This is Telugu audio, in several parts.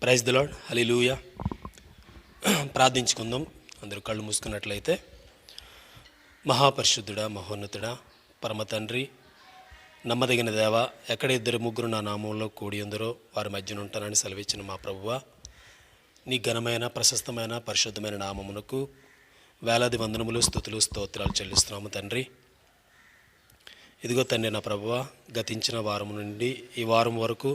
Praise the lord. హల్లెలూయా. ప్రార్థించుకుందాం. అందరూ కళ్ళు మూసుకున్నట్లయితే. మహాపరిశుద్ధుడా, మహోన్నతుడా, పరమ తండ్రి, నమ్మదగిన దేవ, ఎక్కడ ఇద్దరు ముగ్గురు నా నామంలో కూడి ఉందరో వారి మధ్యన ఉంటానని సెలవిచ్చిన మా ప్రభువా, నీ ఘనమైన ప్రశస్తమైన పరిశుద్ధమైన నామమునకు వేలాది వందనములు, స్తుతులు, స్తోత్రాలు చెల్లిస్తున్నాము తండ్రి. ఇదిగో తండ్రి నా ప్రభువా, గతించిన వారం నుండి ఈ వారం వరకు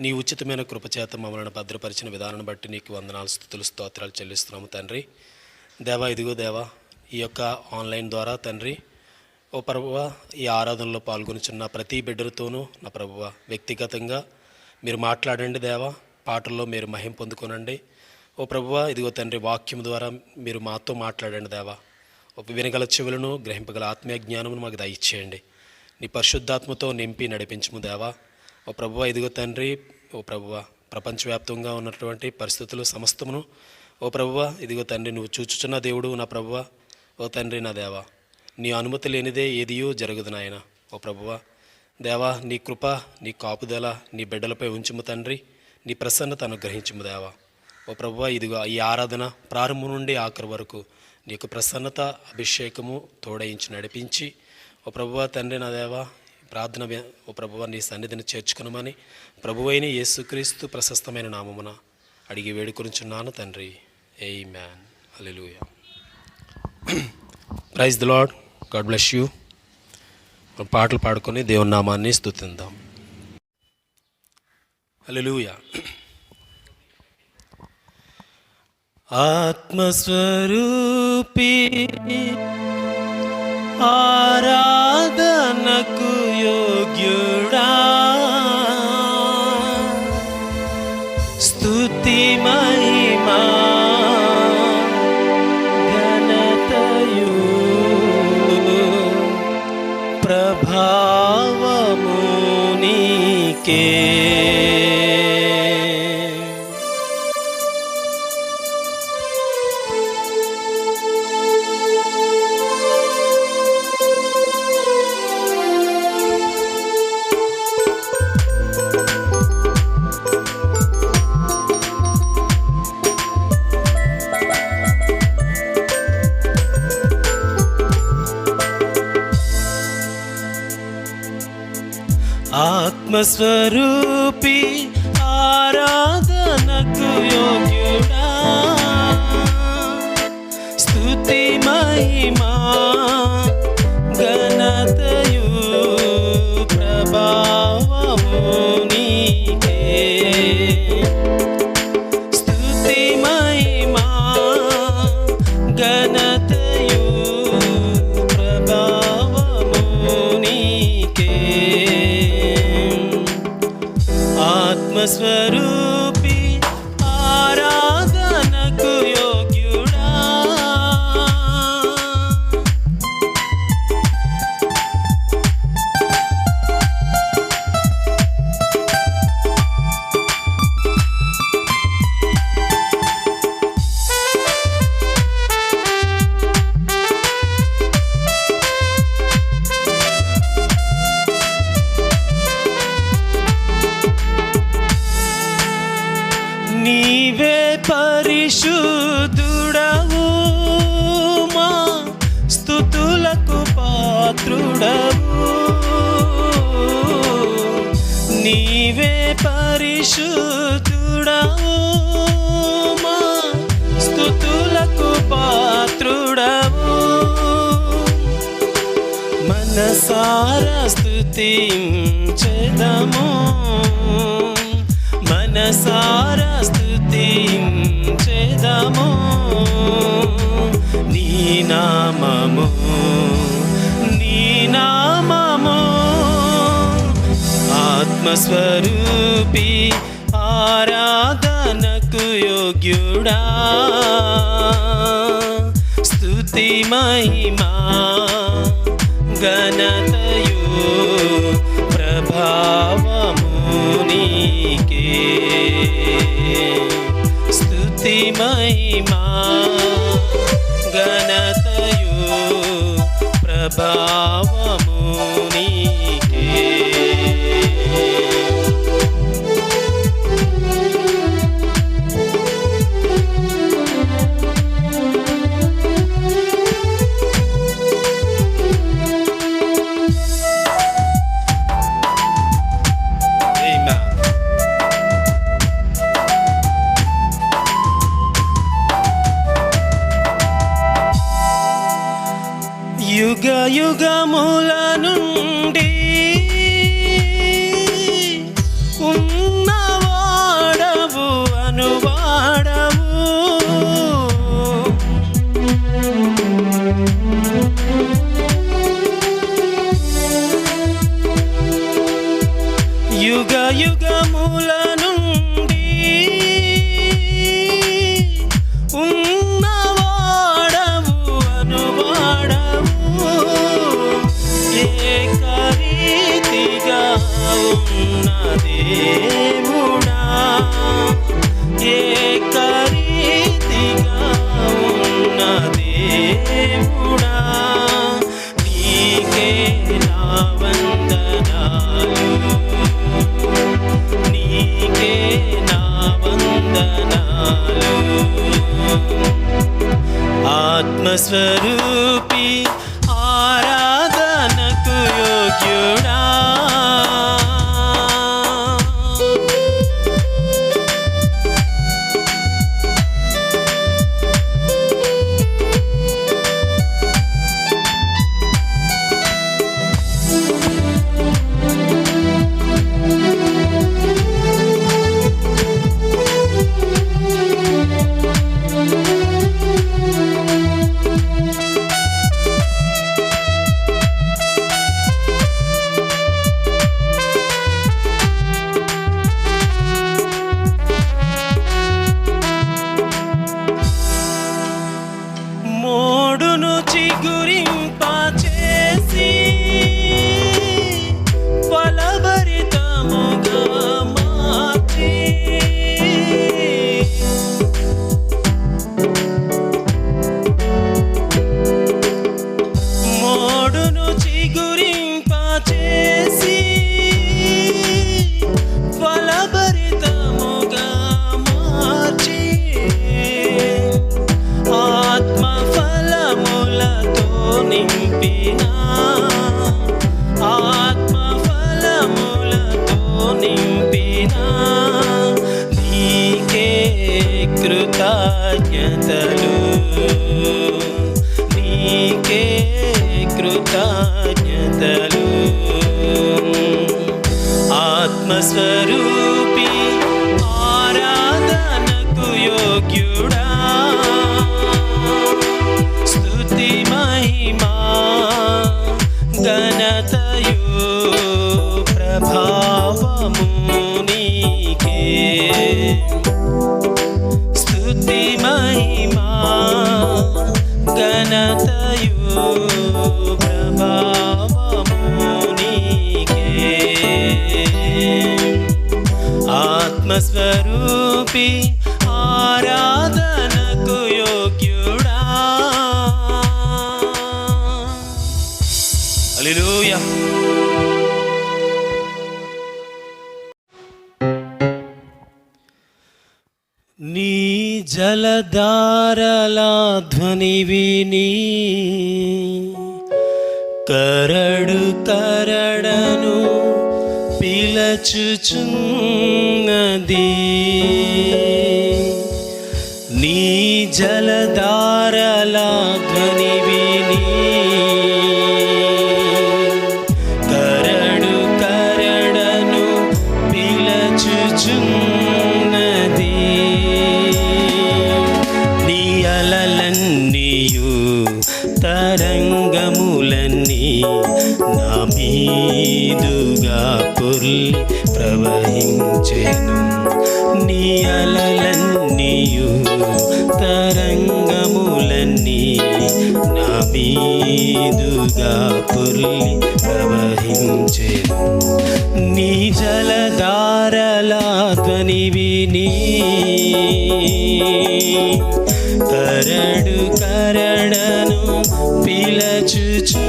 నీ ఉచితమైన కృపచేత మమ్మల్ని భద్రపరిచిన విధానాన్ని బట్టి నీకు వందనాలు, స్తుతులు, స్తోత్రాలు చెల్లిస్తున్నాము తండ్రి. దేవా, ఇదిగో దేవా, ఈ యొక్క ఆన్లైన్ ద్వారా తండ్రి ఓ ప్రభువా, ఈ ఆరాధనలో పాల్గొనుచున్న ప్రతి బిడ్డలతోనూ నా ప్రభువా వ్యక్తిగతంగా మీరు మాట్లాడండి దేవా. పాటల్లో మీరు మహిమ పొందుకోనండి ఓ ప్రభువా. ఇదిగో తండ్రి, వాక్యం ద్వారా మీరు మాతో మాట్లాడండి దేవా. వినగల చెవులను, గ్రహింపగల ఆత్మీయ జ్ఞానమును మాకు దయచేయండి. నీ పరిశుద్ధాత్మతో నింపి నడిపించుము దేవా. ఓ ప్రభువా, ఇదిగో తండ్రి, ఓ ప్రభువా, ప్రపంచవ్యాప్తంగా ఉన్నటువంటి పరిస్థితులు సమస్తమును ఓ ప్రభువా, ఇదిగో తండ్రి, నువ్వు చూచుచున్న దేవుడు నా ప్రభువా. ఓ తండ్రి నా దేవా, నీ అనుమతి లేనిదే ఏదియో జరగదు నాయన. ఓ ప్రభువా దేవా, నీ కృప, నీ కాపుదల నీ బిడ్డలపై ఉంచుము తండ్రి. నీ ప్రసన్నత అనుగ్రహించుము దేవా. ఓ ప్రభువా, ఇదిగో ఈ ఆరాధన ప్రారంభం నుండి ఆఖరి వరకు నీ యొక్క ప్రసన్నత, అభిషేకము తోడయించి నడిపించి ఓ ప్రభువా తండ్రి నా దేవా, ప్రార్థన ఓ ప్రభువా నీ సన్నిధిని చేర్చుకునమని ప్రభువైన యేసుక్రీస్తు ప్రశస్తమైన నామమున అడిగి వేడుకొనుచున్నాను తండ్రి. Amen. Hallelujah. Praise the lord. God bless you. పాటలు పాడుకొని దేవుని నామాన్ని స్తుతిద్దాం. హల్లెలూయా. ఆత్మస్వరూపి ఆరాధనకు యోగ్యుడా, స్తుతి మహిమా ఘనతయు ప్రభావము నీకే. ఆత్మస్వరూపి ఆరాధనకు యోగ్యుడా, స్తుతి మహిమా ఘనతయు ప్రభావము నీకే. స్తుతి మహిమా ఘనతయు ప్రభావము నీకే. ఆత్మస్వరూపి ఆరాధనకు యోగ్యుడా, నీవే పరిశుద్ధుడవు, మా స్తుతులకు పాత్రుడవు. నీవే పరిశుద్ధుడవు, మా స్తుతులకు పాత్రుడవు. మనసారా స్తుతించెదము, మనసారా స్తుతించెదము నీ నామము, నీ నామము. ఆత్మస్వరూపి ఆరాధనకు యోగ్యుడా, స్తుతి మహిమా ఘనతయు ప్రభావము నీకే. స్తుతి మహిమా ఘనతయు ప్రభావము నీకే. యుగ యుగముల నుండి ఉన్నవాడవు అనువాడవు, ఏకరీతిగా ఉన్న దేవుడా, ఏకరీతిగా ఉన్న దేవుడా, నీకే నా వందనాలు, నీకే నా వందనాలు. ఆత్మస్వరూపి ఆరాధనకు యోగ్యుడా, మోడును చిగురింపచేసి ఫలభరితముగా మార్చి, మోడును చిగురింపచేసి ఫలభరితముగా మార్చి, ఆత్మ ఫలములతో నింపిన, ఆత్మ ఫలములతో నింపిన, నీకే కృతజ్ఞతలు, నీకే కృతజ్ఞతలు. ఆత్మస్వరూపి ఆరాధనకు యోగ్యుడా, స్తుతి మహిమా ఘనతయు ప్రభావము నీకే, స్తుతి మహిమా ఘనతయు ప్రభావము నీకే. ఆత్మస్వరూపి ఆరాధనకు యోగ్యుడా. హల్లెలూయా. నీ జలధారల ధ్వని విని కరడు కరడను పిలచుచున్నది, నీ జలధారల ధ్వని విని కరడు కరడను పిలచుచున్నది, నీ అలలన్నీయు తరంగములన్నీ నా మీదుగా పొర్లి ప్రవహించెను, నీ అలలన్నీయు తరంగములన్నీ నా మీదుగా పొర్లి ప్రవహించెను, నీ జలధారల ధ్వని విని కరడు కరడను పిలచుచున్నది.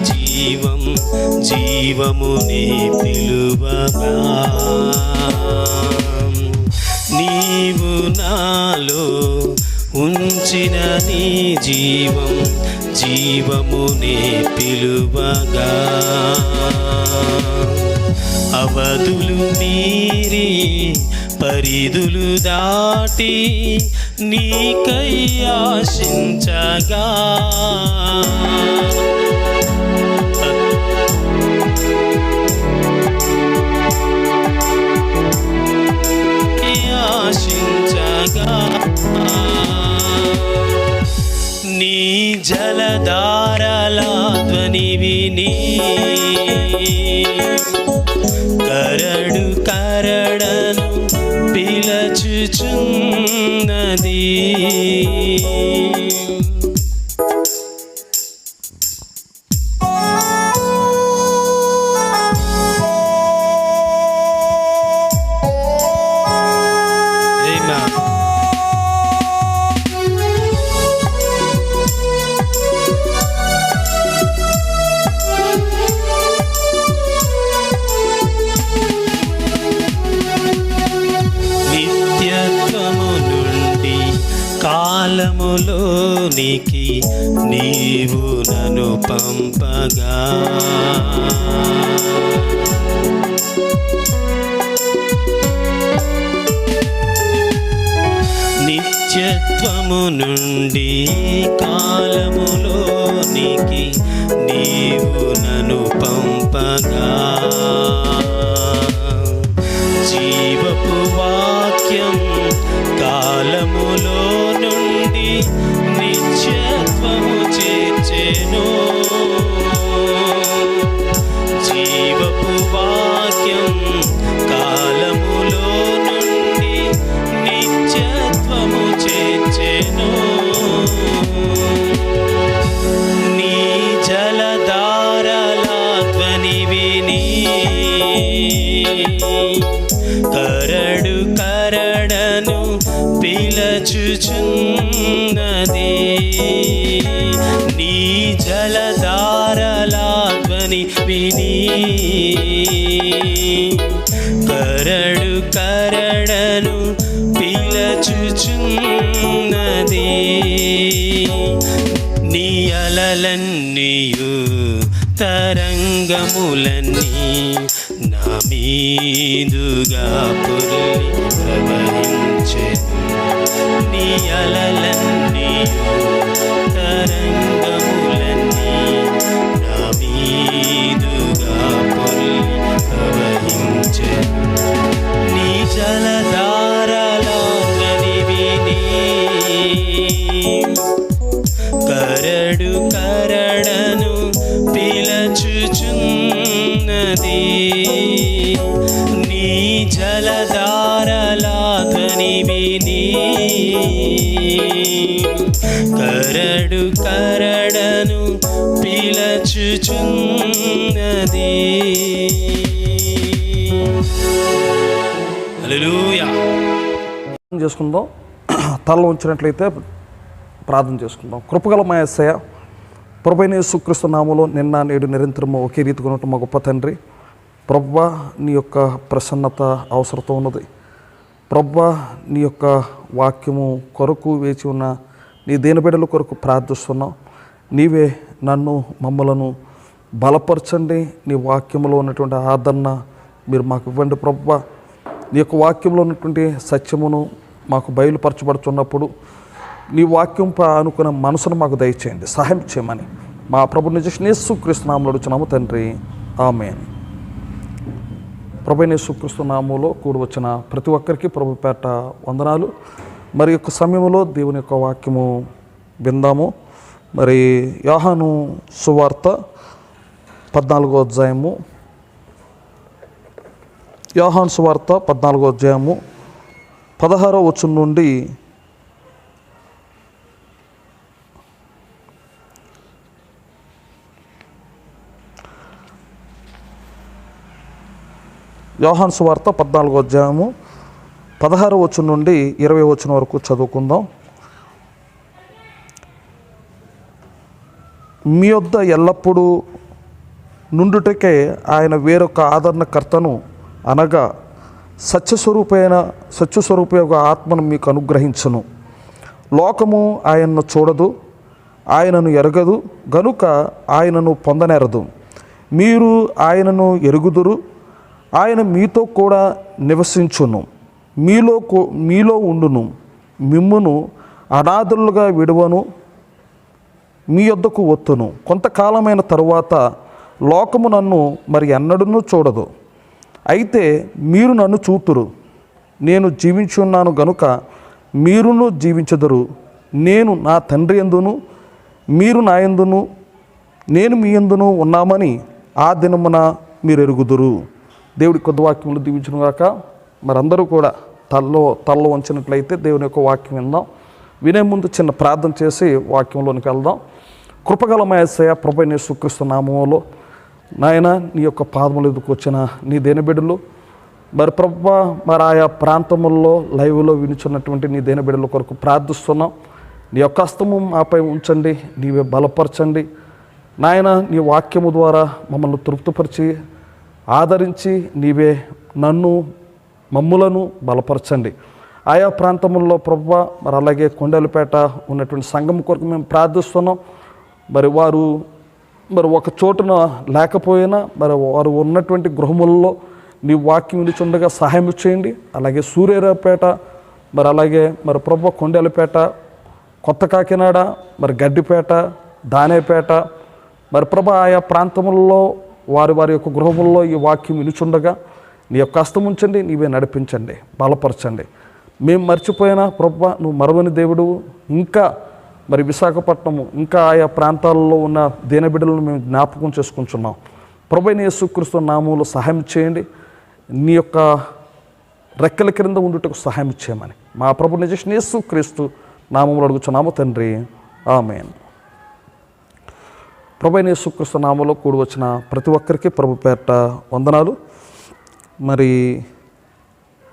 జీవం జీవమునే పిలువగా నీవు నా పిలిచిన నీ జీవం జీవమునే పిలువగా అవధులు మీరి పరిధులు దాటి నీకై ఆశించగా నీ జలధారల ధ్వని విని కరడు కరడను పిలచుచున్నది. కాలములోనికి నీవు నన్ను పంపగా నిత్యత్వము నుండి కాలములోనికి నీవు నన్ను పంపగా జీవపు వాక్యం కాలములో నుండి నిత్యత్వము చేర్చెను. జీవపు వాక్యం కాలములో నుండి నిత్యత్వము చేర్చెను. నీ జలధారల ధ్వని విని కరడు కరడను పిలచుచున్నది. నీ జలధారల ధ్వని విని కరడు కరడను పిలచుచున్నది. నీ అలలన్నీయు తరంగములన్నీ నా మీదుగా పొర్లి ప్రవహించెను. నీ అలలన్నీయు తరంగములన్నీ నా మీదుగా పొర్లి ప్రవహించెను. నీ జలధారల ధ్వని విని కరడు కరడను పిలచుచున్నది. నీ జలధారల ధ్వని విని కరడు కరడను పిలచుచున్నది. హల్లెలూయా. చేసుకుందాం. తల ఉంచినట్లయితే ప్రార్థన చేసుకుందాం. కృపగల మా యేసయ్య, ప్రభువైన యేసుక్రీస్తు నామములో నిన్న నేడు నిరంతరము ఒకే రీతిగా ఉన్నట్టు మా గొప్ప తండ్రి, ప్రభువా నీ యొక్క ప్రసన్నత అవసరత ఉన్నది. ప్రభువా నీ యొక్క వాక్యము కొరకు వేచి ఉన్న నీ దీనబిడ్డల కొరకు ప్రార్థిస్తున్నాం. నీవే నన్ను మమ్మలను బలపరచండి. నీ వాక్యంలో ఉన్నటువంటి ఆదరణ మీరు మాకు ఇవ్వండి. ప్రభువా నీ యొక్క వాక్యంలో ఉన్నటువంటి సత్యమును మాకు బయలుపరచబడుతున్నప్పుడు నీ వాక్యం అనుకున్న మనసును మాకు దయచేయండి, సహాయం చేయమని మా ప్రభు నిజ యేసుక్రీస్తు నామములో అడుగుచున్నాము తండ్రి, ఆమేన్. ప్రభువైన యేసుక్రీస్తు నామములో కూడి వచ్చిన ప్రతి ఒక్కరికి ప్రభు పేట వందనాలు. మరి యొక్క సమయంలో దేవుని యొక్క వాక్యము విందాము. మరి యోహాను సువార్త 14వ అధ్యాయము, యోహాను సువార్త 14వ అధ్యాయము 16వ వచనం నుండి యోహాను సువార్త 14వ అధ్యాయము 16వ వచనం నుండి 20వ వచనం వరకు చదువుకుందాం. మీ వద్ద ఎల్లప్పుడూ నుండుటకే ఆయన వేరొక ఆదరణకర్తను అనగా సత్యస్వరూప ఆత్మను మీకు అనుగ్రహించును. లోకము ఆయన్ను చూడదు, ఆయనను ఎరగదు, గనుక ఆయనను పొందనేరదు. మీరు ఆయనను ఎరుగుదురు, ఆయన మీతో కూడా నివసించును, మీలో ఉండును, మిమ్మును అనాథులుగా విడువను, మీ యొద్దకు వత్తును. కొంతకాలమైన తరువాత లోకము నన్ను మరి ఎన్నడూ చూడదు, అయితే మీరు నన్ను చూతురు. నేను జీవించున్నాను గనుక మీరును జీవించెదరు. నేను నా తండ్రి యందును మీరు నా యందును నేను మీ యందును ఉన్నామని ఆ దినమున మీరు ఎరుగుదురు. దేవుడి కొద్ది వాక్యములు దీవించును గాక. మరందరూ కూడా తలలో వంచినట్లయితే దేవుని యొక్క వాక్యం విందాం. వినే ముందు చిన్న ప్రార్థన చేసి వాక్యంలోనికి వెళ్దాం. కృపగల యేసయ్య, ప్రభువైన యేసుక్రీస్తు నామములో నాయన నీ యొక్క పాదముల ఎదుకు వచ్చిన నీ దేనబిడ్డలు మరి ప్రభువా, మరి ఆయా ప్రాంతముల్లో లైవ్లో వినుచున్నటువంటి నీ దేనబిడ్డల కొరకు ప్రార్థిస్తున్నాం. నీ యొక్క హస్తము మాపై ఉంచండి, నీవే బలపరచండి నాయన. నీ వాక్యము ద్వారా మమ్మల్ని తృప్తిపరిచి ఆదరించి నీవే మమ్ములను బలపరచండి. ఆయా ప్రాంతముల్లో ప్రభువా, మరి అలాగే కొండలపేట ఉన్నటువంటి సంఘం కొరకు మేము ప్రార్థిస్తున్నాం. మరి వారు ఒక చోటున లేకపోయినా మరి వారు ఉన్నటువంటి గృహములలో నీ వాక్యం వినిచుండగా సహాయం చేయండి. అలాగే సూర్యారావుపేట, మరి అలాగే మరి ప్రభువా కొండలపేట, కొత్త కాకినాడ, మరి గడ్డిపేట, దానేపేట, మరి ప్రభా ఆయా ప్రాంతములలో వారి యొక్క గృహముల్లో ఈ వాక్యం వినుచుండగా నీ యొక్క హస్తం ఉంచండి, నీవే నడిపించండి, బలపరచండి. మేము మర్చిపోయినా ప్రభువా నువ్వు మరవని దేవుడు. ఇంకా మరి విశాఖపట్నము, ఇంకా ఆయా ప్రాంతాల్లో ఉన్న దేనబిడ్డలను మేము జ్ఞాపకం చేసుకుంటున్నాం. ప్రభువైన యేసుక్రీస్తు నామములో సహాయం చేయండి. నీ యొక్క రెక్కల క్రింద ఉండుటకు సహాయం చేయమని మా ప్రభు నిజ యేసుక్రీస్తు నామములో అడుగుచున్నాము తండ్రి, ఆమేన్. ప్రభువైన యేసుక్రీస్తు నామములో కూడి వచ్చిన ప్రతి ఒక్కరికి ప్రభు పేరట వందనాలు. మరి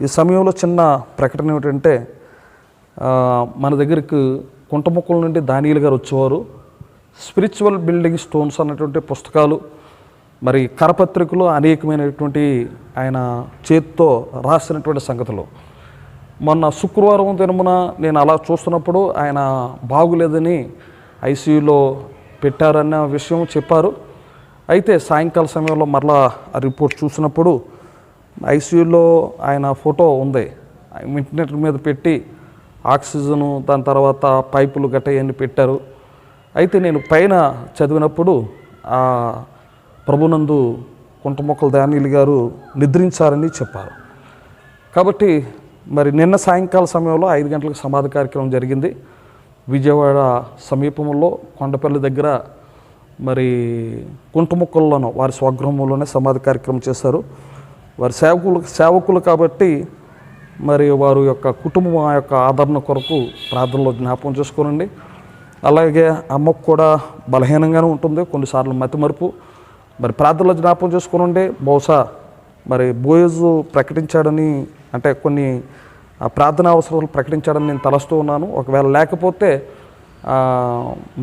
ఈ సమయంలో చిన్న ప్రకటన ఏమిటంటే, మన దగ్గరికి కుంటముక్కల నుండి దానియేలు గారు వచ్చేవారు. స్పిరిచువల్ బిల్డింగ్ స్టోన్స్ అన్నటువంటి పుస్తకాలు, మరి కరపత్రికలు అనేకమైనటువంటి ఆయన చేతితో రాసినటువంటి సంగతులు. మొన్న శుక్రవారం దినమున నేను అలా చూస్తున్నప్పుడు ఆయన బాగులేదని ఐసీయూలో పెట్టారన్న విషయం చెప్పారు. అయితే సాయంకాల సమయంలో మరలా ఆ రిపోర్ట్ చూసినప్పుడు ఐసీయూలో ఆయన ఫోటో ఉంది. ఇంటర్నెట్ మీద పెట్టి ఆక్సిజను, దాని తర్వాత పైపులు గట్ట ఇవన్నీ పెట్టారు. అయితే నేను పైన చదివినప్పుడు ఆ ప్రభునందు కుంటముక్కల దానియేలు గారు నిద్రించారని చెప్పారు. కాబట్టి మరి నిన్న సాయంకాల సమయంలో 5 గంటలకు సమాధి కార్యక్రమం జరిగింది. విజయవాడ సమీపంలో కొండపల్లి దగ్గర మరి కుంటముక్కల్లోనూ వారి స్వగృహంలోనే సమాధి కార్యక్రమం చేశారు. వారి సేవకులు కాబట్టి మరి వారి యొక్క కుటుంబం ఆ యొక్క ఆదరణ కొరకు ప్రార్థనలో జ్ఞాపకం చేసుకోనండి. అలాగే అమ్మకు కూడా బలహీనంగానే ఉంటుంది, కొన్నిసార్లు మతిమరుపు. మరి ప్రార్థనలో జ్ఞాపకం చేసుకోనండి. బహుశా మరి బోయజు ప్రకటించాడని, అంటే కొన్ని ప్రార్థనా అవసరాలు ప్రకటించాడని నేను తలస్తూ ఉన్నాను. ఒకవేళ లేకపోతే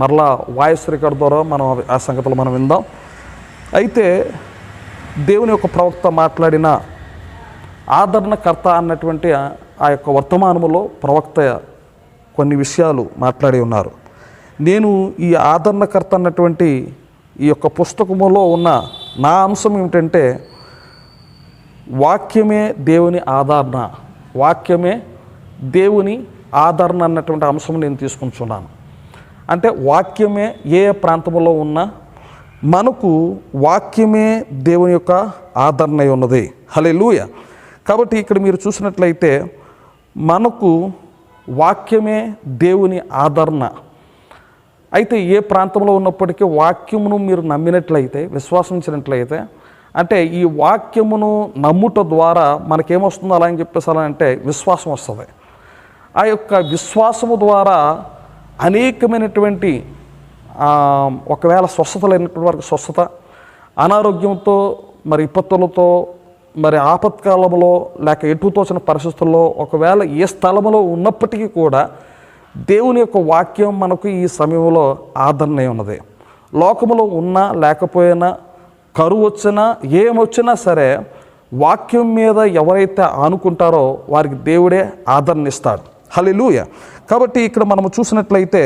మరలా వాయిస్ రికార్డ్ ద్వారా మనం ఆ సంగతులు మనం విందాం. అయితే దేవుని యొక్క ప్రవక్త మాట్లాడిన ఆదరణకర్త అన్నటువంటి ఆ యొక్క వర్తమానములో ప్రవక్త కొన్ని విషయాలు మాట్లాడి ఉన్నారు. నేను ఈ ఆదరణకర్త అన్నటువంటి ఈ యొక్క పుస్తకములో ఉన్న నా అంశం ఏమిటంటే, వాక్యమే దేవుని ఆదరణ, వాక్యమే దేవుని ఆదరణ అన్నటువంటి అంశం నేను తీసుకుంటున్నాను. అంటే వాక్యమే ఏ ప్రాంతంలో ఉన్నా మనకు వాక్యమే దేవుని యొక్క ఆదరణ ఉన్నది. హల్లెలూయా. కాబట్టి ఇక్కడ మీరు చూసినట్లయితే మనకు వాక్యమే దేవుని ఆదరణ. అయితే ఏ ప్రాంతంలో ఉన్నప్పటికీ వాక్యమును మీరు నమ్మినట్లయితే, విశ్వాసించినట్లయితే, అంటే ఈ వాక్యమును నమ్ముట ద్వారా మనకేమొస్తుందో అలా అని చెప్పేసి అలా అంటే విశ్వాసం వస్తుంది. ఆ యొక్క విశ్వాసము ద్వారా అనేకమైనటువంటి ఒకవేళ స్వస్థత లేనటువంటి వారికి స్వస్థత, అనారోగ్యంతో మరి విపత్తులతో మరి ఆపత్కాలంలో లేక ఎటుతోచిన పరిస్థితుల్లో ఒకవేళ ఏ స్థలంలో ఉన్నప్పటికీ కూడా దేవుని యొక్క వాక్యం మనకు ఈ సమయంలో ఆదరణ ఉన్నది. లోకములో ఉన్నా లేకపోయినా, కరువు వచ్చినా ఏమొచ్చినా సరే వాక్యం మీద ఎవరైతే ఆనుకుంటారో వారికి దేవుడే ఆదరణ ఇస్తాడు. హల్లెలూయా. కాబట్టి ఇక్కడ మనము చూసినట్లయితే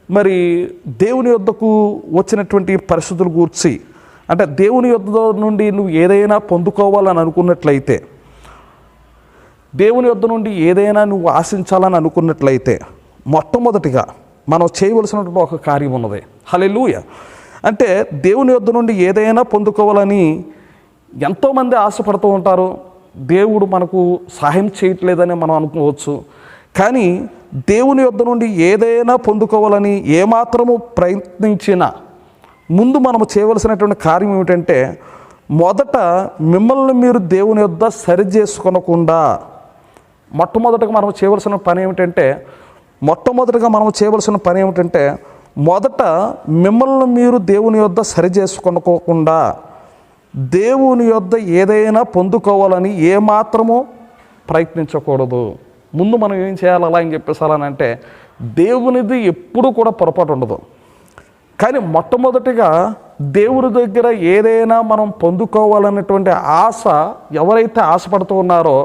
మరి దేవుని యొద్దకు వచ్చినటువంటి పరిస్థితుల గురించి, అంటే దేవుని యొద్ద నుండి నువ్వు ఏదైనా పొందుకోవాలని అనుకున్నట్లయితే, దేవుని యొద్ద నుండి ఏదైనా నువ్వు ఆశించాలని అనుకున్నట్లయితే మొట్టమొదటిగా మనం చేయవలసినటువంటి ఒక కార్యం ఉన్నది. హల్లెలూయా. అంటే దేవుని యొద్ద నుండి ఏదైనా పొందుకోవాలని ఎంతోమంది ఆశపడుతూ ఉంటారు. దేవుడు మనకు సహాయం చేయట్లేదని మనం అనుకోవచ్చు. కానీ దేవుని యొద్ద నుండి ఏదైనా పొందుకోవాలని ఏమాత్రము ప్రయత్నించినా ముందు మనము చేయవలసినటువంటి కార్యం ఏమిటంటే, మొదట మిమ్మల్ని మీరు దేవుని యొద్ద సరిచేసుకొనకుండా మొట్టమొదటిగా మనం చేయవలసిన పని ఏమిటంటే మొదట మిమ్మల్ని మీరు దేవుని యొద్ద సరిచేసుకొనుకోకుండా దేవుని యొద్ద ఏదైనా పొందుకోవాలని ఏమాత్రము ప్రయత్నించకూడదు. ముందు మనం ఏం చేయాలి అలా అని చెప్పేసాలనంటే, దేవునిది ఎప్పుడూ కూడా పొరపాటు ఉండదు. కానీ మొట్టమొదటిగా దేవుని దగ్గర ఏదైనా మనం పొందుకోవాలనేటువంటి ఆశ ఎవరైతే ఆశపడుతూ ఉన్నారో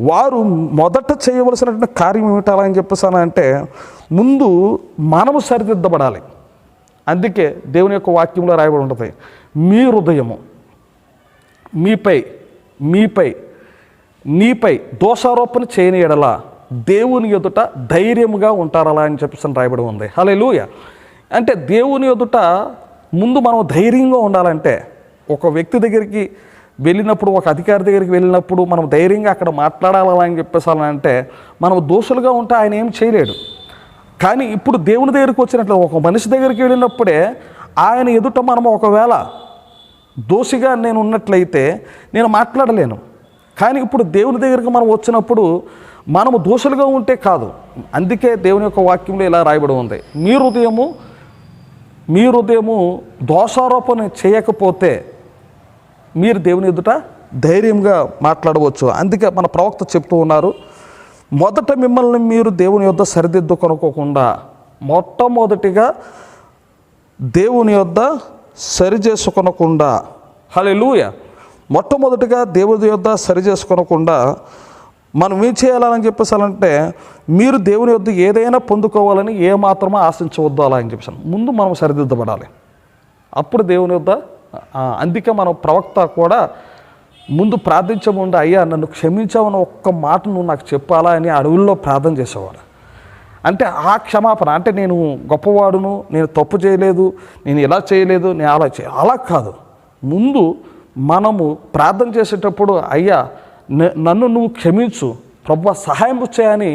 వారు మొదట చేయవలసినటువంటి కార్యం ఏమిటి అని చెప్పేసానంటే, ముందు మనము సరిదిద్దబడాలి. అందుకే దేవుని యొక్క వాక్యంలో రాయబడి ఉంటుంది, మీ హృదయము నీపై దోషారోపణ చేయని ఎడల దేవుని ఎదుట ధైర్యముగా ఉంటారలా అని చెప్పేసి రాయబడి ఉంది. హల్లెలూయా. అంటే దేవుని ఎదుట ముందు మనం ధైర్యంగా ఉండాలంటే, ఒక వ్యక్తి దగ్గరికి వెళ్ళినప్పుడు, ఒక అధికారి దగ్గరికి వెళ్ళినప్పుడు మనం ధైర్యంగా అక్కడ మాట్లాడాలా అని చెప్పేసాలంటే, మనం దోషులుగా ఉంటే ఆయన ఏం చేయలేడు. కానీ ఇప్పుడు దేవుని దగ్గరికి వచ్చినట్లు ఒక మనిషి దగ్గరికి వెళ్ళినప్పుడే ఆయన ఎదుట మనం ఒకవేళ దోషిగా నేను ఉన్నట్లయితే నేను మాట్లాడలేను. కానీ ఇప్పుడు దేవుని దగ్గరికి మనం వచ్చినప్పుడు మనము దోషులుగా ఉంటే కాదు. అందుకే దేవుని యొక్క వాక్యంలో ఇలా రాయబడి ఉంది, మీ హృదయము దోషారోపణ చేయకపోతే మీరు దేవుని ఎదుట ధైర్యంగా మాట్లాడవచ్చు. అందుకే మన ప్రవక్త చెప్తూ ఉన్నారు, మొదట మిమ్మల్ని మీరు దేవుని యొద్ద సరిదిద్దుకొనుకోకుండా మొట్టమొదటిగా దేవుని యొద్ద సరిచేసుకొనకుండా, హల్లెలూయా, మొట్టమొదటిగా దేవుని యొద్ద సరిచేసుకొనకుండా మనం ఏం చేయాలని చెప్పేసాలంటే, మీరు దేవుని యొద్ద ఏదైనా పొందుకోవాలని ఏమాత్రమో ఆశించవద్దు అలా అని చెప్పేసాను. ముందు మనం సరిదిద్దబడాలి, అప్పుడు దేవుని యొద్ద. అందుకే మనం ప్రవక్త కూడా ముందు ప్రార్థించకుండా, అయ్యా నన్ను క్షమించావని ఒక్క మాట నువ్వు నాకు చెప్పాలా అని అడవుల్లో ప్రార్థన చేసేవాడు. అంటే ఆ క్షమాపణ, అంటే నేను గొప్పవాడును, నేను తప్పు చేయలేదు, నేను ఇలా చేయలేదు, నేను అలా కాదు. ముందు మనము ప్రార్థన చేసేటప్పుడు, అయ్యా నన్ను నువ్వు క్షమించు, ప్రభువా సహాయం చేయని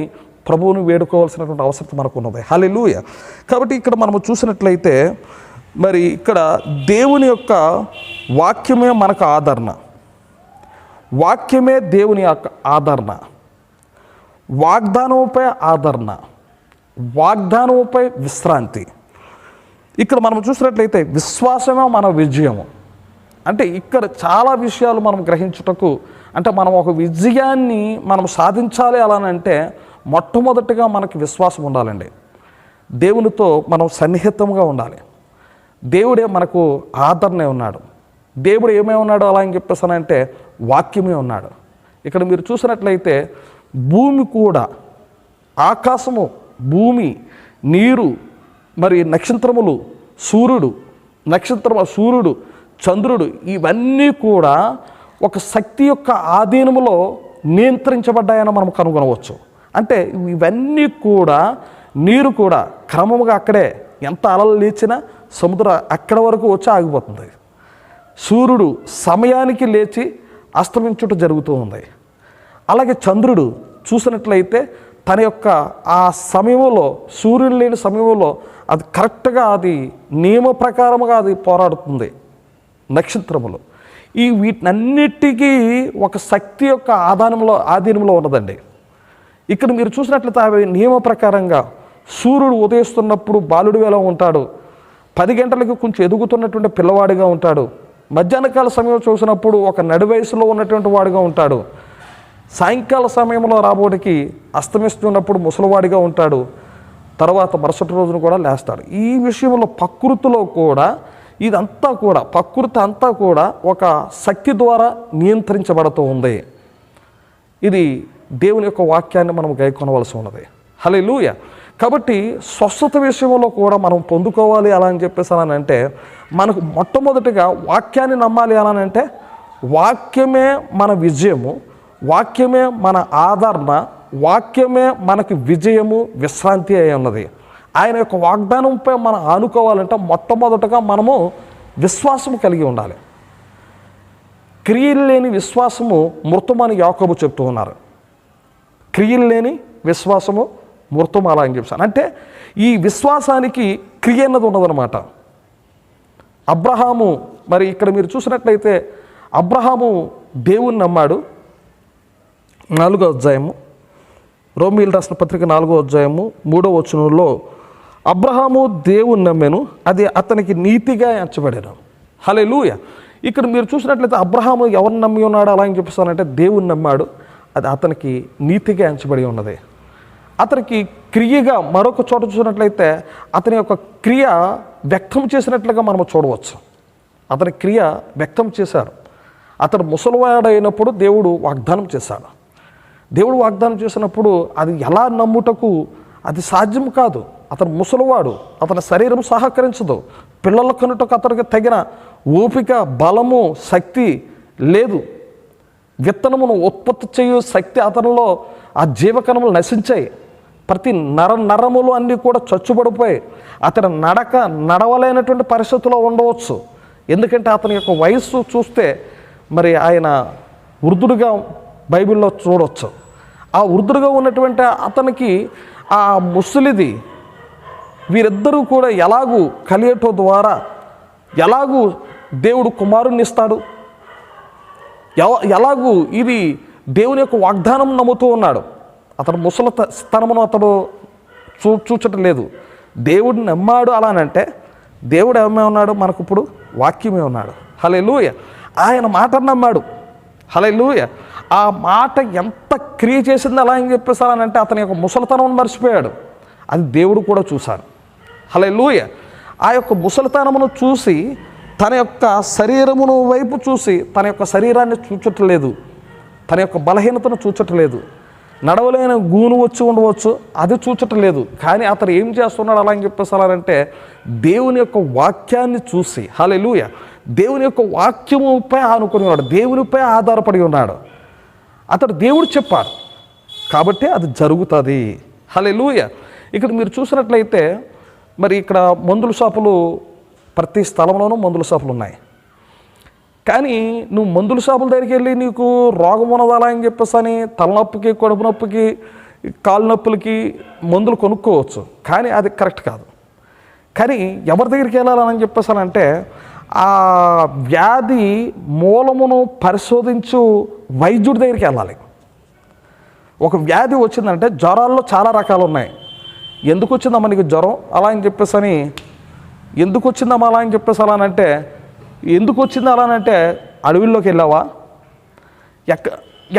ప్రభువుని వేడుకోవాల్సినటువంటి అవసరం మనకు ఉన్నది. హల్లెలూయా. కాబట్టి ఇక్కడ మనము చూసినట్లయితే మరి ఇక్కడ దేవుని యొక్క వాక్యమే మనకు ఆదరణ, వాక్యమే దేవుని యొక్క ఆదరణ, వాగ్దానముపై ఆదరణ, వాగ్దానముపై విశ్రాంతి. ఇక్కడ మనం చూసినట్లయితే విశ్వాసమే మన విజయము. అంటే ఇక్కడ చాలా విషయాలు మనం గ్రహించుటకు, అంటే మనం ఒక విజయాన్ని మనం సాధించాలి అలానంటే మొట్టమొదటిగా మనకి విశ్వాసం ఉండాలండి. దేవునితో మనం సన్నిహితంగా ఉండాలి. దేవుడే మనకు ఆదరణ ఉన్నాడు. దేవుడు ఏమై ఉన్నాడు అలా అని చెప్పేసానంటే వాక్యమే ఉన్నాడు. ఇక్కడ మీరు చూసినట్లయితే భూమి కూడా, ఆకాశము, భూమి, నీరు, మరి నక్షత్రములు, సూర్యుడు, చంద్రుడు, ఇవన్నీ కూడా ఒక శక్తి యొక్క ఆధీనములో నియంత్రించబడ్డాయని మనం కనుగొనవచ్చు. అంటే ఇవన్నీ కూడా, నీరు కూడా క్రమముగా అక్కడే, ఎంత అలలు లేచినా సముద్రం అక్కడ వరకు వచ్చి ఆగిపోతుంది. సూర్యుడు సమయానికి లేచి అస్తమించుట జరుగుతూ ఉంది. అలాగే చంద్రుడు చూసినట్లయితే తన యొక్క ఆ సమయంలో, సూర్యుడు లేని సమయంలో అది కరెక్ట్గా, అది నియమ ప్రకారముగా అది పోరాడుతుంది. నక్షత్రములు, ఈ వీటన్నిటికీ ఒక శక్తి యొక్క ఆధీనంలో ఉన్నదండి. ఇక్కడ మీరు చూసినట్లయితే అవి నియమ ప్రకారంగా సూర్యుడు ఉదయిస్తున్నప్పుడు బాలుడు ఎలా ఉంటాడు, 10 గంటలకి కొంచెం ఎదుగుతున్నటువంటి పిల్లవాడిగా ఉంటాడు. మధ్యాహ్నకాల సమయం చూసినప్పుడు ఒక నడి వయసులో ఉన్నటువంటి వాడిగా ఉంటాడు. సాయంకాల సమయంలో రాబోటికి అస్తమిస్తున్నప్పుడు ముసలివాడిగా ఉంటాడు. తర్వాత మరుసటి రోజున కూడా లేస్తాడు. ఈ విషయంలో ప్రకృతిలో కూడా ఇదంతా కూడా, ప్రకృతి అంతా కూడా ఒక శక్తి ద్వారా నియంత్రించబడుతూ ఉంది. ఇది దేవుని యొక్క వాక్యాన్ని మనం గైకొనవలసి ఉన్నది. హల్లెలూయా. కాబట్టి స్వస్థత విషయంలో కూడా మనం పొందుకోవాలి అలా అని చెప్పేసి అని అంటే మనకు మొట్టమొదటిగా వాక్యాన్ని నమ్మాలి అలా అని అంటే వాక్యమే మన విజయము, వాక్యమే మన ఆదరణ, వాక్యమే మనకి విజయము, విశ్రాంతి అయి ఉన్నది. ఆయన యొక్క వాగ్దానంపై మనం ఆనుకోవాలంటే మొట్టమొదటగా మనము విశ్వాసము కలిగి ఉండాలి. క్రియలు లేని విశ్వాసము మృతమని యాకోబు చెప్తూ ఉన్నారు. క్రియలు లేని విశ్వాసము మృతం అలా అని చెప్పాను. అంటే ఈ విశ్వాసానికి క్రియ అన్నది ఉన్నదన్నమాట. అబ్రహాము, మరి ఇక్కడ మీరు చూసినట్లయితే అబ్రహాము దేవుని నమ్మాడు. 4వ అధ్యాయము, రోమీయులు రాసిన పత్రిక 4వ అధ్యాయము 3వ వచనంలో అబ్రహాము దేవుని నమ్మెను, అది అతనికి నీతిగా ఎంచబడెను. హల్లెలూయా. ఇక్కడ మీరు చూసినట్లయితే అబ్రహాము ఎవరిని నమ్మి ఉన్నాడు అలా అని చెప్పేసానంటే దేవుని నమ్మాడు, అది అతనికి నీతిగా ఎంచబడి ఉన్నది. అతనికి క్రియగా మరొక చోట చూసినట్లయితే అతని యొక్క క్రియ వ్యక్తం చేసినట్లుగా మనం చూడవచ్చు. అతని క్రియ వ్యక్తం చేశాడు. అతడు ముసలివాడైనప్పుడు దేవుడు వాగ్దానం చేశాడు. దేవుడు వాగ్దానం చేసినప్పుడు అది ఎలా నమ్ముటకు అది సాధ్యం కాదు. అతను ముసలివాడు, అతని శరీరం సహకరించదు, పిల్లల కనుటకు అతనికి తగిన ఓపిక, బలము, శక్తి లేదు. విత్తనమును ఉత్పత్తి చేయు శక్తి అతనిలో, ఆ జీవకణములు నశించాయి. ప్రతి నరములు అన్నీ కూడా చచ్చుబడిపోయి అతని నడవలేనటువంటి పరిస్థితిలో ఉండవచ్చు. ఎందుకంటే అతని యొక్క వయస్సు చూస్తే మరి ఆయన వృద్ధుడిగా బైబిల్లో చూడవచ్చు. ఆ వృద్ధుడిగా ఉన్నటువంటి అతనికి ఆ ముసలిది వీరిద్దరూ కూడా ఎలాగూ కలియటో ద్వారా ఎలాగూ దేవుడు కుమారుణ్ణి ఇస్తాడు, ఎలాగూ ఇది దేవుని యొక్క వాగ్దానం నమ్ముతూ ఉన్నాడు. అతడు ముసలితనమును అతడు చూచటం లేదు. దేవుడిని నమ్మాడు అలానంటే దేవుడు ఏమే ఉన్నాడు, మనకు ఇప్పుడు వాక్యమే ఉన్నాడు. హల్లెలూయా. ఆయన మాట నమ్మాడు. హల్లెలూయా. ఆ మాట ఎంత క్రియ చేసింది అలా అని చెప్పేసానంటే అతని యొక్క ముసలితనం మర్చిపోయాడు. అది దేవుడు కూడా చూశాడు. హల్లెలూయా. ఆ యొక్క ముసలితనమును చూసి తన యొక్క శరీరమును వైపు చూసి తన యొక్క శరీరాన్ని చూచట్లేదు, తన యొక్క బలహీనతను చూచట్లేదు, నడవలేని గూను వచ్చి ఉండవచ్చు, అది చూచట్లేదు. కానీ అతను ఏం చేస్తున్నాడు అలా అని చెప్పేసారంటే దేవుని యొక్క వాక్యాన్ని చూసి, హల్లెలూయా, దేవుని యొక్క వాక్యముపై ఆనుకొని ఉన్నాడు, దేవునిపై ఆధారపడి ఉన్నాడు. అతడు దేవుడు చెప్పాడు కాబట్టి అది జరుగుతుంది. హల్లెలూయా. ఇక్కడ మీరు చూసినట్లయితే మరి ఇక్కడ మందుల షాపులు, ప్రతి స్థలంలోనూ మందుల షాపులు ఉన్నాయి. కానీ నువ్వు మందుల షాపుల దగ్గరికి వెళ్ళి నీకు రోగం ఉన్నదాలా అని చెప్పేసి అని తలనొప్పికి, కడుపు నొప్పికి, కాలు నొప్పులకి మందులు కొనుక్కోవచ్చు. కానీ అది కరెక్ట్ కాదు. కానీ ఎవరి దగ్గరికి వెళ్ళాలని చెప్పేసానంటే ఆ వ్యాధి మూలమును పరిశోధించు వైద్యుడి దగ్గరికి వెళ్ళాలి. ఒక వ్యాధి వచ్చిందంటే జ్వరాల్లో చాలా రకాలు ఉన్నాయి. ఎందుకు వచ్చిందమ్మా నీకు జ్వరం అలా అని చెప్పేసి అని, ఎందుకు వచ్చిందమ్మా అలా అని చెప్పేసి అలా అంటే, ఎందుకు వచ్చింది అలా అంటే అడవిలోకి వెళ్ళావా,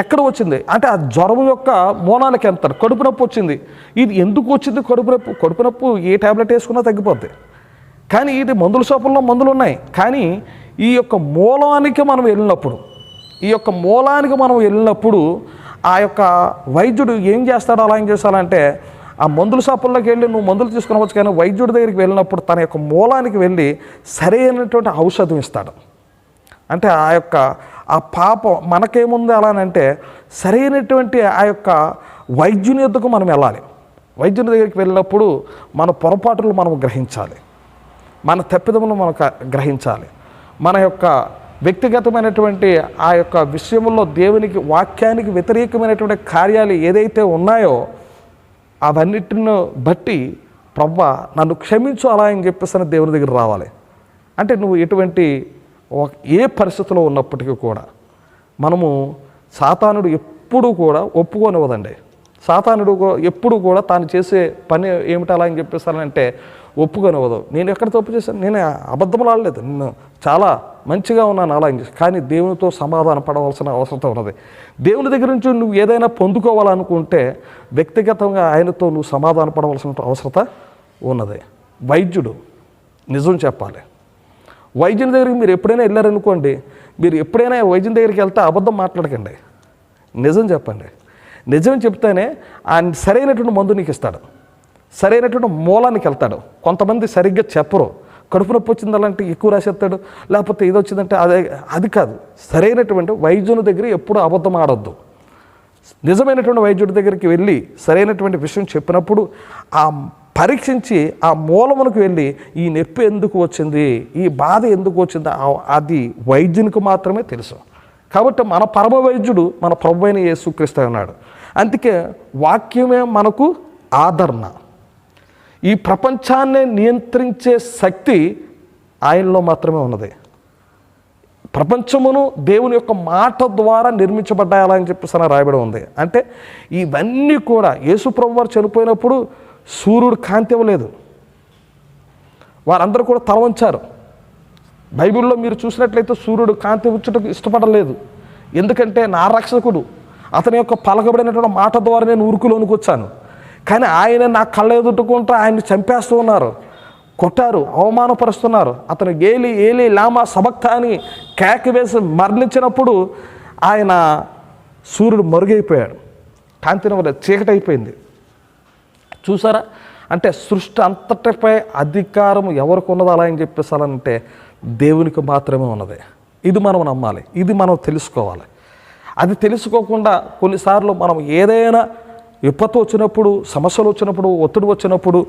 ఎక్కడ వచ్చింది అంటే ఆ జ్వరం యొక్క మూలానికి వెళ్తాడు. కడుపు నొప్పి వచ్చింది, ఇది ఎందుకు వచ్చింది కడుపు నొప్పి ఏ ట్యాబ్లెట్ వేసుకున్నా తగ్గిపోద్ది. కానీ ఇది మందుల షాపుల్లో మందులు ఉన్నాయి. కానీ ఈ యొక్క మూలానికి మనం వెళ్ళినప్పుడు ఆ యొక్క వైద్యుడు ఏం చేస్తాడో అలా ఏం చేస్తాడంటే ఆ మందుల షాపుల్లోకి వెళ్ళి నువ్వు మందులు తీసుకునవచ్చు. కానీ వైద్యుడి దగ్గరికి వెళ్ళినప్పుడు తన యొక్క మూలానికి వెళ్ళి సరైనటువంటి ఔషధం ఇస్తాడు. అంటే ఆ పాపం మనకేముంది అలానంటే సరైనటువంటి ఆ యొక్క వైద్యుని యొద్దకు మనం వెళ్ళాలి. వైద్యుని దగ్గరికి వెళ్ళినప్పుడు మన పొరపాటులు మనం గ్రహించాలి, మన తప్పిదములు మనం గ్రహించాలి. మన యొక్క వ్యక్తిగతమైనటువంటి ఆ యొక్క విషయంలో దేవునికి, వాక్యానికి వ్యతిరేకమైనటువంటి కార్యాలు ఏదైతే ఉన్నాయో అవన్నిటిని బట్టి ప్రభువా నన్ను క్షమించు అలా అని చెప్పేసి దేవుని దగ్గర రావాలి. అంటే నువ్వు ఎటువంటి ఏ పరిస్థితిలో ఉన్నప్పటికీ కూడా మనము సాతానుడు ఎప్పుడూ కూడా ఒప్పుకోనివ్వదండి. సాతానుడు ఎప్పుడు కూడా తాను చేసే పని ఏమిటి అలా అని చెప్పేసానంటే ఒప్పుకొనివ్వదు. నేను ఎక్కడ తప్పు చేశాను, నేను అబద్ధములు ఆడలేదు, నేను చాలా మంచిగా ఉన్నాను అలా అని చెప్పి. కానీ దేవునితో సమాధాన పడవలసిన అవసరం ఉన్నది. దేవుని దగ్గర నుంచి నువ్వు ఏదైనా పొందుకోవాలనుకుంటే వ్యక్తిగతంగా ఆయనతో నువ్వు సమాధాన పడవలసిన అవసరత ఉన్నది. వైద్యుడు నిజం చెప్పాలి. వైద్యుని దగ్గరికి మీరు ఎప్పుడైనా వెళ్ళారనుకోండి, మీరు ఎప్పుడైనా వైద్యుని దగ్గరికి వెళ్తే అబద్ధం మాట్లాడకండి, నిజం చెప్పండి. నిజం చెప్తేనే ఆయన సరైనటువంటి మందు నీకు ఇస్తాడు, సరైనటువంటి మూలానికి వెళ్తాడు. కొంతమంది సరిగ్గా చెప్పరు, కడుపు నొప్పి వచ్చిందంటే ఎక్కువ రాసేస్తాడు, లేకపోతే ఇది వచ్చిందంటే అది కాదు. సరైనటువంటి వైద్యుని దగ్గర ఎప్పుడు అబద్ధం ఆడొద్దు. నిజమైనటువంటి వైద్యుడి దగ్గరికి వెళ్ళి సరైనటువంటి విషయం చెప్పినప్పుడు ఆ పరీక్షించి ఆ మూలమునకు వెళ్ళి ఈ నొప్పి ఎందుకు వచ్చింది, ఈ బాధ ఎందుకు వచ్చింది, అది వైద్యునికి మాత్రమే తెలుసు. కాబట్టి మన పరమ వైద్యుడు మన ప్రభువైన యేసుక్రీస్తు ఉన్నాడు. అందుకే వాక్యమే మనకు ఆదరణ. ఈ ప్రపంచాన్ని నియంత్రించే శక్తి ఆయనలో మాత్రమే ఉన్నది. ప్రపంచమును దేవుని యొక్క మాట ద్వారా నిర్మించబడ్డాయలా అని చెప్పేసి రాయబడి ఉంది. అంటే ఇవన్నీ కూడా యేసు ప్రభు వారు చనిపోయినప్పుడు సూర్యుడు కాంతి ఇవ్వలేదు, వారందరూ కూడా తల వంచారు. బైబిల్లో మీరు చూసినట్లయితే సూర్యుడు కాంతి వచ్చుటకు ఇష్టపడలేదు. ఎందుకంటే నా రక్షకుడు అతని యొక్క పలకబడినటువంటి మాట ద్వారా నేను ఊరుకులోనికి వచ్చాను. కానీ ఆయన నా కళ్ళ ఎదుర్కొంటూ ఆయన్ని చంపేస్తూ ఉన్నారు, కొట్టారు, అవమానపరుస్తున్నారు. అతను ఏలి ఏలి లామా సబక్తా అని కేక వేసి మరణించినప్పుడు ఆయన సూర్యుడు మరుగైపోయాడు, కాంతిని చీకటి అయిపోయింది. చూసారా? అంటే సృష్టి అంతటిపై అధికారం ఎవరికి ఉన్నది అలా అని చెప్పేసాలంటే దేవునికి మాత్రమే ఉన్నది. ఇది మనం నమ్మాలి, ఇది మనం తెలుసుకోవాలి. అది తెలుసుకోకుండా కొన్నిసార్లు మనం ఏదైనా విపత్తు వచ్చినప్పుడు, సమస్యలు వచ్చినప్పుడు, ఒత్తిడి వచ్చినప్పుడు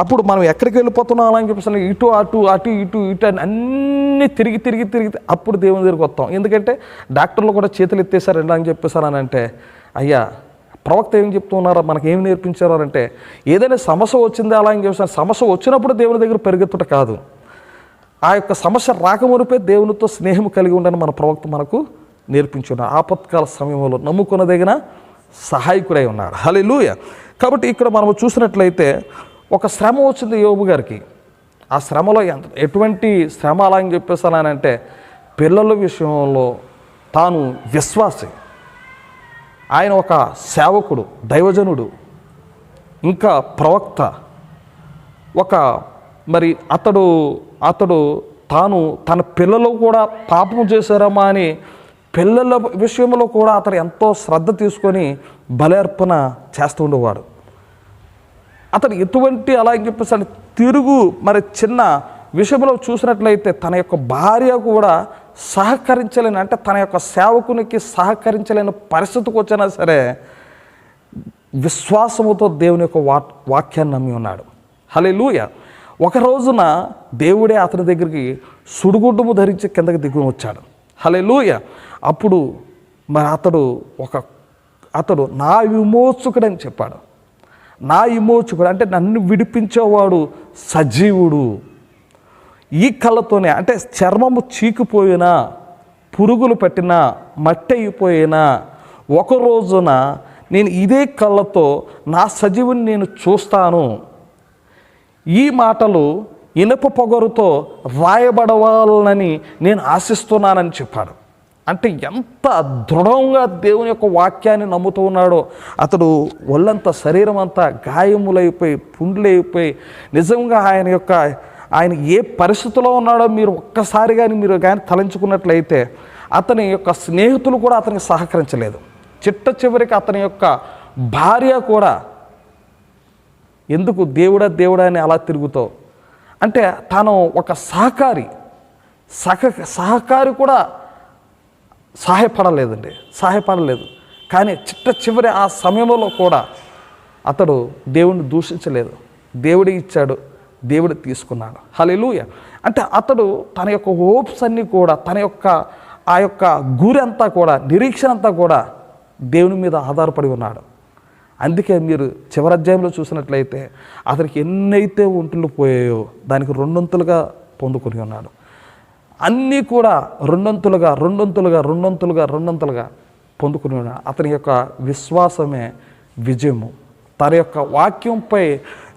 అప్పుడు మనం ఎక్కడికి వెళ్ళిపోతున్నాం అలా అని చెప్పేసి ఇటు అటు అటు ఇటు ఇటు అని అన్నీ తిరిగి అప్పుడు దేవుని దగ్గరికి వస్తాం. ఎందుకంటే డాక్టర్లు కూడా చేతులు ఎత్తేసారు ఎలా అని చెప్పేసారనంటే, అయ్యా ప్రవక్త ఏం చెప్తున్నారో మనకి ఏమి నేర్పించారంటే ఏదైనా సమస్య వచ్చిందా అలా అని చెప్పేసి సమస్య వచ్చినప్పుడు దేవుని దగ్గర పరిగెత్తుట కాదు, ఆ యొక్క సమస్య రాకమునిపే దేవునితో స్నేహం కలిగి ఉండని మన ప్రవక్త మనకు నేర్పించున్నాడు. ఆపత్కాల సమయంలో నమ్ముకున్నదగిన సహాయకుడై ఉన్నాడు. హల్లెలూయా. కాబట్టి ఇక్కడ మనం చూసినట్లయితే ఒక శ్రమ వచ్చింది యోబు గారికి. ఆ శ్రమలో ఎటువంటి శ్రమ అలా అని చెప్పేసానంటే పిల్లల విషయంలో తాను విశ్వాసి, ఆయన ఒక సేవకుడు, దైవజనుడు, ఇంకా ప్రవక్త. మరి అతడు తాను తన పిల్లలు కూడా పాపం చేశారమ్మా అని పిల్లల విషయంలో కూడా అతను ఎంతో శ్రద్ధ తీసుకొని బలి చేస్తూ ఉండేవాడు. అతను ఎటువంటి అలా అని చెప్పేసి మరి చిన్న విషయంలో చూసినట్లయితే తన యొక్క భార్య కూడా సహకరించలేని, అంటే తన యొక్క సేవకునికి సహకరించలేని పరిస్థితికి వచ్చినా సరే విశ్వాసముతో దేవుని యొక్క వాక్యాన్ని నమ్మి ఉన్నాడు. హల్లెలూయా. ఒక రోజున దేవుడే అతని దగ్గరికి సుడిగుడ్డము ధరించి కిందకి దిగుని వచ్చాడు. హల్లెలూయా. అప్పుడు మరి అతడు నా విమోచకుడని చెప్పాడు. నా విమోచకుడు అంటే నన్ను విడిపించేవాడు సజీవుడు. ఈ కళ్ళతోనే, అంటే చర్మము చీకిపోయినా, పురుగులు పట్టినా, మట్టి అయిపోయినా ఒక రోజున నేను ఇదే కళ్ళతో నా సజీవుని నేను చూస్తాను. ఈ మాటలు ఇనుప పొగరుతో రాయబడవాలని నేను ఆశిస్తున్నానని చెప్పాడు. అంటే ఎంత దృఢంగా దేవుని యొక్క వాక్యాన్ని నమ్ముతూ ఉన్నాడో. అతడు ఒళ్ళంతా శరీరం అంతా గాయములైపోయి పుండ్లైపోయి నిజంగా ఆయన ఏ పరిస్థితిలో ఉన్నాడో మీరు ఒక్కసారి మీరు తలంచుకున్నట్లయితే అతని యొక్క స్నేహితులు కూడా అతనికి సహకరించలేదు. చిట్ట చివరికి అతని యొక్క భార్య కూడా ఎందుకు దేవుడా అని అలా తిరుగుతావు అంటే తాను ఒక సహకారి కూడా సహాయపడలేదు. కానీ చిట్ట చివరి ఆ సమయంలో కూడా అతడు దేవుణ్ణి దూషించలేదు. దేవుడే ఇచ్చాడు, దేవుడు తీసుకున్నాడు. హల్లెలూయా. అంటే అతడు తన యొక్క హోప్స్ అన్నీ కూడా, తన యొక్క ఆ యొక్క గురి అంతా కూడా, నిరీక్షణ అంతా కూడా దేవుని మీద ఆధారపడి ఉన్నాడు. అందుకే మీరు చివరి అధ్యాయంలో చూసినట్లయితే అతనికి ఎన్నైతే ఒంట్లు పోయాయో దానికి రెండొంతులుగా పొందుకొని ఉన్నాడు. అన్నీ కూడా రెండొంతులుగా పొందుకుని ఉన్నాడు. అతని యొక్క విశ్వాసమే విజయము. తన యొక్క వాక్యంపై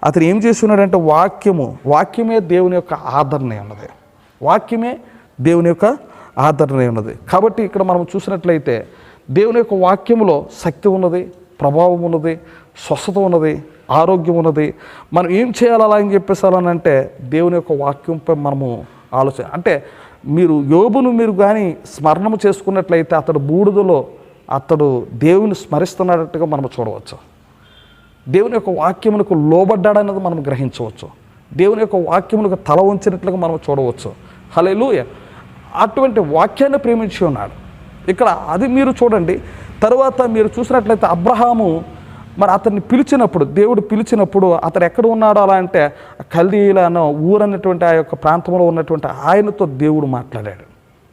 అతను ఏం చేస్తున్నాడంటే వాక్యమే దేవుని యొక్క ఆదరణ ఉన్నది. వాక్యమే దేవుని యొక్క ఆదరణ ఉన్నది. కాబట్టి ఇక్కడ మనం చూసినట్లయితే దేవుని యొక్క వాక్యములో శక్తి ఉన్నది, ప్రభావం ఉన్నది, స్వస్థత ఉన్నది, ఆరోగ్యం ఉన్నది. మనం ఏం చేయాలి అలా అని చెప్పేసాలనంటే దేవుని యొక్క వాక్యంపై మనము ఆలోచన. అంటే మీరు యోబును కానీ స్మరణము చేసుకున్నట్లయితే అతడు బూడిదలో అతడు దేవుని స్మరిస్తున్నట్టుగా మనం చూడవచ్చు. దేవుని యొక్క వాక్యమునకు లోబడ్డాడన్నది మనం గ్రహించవచ్చు. దేవుని యొక్క వాక్యమునకు తల ఉంచినట్లుగా మనం చూడవచ్చు. హల్లెలూయా. అటువంటి వాక్యాన్ని ప్రేమించి ఉన్నాడు ఇక్కడ. అది మీరు చూడండి. తరువాత మీరు చూసినట్లయితే అబ్రహాము మరి అతన్ని పిలిచినప్పుడు, దేవుడు పిలిచినప్పుడు అతను ఎక్కడ ఉన్నాడో అలా అంటే కల్దీయుల ఊరన్నటువంటి ఆ యొక్క ప్రాంతంలో ఉన్నటువంటి ఆయనతో దేవుడు మాట్లాడాడు.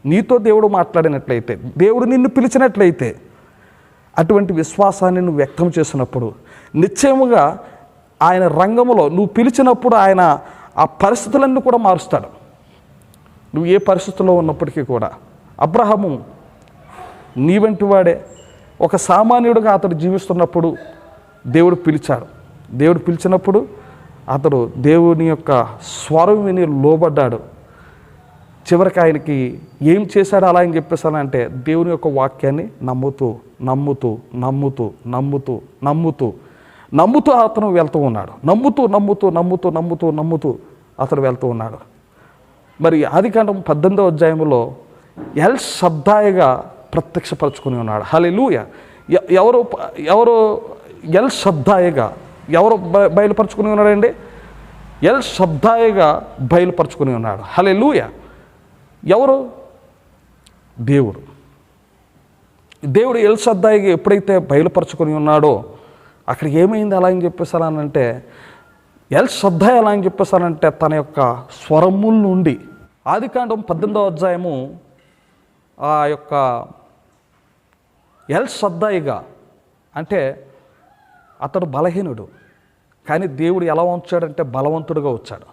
నీతో దేవుడు మాట్లాడినట్లయితే, దేవుడు నిన్ను పిలిచినట్లయితే, అటువంటి విశ్వాసాన్ని నువ్వు వ్యక్తం చేసినప్పుడు నిశ్చయముగా ఆయన రంగంలో నువ్వు పిలిచినప్పుడు ఆయన ఆ పరిస్థితులన్నీ కూడా మారుస్తాడు. నువ్వు ఏ పరిస్థితుల్లో ఉన్నప్పటికీ కూడా. అబ్రహాము నీ వంటి వాడే, ఒక సామాన్యుడిగా అతడు జీవిస్తున్నప్పుడు దేవుడు పిలిచాడు. దేవుడు పిలిచినప్పుడు అతడు దేవుని యొక్క స్వరం విని లోబడ్డాడు. చివరికి ఆయనకి ఏం చేశాడు అలా అని చెప్పేసానంటే దేవుని యొక్క వాక్యాన్ని నమ్ముతూ నమ్ముతూ నమ్ముతూ నమ్ముతూ నమ్ముతూ నమ్ముతూ అతను వెళ్తూ ఉన్నాడు. నమ్ముతూ నమ్ముతూ నమ్ముతూ నమ్ముతూ నమ్ముతూ అతను వెళ్తూ ఉన్నాడు. మరి ఆదికాండం 18వ అధ్యాయంలో ఎల్ షద్దాయిగా ప్రత్యక్షపరచుకుని ఉన్నాడు. హల్లెలూయా. ఎవరు ఎల్ షద్దాయిగా ఎవరు బయలుపరచుకుని ఉన్నాడండి? ఎల్ షద్దాయిగా బయలుపరచుకుని ఉన్నాడు. హల్లెలూయా. ఎవరు? దేవుడు. దేవుడు ఎల్ షద్దాయిగా ఎప్పుడైతే బయలుపరచుకొని ఉన్నాడో అక్కడ ఏమైంది అలా అని చెప్పేసానంటే, ఎల్ షద్దాయి అలా అని చెప్పేసానంటే తన యొక్క స్వరముల నుండి ఆదికాండం 18వ అధ్యాయము ఆ యొక్క ఎల్ షద్దాయిగా అంటే అతడు బలహీనుడు, కానీ దేవుడు ఎలా ఉంచాడంటే బలవంతుడుగా వచ్చాడు.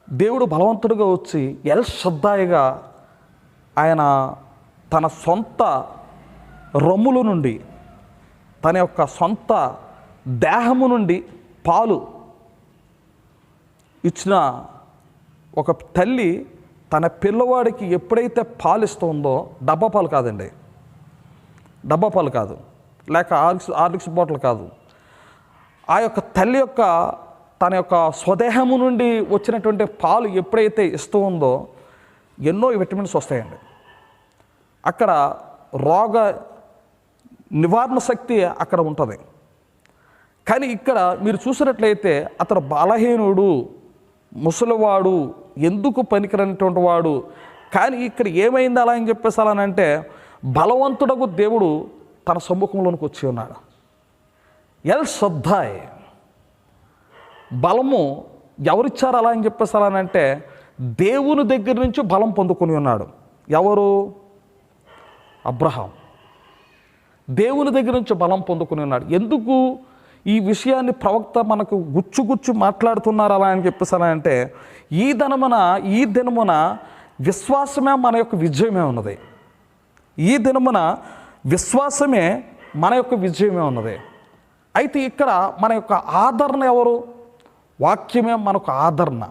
దేవుడు బలవంతుడిగా వచ్చి ఎల్ షద్దాయిగా ఆయన తన సొంత రొమ్ముల నుండి, తన యొక్క సొంత దేహము నుండి పాలు ఇచ్చిన ఒక తల్లి తన పిల్లవాడికి ఎప్పుడైతే పాలు ఇస్తుందో, డబ్బా పాలు కాదండి, డబ్బా పాలు కాదు, లేక హార్లిక్స్ బాటిల్ కాదు, ఆ యొక్క తల్లి యొక్క తన యొక్క స్వదేహము నుండి వచ్చినటువంటి పాలు ఎప్పుడైతే ఇస్తూ ఉందో ఎన్నో విటమిన్స్ వస్తాయండి. అక్కడ రోగ నివారణ శక్తి అక్కడ ఉంటుంది. కానీ ఇక్కడ మీరు చూసినట్లయితే అతను బలహీనుడు, ముసలివాడు, ఎందుకు పనికిరనటువంటి వాడు. కానీ ఇక్కడ ఏమైంది అలా అని చెప్పేసానంటే బలవంతుడకు దేవుడు తన సమ్ముఖంలోనికి వచ్చి ఉన్నాడు. ఎల్ షద్దాయ్ బలము ఎవరిచ్చారు అలా అని చెప్పేసానంటే దేవుని దగ్గర నుంచి బలం పొందుకొని ఉన్నాడు. ఎవరు? అబ్రహాం దేవుని దగ్గర నుంచి బలం పొందుకొని ఉన్నాడు. ఎందుకు ఈ విషయాన్ని ప్రవక్త మనకు గుచ్చు మాట్లాడుతున్నారు అలా అని చెప్పేసానంటే ఈ దినమున విశ్వాసమే మన యొక్క విజయమే ఉన్నది. ఈ దినమున విశ్వాసమే మన యొక్క విజయమే ఉన్నది. అయితే ఇక్కడ మన యొక్క ఆదరణ ఎవరు? వాక్యమే మనకు ఆదరణ.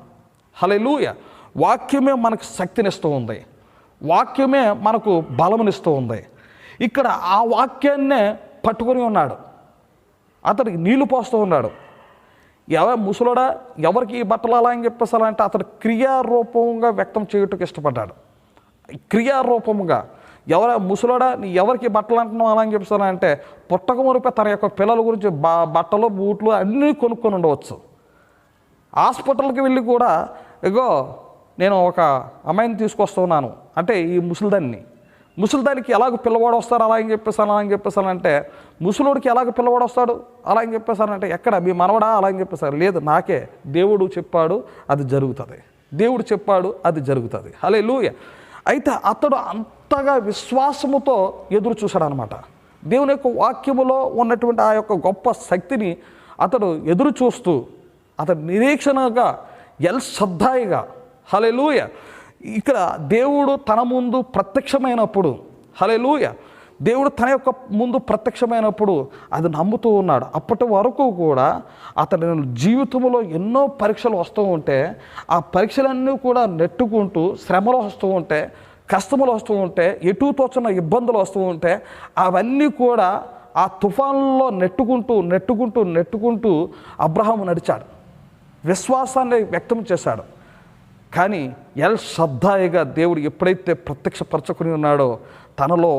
హల్లెలూయా. వాక్యమే మనకు శక్తినిస్తూ ఉంది. వాక్యమే మనకు బలమునిస్తూ ఉంది. ఇక్కడ ఆ వాక్యాన్నే పట్టుకొని ఉన్నాడు. అతడికి నీళ్లు పోస్తూ ఉన్నాడు. ముసలోడా ఎవరికి ఈ బట్టలు అలా అని చెప్పేసాలంటే అతడు క్రియారూపంగా వ్యక్తం చేయటకు ఇష్టపడ్డాడు. క్రియారూపముగా ముసలోడా నీ ఎవరికి బట్టలు అంటున్నావు అలా అని చెప్పేసానంటే పుట్టక మురిపే తన యొక్క పిల్లల గురించి బట్టలు బూట్లు అన్నీ కొనుక్కొని ఉండవచ్చు. హాస్పిటల్కి వెళ్ళి కూడా ఇగో నేను ఒక అమ్మాయిని తీసుకొస్తున్నాను అంటే ఈ ముసలిదానికి ఎలాగ పిల్లవాడు వస్తారు అలా అని చెప్పేసానంటే ముసలోడికి ఎలాగ పిల్లవాడు వస్తాడు అలా అని చెప్పేసానంటే ఎక్కడ మీ మనవడా అలా అని చెప్పేసారు. లేదు, నాకే దేవుడు చెప్పాడు అది జరుగుతుంది. దేవుడు చెప్పాడు అది జరుగుతుంది. హల్లెలూయా. అయితే అతడు అంతగా విశ్వాసముతో ఎదురు చూశాడు అనమాట. దేవుని యొక్క వాక్యములో ఉన్నటువంటి ఆ యొక్క గొప్ప శక్తిని అతడు ఎదురు చూస్తూ అతడు నిరీక్షణగా ఎల్ షద్దాయిగా. హల్లెలూయా. ఇక్కడ దేవుడు తన ముందు ప్రత్యక్షమైనప్పుడు, హల్లెలూయా, దేవుడు తన యొక్క ముందు ప్రత్యక్షమైనప్పుడు అది నమ్ముతూ ఉన్నాడు. అప్పటి వరకు కూడా అతని జీవితంలో ఎన్నో పరీక్షలు వస్తూ ఉంటే ఆ పరీక్షలన్నీ కూడా నెట్టుకుంటూ శ్రమలు వస్తూ ఉంటే, కష్టములు వస్తూ ఉంటే, ఎటు తోచిన ఇబ్బందులు వస్తూ ఉంటే అవన్నీ కూడా ఆ తుఫాన్లో నెట్టుకుంటూ అబ్రహాము నడిచాడు. విశ్వాసాన్ని వ్యక్తం చేశాడు. కానీ ఎల్ షద్దాయిగా దేవుడు ఎప్పుడైతే ప్రత్యక్షపరచుకుని ఉన్నాడో తనలో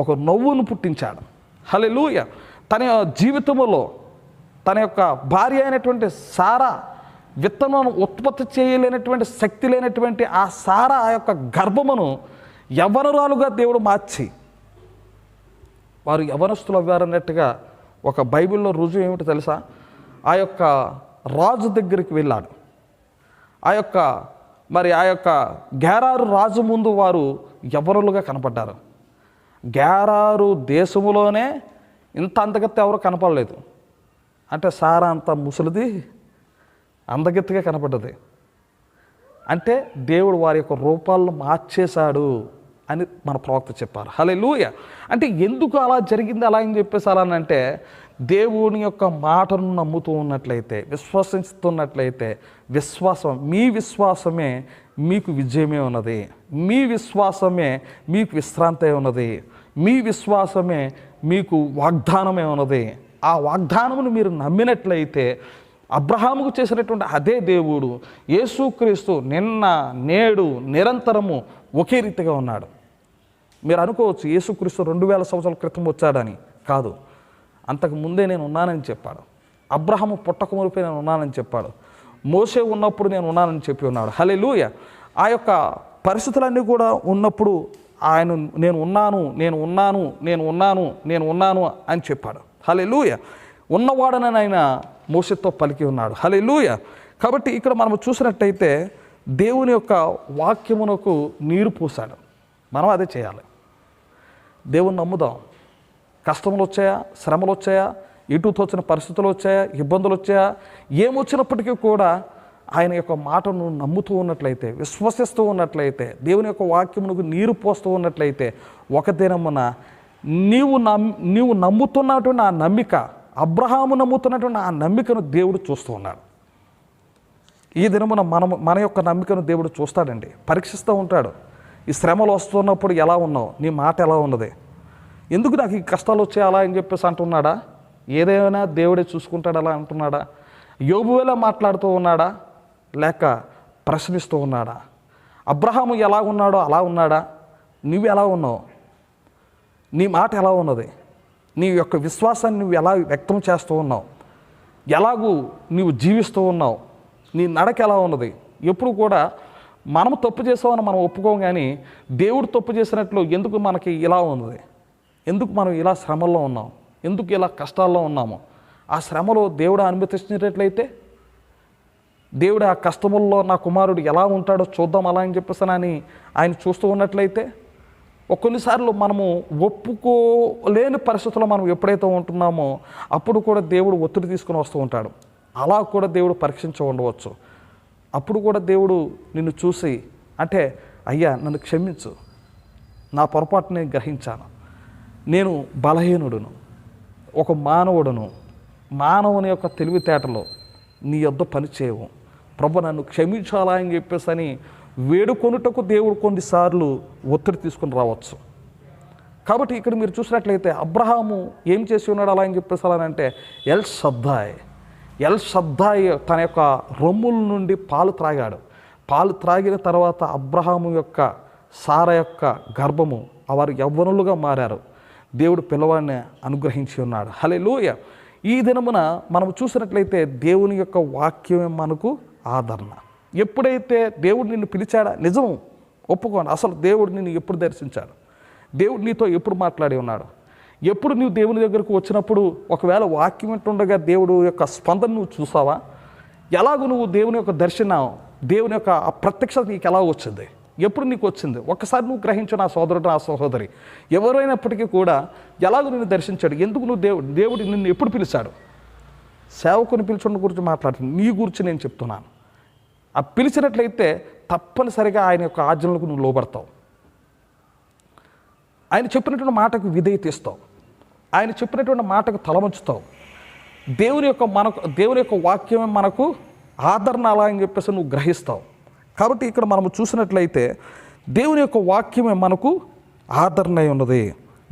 ఒక నవ్వును పుట్టించాడు. హల్లెలూయా. తన జీవితంలో తన యొక్క భార్య అయినటువంటి సారా విత్తనం ఉత్పత్తి చేయలేనటువంటి శక్తి లేనటువంటి ఆ సారా ఆ యొక్క గర్భమును యవ్వనురాలుగా దేవుడు మార్చి వారు యవనస్తులు అవ్వారన్నట్టుగా ఒక బైబిల్లో రుజువు ఏమిటో తెలుసా? ఆ యొక్క రాజు దగ్గరికి వెళ్ళాడు. ఆ యొక్క గేరారు రాజు ముందు వారు యవ్వనులుగా కనపడ్డారు. గేరారు దేశములోనే ఇంత అందగత్తె ఎవరు కనపడలేదు. అంటే సారా అంత ముసలిది అందగత్తెగా కనపడ్డది. అంటే దేవుడు వారి యొక్క రూపాలను మార్చేశాడు అని మన ప్రవక్త చెప్పారు. హల్లెలూయా. అంటే ఎందుకు అలా జరిగింది అలా అని చెప్పేసి అలా అంటే, దేవుని యొక్క మాటను నమ్ముతూ ఉన్నట్లయితే, విశ్వసిస్తున్నట్లయితే, మీ విశ్వాసమే మీకు విజయమే ఉన్నది. మీ విశ్వాసమే మీకు విశ్రాంతి ఉన్నది. మీ విశ్వాసమే మీకు వాగ్దానమే ఉన్నది. ఆ వాగ్దానమును మీరు నమ్మినట్లయితే అబ్రహాముకు చేసినటువంటి అదే దేవుడు యేసుక్రీస్తు నిన్న నేడు నిరంతరము ఒకే రీతిగా ఉన్నాడు. మీరు అనుకోవచ్చు యేసుక్రీస్తు 2000 సంవత్సరాల క్రితం వచ్చాడని. కాదు, అంతకు ముందే నేను ఉన్నానని చెప్పాడు. అబ్రహాము పుట్టక మునిపే నేను ఉన్నానని చెప్పాడు. మోసే ఉన్నప్పుడు నేను ఉన్నానని చెప్పి ఉన్నాడు. హల్లెలూయా. ఆ యొక్క పరిస్థితులన్నీ కూడా ఉన్నప్పుడు ఆయన నేను ఉన్నాను అని చెప్పాడు. హల్లెలూయా. ఉన్నవాడనని ఆయన మోసెతో పలికి ఉన్నాడు. హల్లెలూయా. కాబట్టి ఇక్కడ మనం చూసినట్టయితే దేవుని యొక్క వాక్యమునకు నీరు పోసాడు. మనం అదే చేయాలి. దేవుని నమ్ముదాం. కష్టములు వచ్చాయా, శ్రమలు వచ్చాయా, ఇటు తోచిన పరిస్థితులు వచ్చాయా, ఇబ్బందులు వచ్చాయా, ఏమొచ్చినప్పటికీ కూడా ఆయన యొక్క మాటను నమ్ముతూ ఉన్నట్లయితే, విశ్వసిస్తూ ఉన్నట్లయితే, దేవుని యొక్క వాక్యమునకు నీరు పోస్తూ ఉన్నట్లయితే, ఒక దినమున నీవు నమ్ముతున్నటువంటి ఆ నమ్మిక, అబ్రహాము నమ్ముతున్నటువంటి ఆ నమ్మికను దేవుడు చూస్తూ ఉన్నాడు. ఈ దినమున మన యొక్క నమ్మికను దేవుడు చూస్తాడండి, పరీక్షిస్తూ ఉంటాడు. ఈ శ్రమలు వస్తున్నప్పుడు ఎలా ఉన్నావు, నీ మాట ఎలా ఉన్నది, ఎందుకు నాకు ఈ కష్టాలు వచ్చాయి అలా అని చెప్పేసి అంటున్నాడా? ఏదైనా దేవుడే చూసుకుంటాడు అలా అంటున్నాడా? యోబువేలా మాట్లాడుతూ ఉన్నాడా, లేక ప్రశ్నిస్తూ ఉన్నాడా? అబ్రహాము ఎలా ఉన్నాడో అలా ఉన్నాడా? నువ్వు ఎలా ఉన్నావు? నీ మాట ఎలా ఉన్నది? నీ యొక్క విశ్వాసాన్ని నువ్వు ఎలా వ్యక్తం చేస్తూ ఉన్నావు? ఎలాగూ నీవు జీవిస్తూ ఉన్నావు? నీ నడక ఎలా ఉన్నది? ఎప్పుడు కూడా మనం తప్పు చేసామని మనం ఒప్పుకోం, కానీ దేవుడు తప్పు చేసినట్లు ఎందుకు మనకి ఇలా ఉన్నది? ఎందుకు మనం ఇలా శ్రమల్లో ఉన్నాం? ఎందుకు ఇలా కష్టాల్లో ఉన్నాము? ఆ శ్రమలో దేవుడు అనుమతించినట్లయితే, దేవుడు ఆ కష్టముల్లో నా కుమారుడు ఎలా ఉంటాడో చూద్దాం అలా అని చెప్పేసి అని ఆయన చూస్తూ ఉన్నట్లయితే, కొన్నిసార్లు మనము ఒప్పుకోలేని పరిస్థితుల్లో మనం ఎప్పుడైతే ఉంటున్నామో అప్పుడు కూడా దేవుడు ఒత్తిడి తీసుకుని వస్తూ ఉంటాడు. అలా కూడా దేవుడు పరీక్షించి ఉండవచ్చు. అప్పుడు కూడా దేవుడు నిన్ను చూసి అంటే, అయ్యా నన్ను క్షమించు, నా పొరపాటు నేను గ్రహించాను, నేను బలహీనుడును, ఒక మానవుని యొక్క తెలివితేటలో నీ యొద్ద పనిచేయవు ప్రభు, నన్ను క్షమించాలా అని చెప్పేసి అని వేడుకొనుటకు దేవుడు కొన్నిసార్లు ఒత్తిడి తీసుకుని రావచ్చు. కాబట్టి ఇక్కడ మీరు చూసినట్లయితే అబ్రహాము ఏం చేసి ఉన్నాడు అలా అని చెప్పేసి అలా అంటే, ఎల్ షద్దాయ్ తన యొక్క రొమ్ముల నుండి పాలు త్రాగాడు. పాలు త్రాగిన తర్వాత అబ్రహాము యొక్క సారా యొక్క గర్భము వారు యవ్వనులుగా మారారు. దేవుడు పిల్లవాడిని అనుగ్రహించి ఉన్నాడు. హల్లెలూయా. ఈ దినమున మనం చూసినట్లయితే దేవుని యొక్క వాక్యమే మనకు ఆదరణ. ఎప్పుడైతే దేవుడు నిన్ను పిలిచాడా, నిజం ఒప్పుకోండి, అసలు దేవుడు నిన్ను ఎప్పుడు దర్శించాడు? దేవుడు నీతో ఎప్పుడు మాట్లాడి ఉన్నాడు? ఎప్పుడు నువ్వు దేవుని దగ్గరకు వచ్చినప్పుడు ఒకవేళ వాక్యం ఉంటుండగా దేవుడు యొక్క స్పందన నువ్వు చూసావా? ఎలాగో నువ్వు దేవుని యొక్క దర్శనం, దేవుని యొక్క ఆ ప్రత్యక్షత నీకు ఎలా వచ్చింది? ఎప్పుడు నీకు వచ్చింది? ఒక్కసారి నువ్వు గ్రహించు నా సోదరుడు, నా సహోదరి, ఎవరైనప్పటికీ కూడా ఎలాగో నిన్ను దర్శించాడు? ఎందుకు నువ్వు దేవుడు నిన్ను ఎప్పుడు పిలిచాడు? సేవకుని పిలిచిన గురించి మాట్లాడుతుంది, నీ గురించి నేను చెప్తున్నాను. ఆ పిలిచినట్లయితే తప్పనిసరిగా ఆయన యొక్క ఆజ్ఞలకు నువ్వు లోబడతావు. ఆయన చెప్పినటువంటి మాటకు విధేయత ఇస్తావు. ఆయన చెప్పినటువంటి మాటకు తలవంచుతావు. దేవుని యొక్క వాక్యమే మనకు ఆదరణ అలా అని చెప్పేసి నువ్వు గ్రహిస్తావు. కాబట్టి ఇక్కడ మనము చూసినట్లయితే దేవుని యొక్క వాక్యమే మనకు ఆదరణ అయి ఉన్నది.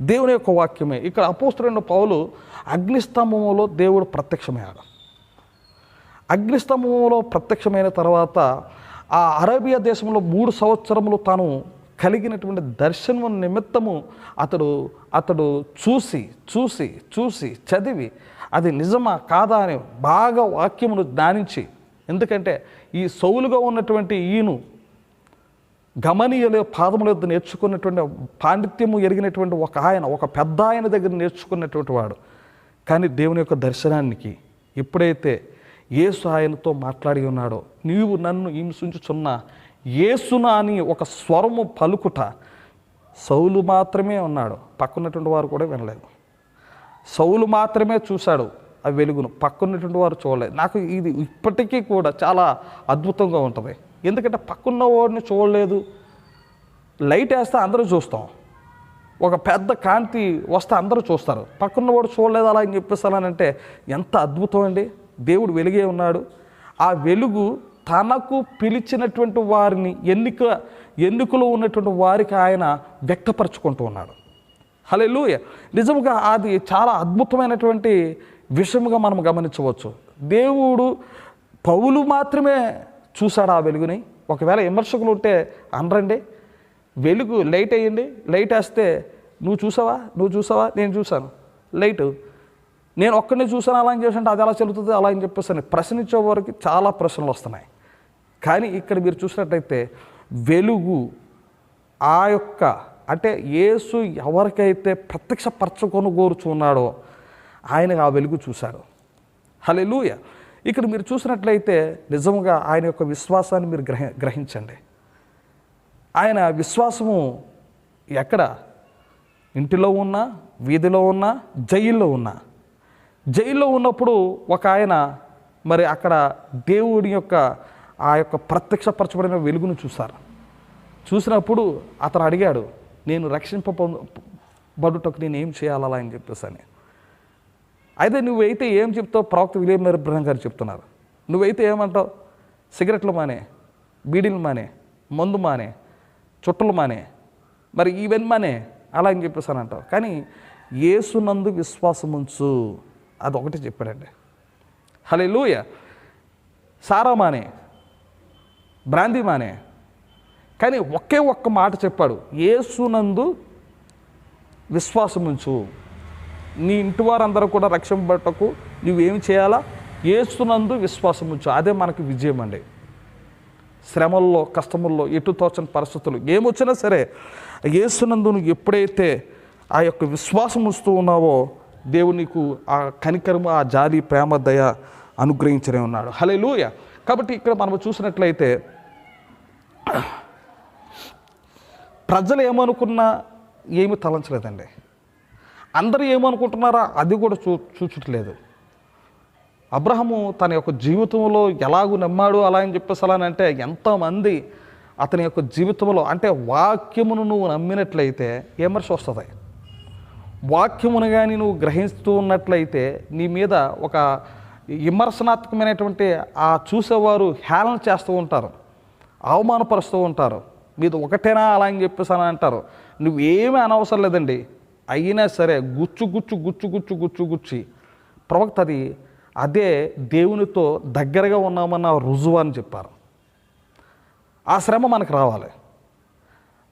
దేవుని యొక్క వాక్యమే. ఇక్కడ అపోస్తలుడైన పౌలు అగ్నిస్తంభంలో దేవుడు ప్రత్యక్షమయ్యాడు. అగ్నిస్తంభంలో ప్రత్యక్షమైన తర్వాత ఆ అరేబియా దేశంలో 3 సంవత్సరములు తాను కలిగినటువంటి దర్శనం నిమిత్తము అతడు చూసి చూసి చూసి చదివి అది నిజమా కాదా అని బాగా వాక్యమును జ్ఞానించి, ఎందుకంటే ఈ సౌలుగా ఉన్నటువంటి ఈయను గమనీయుల పాదముల యొద్ద నేర్చుకున్నటువంటి పాండిత్యము ఎరిగినటువంటి ఒక పెద్ద ఆయన దగ్గర నేర్చుకున్నటువంటి వాడు. కానీ దేవుని యొక్క దర్శనానికి ఎప్పుడైతే యేసు ఆయనతో మాట్లాడి ఉన్నాడో, నీవు నన్ను హింసించుచున్న యేసునా అని ఒక స్వరము పలుకుట, సౌలు మాత్రమే ఉన్నాడు, పక్కన్నటువంటి వారు కూడా వినలేదు. సౌలు మాత్రమే చూశాడు ఆ వెలుగును, పక్కన్నటువంటి వారు చూడలేదు. నాకు ఇది ఇప్పటికీ కూడా చాలా అద్భుతంగా ఉంటుంది. ఎందుకంటే పక్కన్న వాడిని చూడలేదు, లైట్ వేస్తే అందరూ చూస్తాం, ఒక పెద్ద కాంతి వస్తే అందరూ చూస్తారు, పక్కన్నవాడు చూడలేదు అలా అని చెప్పేసానంటే ఎంత అద్భుతం అండి. దేవుడు వెలుగే ఉన్నాడు. ఆ వెలుగు తనకు పిలిచినటువంటి వారిని ఎన్నికలో ఉన్నటువంటి వారికి ఆయన వ్యక్తపరచుకుంటూ ఉన్నాడు. హల్లెలూయా. నిజంగా అది చాలా అద్భుతమైనటువంటి విషయముగా మనం గమనించవచ్చు. దేవుడు పౌలు మాత్రమే చూశాడు ఆ వెలుగుని. ఒకవేళ విమర్శకులు ఉంటే అనరండి, వెలుగు లైట్ వేయండి, లైట్ వేస్తే నువ్వు చూసావా నేను చూశాను, లైటు నేను ఒక్కడిని చూసాను అలా అని చేసి అది ఎలా చెల్లుతుంది అలా అని చెప్పేసి ప్రశ్నించే వారికి చాలా ప్రశ్నలు వస్తున్నాయి. కానీ ఇక్కడ మీరు చూసినట్టయితే వెలుగు ఆ యొక్క అంటే యేసు ఎవరికైతే ప్రత్యక్షపరచుకొని కోరుచున్నాడో ఆయన ఆ వెలుగు చూశాడు. హల్లెలూయా. ఇక్కడ మీరు చూసినట్లయితే నిజంగా ఆయన యొక్క విశ్వాసాన్ని మీరు గ్రహించండి. ఆయన విశ్వాసము ఎక్కడ? ఇంటిలో ఉన్నా, వీధిలో ఉన్నా, జైల్లో ఉన్నప్పుడు ఒక ఆయన మరి అక్కడ దేవుడి యొక్క ఆ యొక్క ప్రత్యక్షపరచబడిన వెలుగును చూసినప్పుడు అతను అడిగాడు, నేను రక్షింపబడుటకు నేను ఏం చేయాలా అని చెప్పేసి అని. అయితే నువ్వైతే ఏం చెప్తావు? ప్రవక్త విలియం ఇబ్రహీం గారు చెప్తున్నారు, నువ్వైతే ఏమంటావు? సిగరెట్లు మానే, బీడీలు మానే, మందు మానే, చుట్టలు మానే, మరి ఈవెన్ మానే అలా అని చెప్పేసాను అంటావు. కానీ యేసునందు విశ్వాసం ఉంచు, అదొకటి చెప్పాడండి. హల్లెలూయా. సారా మానే, బ్రాందీ మానే, కానీ ఒకే ఒక్క మాట చెప్పాడు, యేసునందు విశ్వాసం ఉంచు, నీ ఇంటి వారందరూ కూడా రక్షింపబట్టకు నువ్వేమి చేయాలా? యేసునందు విశ్వాసం ఉంచు. అదే మనకి విజయం అండి. శ్రమల్లో, కష్టముల్లో, ఎటు తోచని పరిస్థితులు ఏమొచ్చినా సరే యేసునందు నువ్వు ఎప్పుడైతే ఆ యొక్క విశ్వాసం ఉంచుతూ ఉన్నావో దేవుడు నీకు ఆ కనికరము, ఆ జాలి, ప్రేమ, దయ అనుగ్రహించనే ఉన్నాడు. హల్లెలూయా. కాబట్టి ఇక్కడ మనం చూసినట్లయితే ప్రజలు ఏమనుకున్నా ఏమి తలంచలేదండి. అందరూ ఏమనుకుంటున్నారా అది కూడా చూచట్లేదు. అబ్రహాము తన యొక్క జీవితంలో ఎలాగూ నమ్మాడు అలా అని చెప్పేసి అలా అంటే ఎంతోమంది అతని యొక్క జీవితంలో అంటే వాక్యమును నువ్వు నమ్మినట్లయితే విమర్శ వస్తుంది. వాక్యమును కానీ నువ్వు గ్రహిస్తూ ఉన్నట్లయితే నీ మీద ఒక విమర్శనాత్మకమైనటువంటి ఆ చూసేవారు హేళన చేస్తూ ఉంటారు, అవమానపరుస్తూ ఉంటారు. మీది ఒకటేనా అలా అని చెప్పేసి అని అంటారు. నువ్వేమీ అనవసరం లేదండి. అయినా సరే గుచ్చి ప్రవక్త అదే దేవునితో దగ్గరగా ఉన్నామన్న రుజువు అని చెప్పారు. ఆ శ్రమ మనకు రావాలి.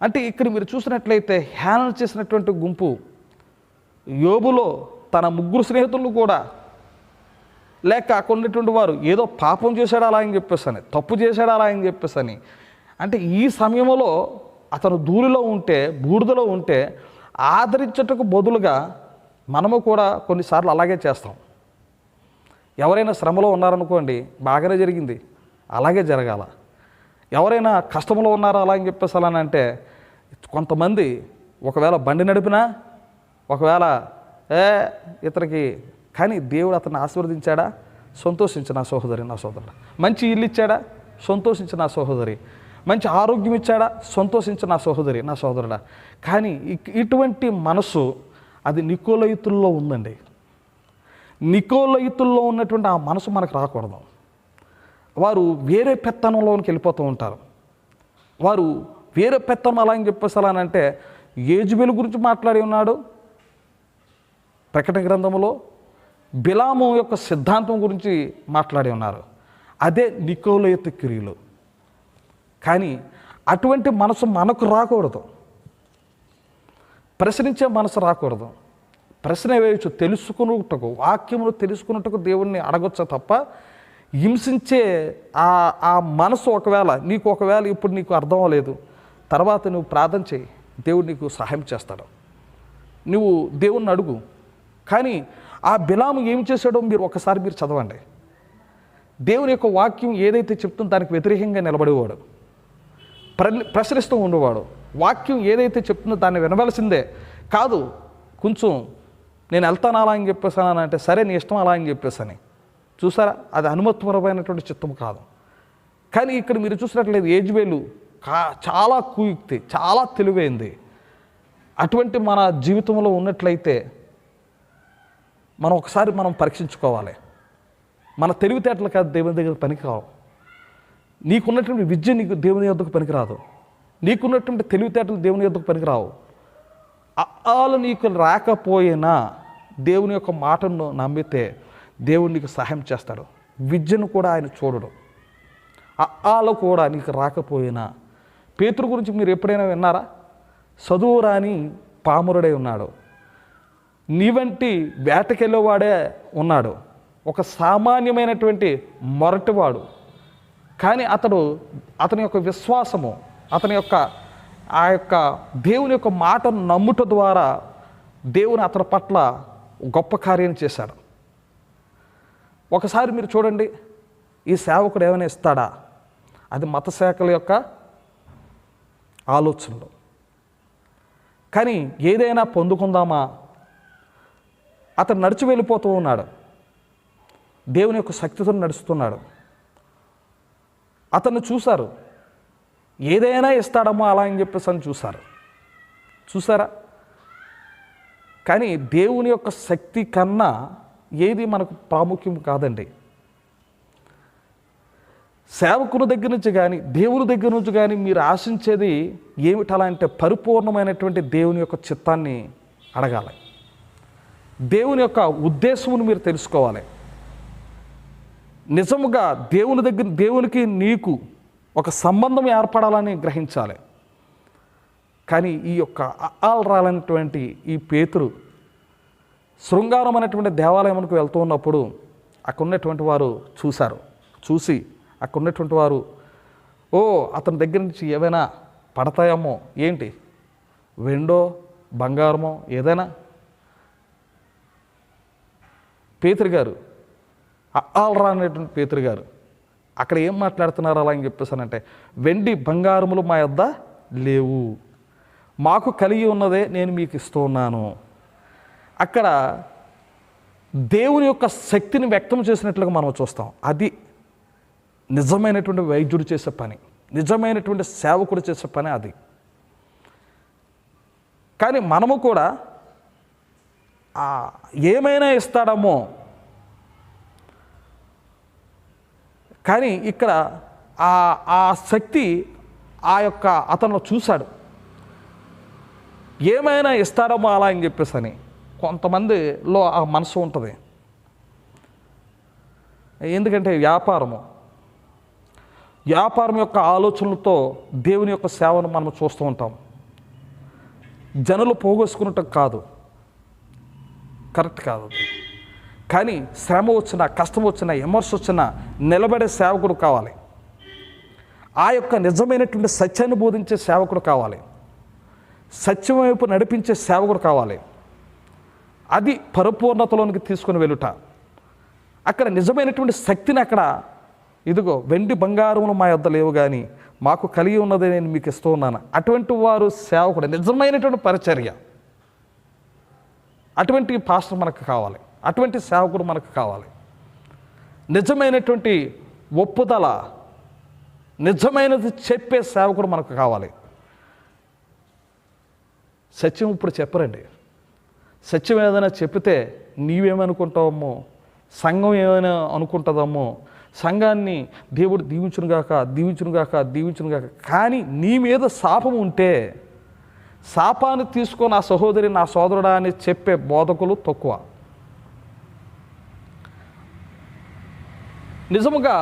అంటే ఇక్కడ మీరు చూసినట్లయితే హేళన చేసినటువంటి గుంపు యోబులో తన 3 స్నేహితులు కూడా లేక కొన్నటువంటి వారు ఏదో పాపం చేశాడు అలా అని చెప్పేసి, తప్పు చేశాడు అలా అని చెప్పేసి, అంటే ఈ సమయంలో అతను ధూళిలో ఉంటే, బూడిదలో ఉంటే ఆదరించటకు బదులుగా మనము కూడా కొన్నిసార్లు అలాగే చేస్తాం. ఎవరైనా శ్రమలో ఉన్నారనుకోండి, బాగానే జరిగింది, అలాగే జరగాల. ఎవరైనా కష్టంలో ఉన్నారా అలా అని చెప్పేసి అలా అంటే కొంతమంది ఒకవేళ బండి నడిపినా, ఒకవేళ ఇతనికి కానీ దేవుడు అతన్ని ఆశీర్వదించాడా, సంతోషించు నా సహోదరి, నా సోదరుడు. మంచి ఇల్లు ఇచ్చాడా, సంతోషించు నా సహోదరి. మంచి ఆరోగ్యం ఇచ్చాడా, సంతోషించు నా సహోదరి, నా సోదరుడా. కానీ ఇటువంటి మనసు అది నికోలయితుల్లో ఉందండి. నికోలయితుల్లో ఉన్నటువంటి ఆ మనసు మనకు రాకూడదు. వారు వేరే పెత్తనంలోనికి వెళ్ళిపోతూ ఉంటారు. వారు వేరే పెత్తనం అలా అని చెప్పేసి అలా అంటే యేజుబేలు గురించి మాట్లాడి ఉన్నాడు ప్రకటన గ్రంథంలో, బిలాము యొక్క సిద్ధాంతం గురించి మాట్లాడి ఉన్నారు. అదే నికోలయితు క్రియలు. కానీ అటువంటి మనసు మనకు రాకూడదు. ప్రశ్నించే మనసు రాకూడదు. ప్రశ్న వేయచ్చు, తెలుసుకున్నట్టుకు, వాక్యమును తెలుసుకున్నట్టుకు దేవుణ్ణి అడగొచ్చు తప్ప హింసించే ఆ మనసు ఒకవేళ ఇప్పుడు నీకు అర్థం అవ్వలేదు, తర్వాత నువ్వు ప్రార్థన చేయి, దేవుడు నీకు సహాయం చేస్తాడు. నువ్వు దేవుణ్ణి అడుగు. కానీ ఆ బిలాము ఏం చేశాడో మీరు చదవండి. దేవుని యొక్క వాక్యం ఏదైతే చెప్తుందో దానికి వ్యతిరేకంగా నిలబడేవాడు, ప్రశ్నిస్తూ ఉండేవాడు. వాక్యం ఏదైతే చెప్తుందో దాన్ని వినవలసిందే. కాదు కొంచెం నేను వెళ్తాను అలా అని చెప్పేసాను అంటే, సరే నీ ఇష్టం అలా అని చెప్పేసాను. చూసారా, అది అనుమతిపరమైనటువంటి చిత్తం కాదు. కానీ ఇక్కడ మీరు చూసినట్లేదు, యెజబెలు చాలా కుయుక్తి, చాలా తెలివైంది. అటువంటి మన జీవితంలో ఉన్నట్లయితే మనం పరీక్షించుకోవాలి. మన తెలివితేటలు కాదు దేవుని దగ్గర పనికిరావు. నీకున్నటువంటి విద్య నీకు దేవుని యొద్దకు పనికిరాదు. నీకున్నటువంటి తెలివితేటలు దేవుని యొద్దకు పనికిరావు. అఆలు నీకు రాకపోయినా దేవుని యొక్క మాటను నమ్మితే దేవుడు నీకు సహాయం చేస్తాడు. విద్యను కూడా ఆయన చూడడు. అఆలు కూడా నీకు రాకపోయినా, పేతురు గురించి మీరు ఎప్పుడైనా విన్నారా? చదువు రాని పామరుడై ఉన్నాడు. నీ వంటి వేటకెళ్ళేవాడే ఉన్నాడు, ఒక సామాన్యమైనటువంటి మొరటివాడు. కానీ అతని యొక్క విశ్వాసము, అతని యొక్క ఆ యొక్క దేవుని యొక్క మాటను నమ్ముట ద్వారా దేవుని అతని పట్ల గొప్ప కార్యం చేశాడు. ఒకసారి మీరు చూడండి, ఈ సేవకుడు ఏమైనా ఇస్తాడా? అది మత శాఖల యొక్క ఆలోచనలు. కానీ ఏదైనా పొందుకుందామా, అతను నడిచి వెళ్ళిపోతూ ఉన్నాడు, దేవుని యొక్క శక్తితో నడుస్తున్నాడు. అతన్ని చూశారు, ఏదైనా ఇస్తాడమ్మో అలా అని చెప్పేసి అని చూసారా? కానీ దేవుని యొక్క శక్తి కన్నా ఏది మనకు ప్రాముఖ్యం కాదండి. సేవకుని దగ్గర నుంచి కానీ దేవుని దగ్గర నుంచి కానీ మీరు ఆశించేది ఏమిటలా అంటే, పరిపూర్ణమైనటువంటి దేవుని యొక్క చిత్తాన్ని అడగాలి. దేవుని యొక్క ఉద్దేశమును మీరు తెలుసుకోవాలి. నిజముగా దేవునికి నీకు ఒక సంబంధం ఏర్పడాలని గ్రహించాలి. కానీ ఈ యొక్క రాలైనటువంటి ఈ పేతురు శృంగారం అనేటువంటి దేవాలయంకు వెళ్తూ ఉన్నప్పుడు అక్కడ ఉన్నటువంటి వారు చూసి అక్కడ ఉన్నటువంటి వారు, ఓ అతని దగ్గర నుంచి ఏవైనా పడతాయేమో, ఏంటి వెండో బంగారమో ఏదైనా. పేతురు గారు, అనేటువంటి పేతురు గారు అక్కడ ఏం మాట్లాడుతున్నారు అలా అని చెప్పేసానంటే, వెండి బంగారములు మా యొద్ద లేవు, మాకు కలిగి ఉన్నదే నేను మీకు ఇస్తూ ఉన్నాను. అక్కడ దేవుని యొక్క శక్తిని వ్యక్తం చేసినట్లుగా మనం చూస్తాం. అది నిజమైనటువంటి వైద్యుడు చేసే పని, నిజమైనటువంటి సేవకుడు చేసే పని అది. కానీ మనము కూడా ఏమైనా ఇస్తాడమో, కానీ ఇక్కడ ఆ శక్తి అతను చూశాడు, ఏమైనా ఇస్తాడమో అలా అని చెప్పేసి అని. కొంతమందిలో ఆ మనసు ఉంటుంది. ఎందుకంటే వ్యాపారం యొక్క ఆలోచనలతో దేవుని యొక్క సేవను మనం చూస్తూ ఉంటాం. జనులు పోగొసుకున్నట్టు కాదు, కరెక్ట్ కాదు. కానీ శ్రమ వచ్చినా, కష్టం వచ్చినా, విమర్శ వచ్చినా నిలబడే సేవకుడు కావాలి. ఆ యొక్క నిజమైనటువంటి సత్యాన్ని బోధించే సేవకుడు కావాలి. సత్యం వైపు నడిపించే సేవకుడు కావాలి. అది పరిపూర్ణతలోనికి తీసుకుని వెళ్ళుట. అక్కడ నిజమైనటువంటి శక్తిని అక్కడ, ఇదిగో వెండి బంగారములు మా యొద్ద లేవు కానీ మాకు కలిగి ఉన్నదే నేను మీకు ఇస్తూ ఉన్నాను. అటువంటి వారు సేవకుడు, నిజమైనటువంటి పరిచర్య. అటువంటి పాస్టర్ మనకు కావాలి, అటువంటి సేవకుడు మనకు కావాలి. నిజమైనటువంటి ఒప్పుదల, నిజమైనది చెప్పే సేవకుడు మనకు కావాలి. సత్యం ఇప్పుడు చెప్పరండి. సత్యం ఏదైనా చెప్పితే నీవేమనుకుంటావమ్మో, సంఘం ఏమైనా అనుకుంటుందమ్మో, సంఘాన్ని దేవుడు దీవించునుగాక. కానీ నీ మీద శాపం ఉంటే శాపాన్ని తీసుకొని ఆ సహోదరి నా సోదరుడా అని చెప్పే బోధకులు తక్కువ. నిజముగా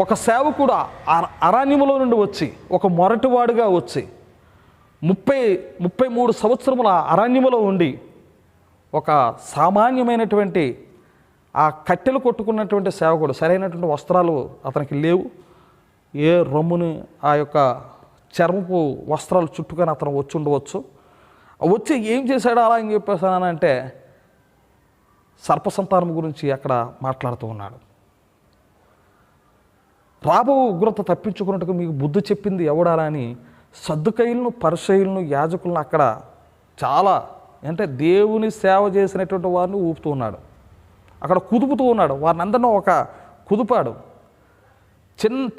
ఒక సేవకుడు అరణ్యములో నుండి వచ్చి ఒక మొరటివాడుగా వచ్చి 33 సంవత్సరముల అరణ్యములో ఉండి ఒక సామాన్యమైనటువంటి ఆ కట్టెలు కొట్టుకున్నటువంటి సేవకుడు, సరైనటువంటి వస్త్రాలు అతనికి లేవు, ఏ రొమ్ముని ఆ యొక్క చర్మపు వస్త్రాలు చుట్టుకొని అతను వచ్చి ఉండవచ్చు. వచ్చి ఏం చేశాడో అలా అని చెప్పేసానంటే సర్పసంతానం గురించి అక్కడ మాట్లాడుతూ ఉన్నాడు. రాబో ఉగ్రత తప్పించుకున్నట్టుగా మీకు బుద్ధి చెప్పింది ఎవడాలా అని సద్దుకయ్యులను, పరిసయ్యులను, యాజకులను అక్కడ చాలా అంటే దేవుని సేవ చేసినటువంటి వారిని ఊపుతూ ఉన్నాడు, అక్కడ కుదుపుతూ ఉన్నాడు. వారిని అందరినీ ఒక కుదుపాడు.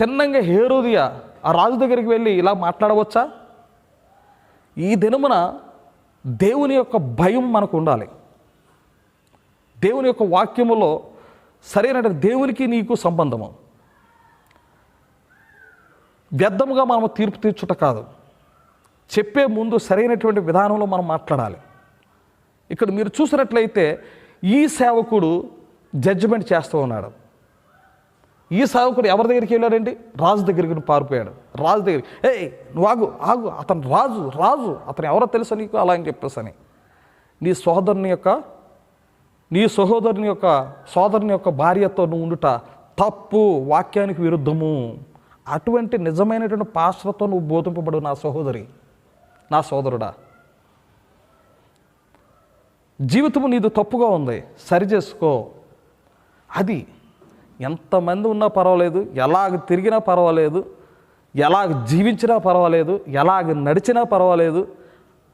తిన్నంగా హేరోదియా ఆ రాజు దగ్గరికి వెళ్ళి ఇలా మాట్లాడవచ్చా? ఈ దినమున దేవుని యొక్క భయం మనకు ఉండాలి. దేవుని యొక్క వాక్యములో సరైన దేవునికి నీకు సంబంధము, వ్యర్థముగా మనము తీర్పు తీర్చుట కాదు. చెప్పే ముందు సరైనటువంటి విధానంలో మనం మాట్లాడాలి. ఇక్కడ మీరు చూసినట్లయితే ఈ సేవకుడు జడ్జిమెంట్ చేస్తూ ఉన్నాడు. ఈ సేవకుడు ఎవరి దగ్గరికి వెళ్ళాడండి? రాజు దగ్గరికి పారిపోయాడు. రాజు దగ్గరికి, నువ్వు ఆగు ఆగు, అతను రాజు అతను ఎవరో తెలుసా నీకు అలా అని చెప్పేసని నీ సోదరుని యొక్క భార్యతో నువ్వు ఉండుట తప్పు, వాక్యానికి విరుద్ధము. అటువంటి నిజమైనటువంటి పాస్టర్తో నువ్వు బోధింపబడు నా సహోదరి, నా సోదరుడా. జీవితము నీది తప్పుగా ఉంది, సరి చేసుకో. అది ఎంతమంది ఉన్నా పర్వాలేదు, ఎలాగ తిరిగినా పర్వాలేదు, ఎలాగ జీవించినా పర్వాలేదు, ఎలాగ నడిచినా పర్వాలేదు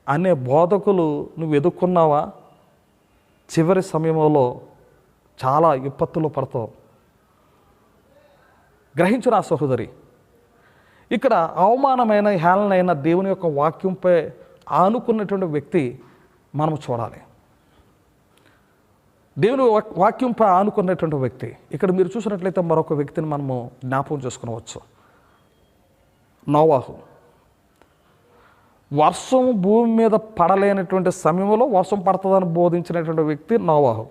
అనే బోధకులు నువ్వు ఎదుర్కొన్నావా? చివరి సమయంలో చాలా విపత్తులు పడతావు. గ్రహించు నా సహోదరి. ఇక్కడ అవమానమైన, హేళనైన దేవుని యొక్క వాక్యంపై ఆనుకున్నటువంటి వ్యక్తి మనం చూడాలి. దేవుని వాక్యంపై ఆనుకున్నటువంటి వ్యక్తి. ఇక్కడ మీరు చూసినట్లయితే మరొక వ్యక్తిని మనము జ్ఞాపకం చేసుకునవచ్చు. నోవాహు. వర్షం భూమి మీద పడలేనటువంటి సమయంలో వర్షం పడుతుందని బోధించినటువంటి వ్యక్తి నోవాహు.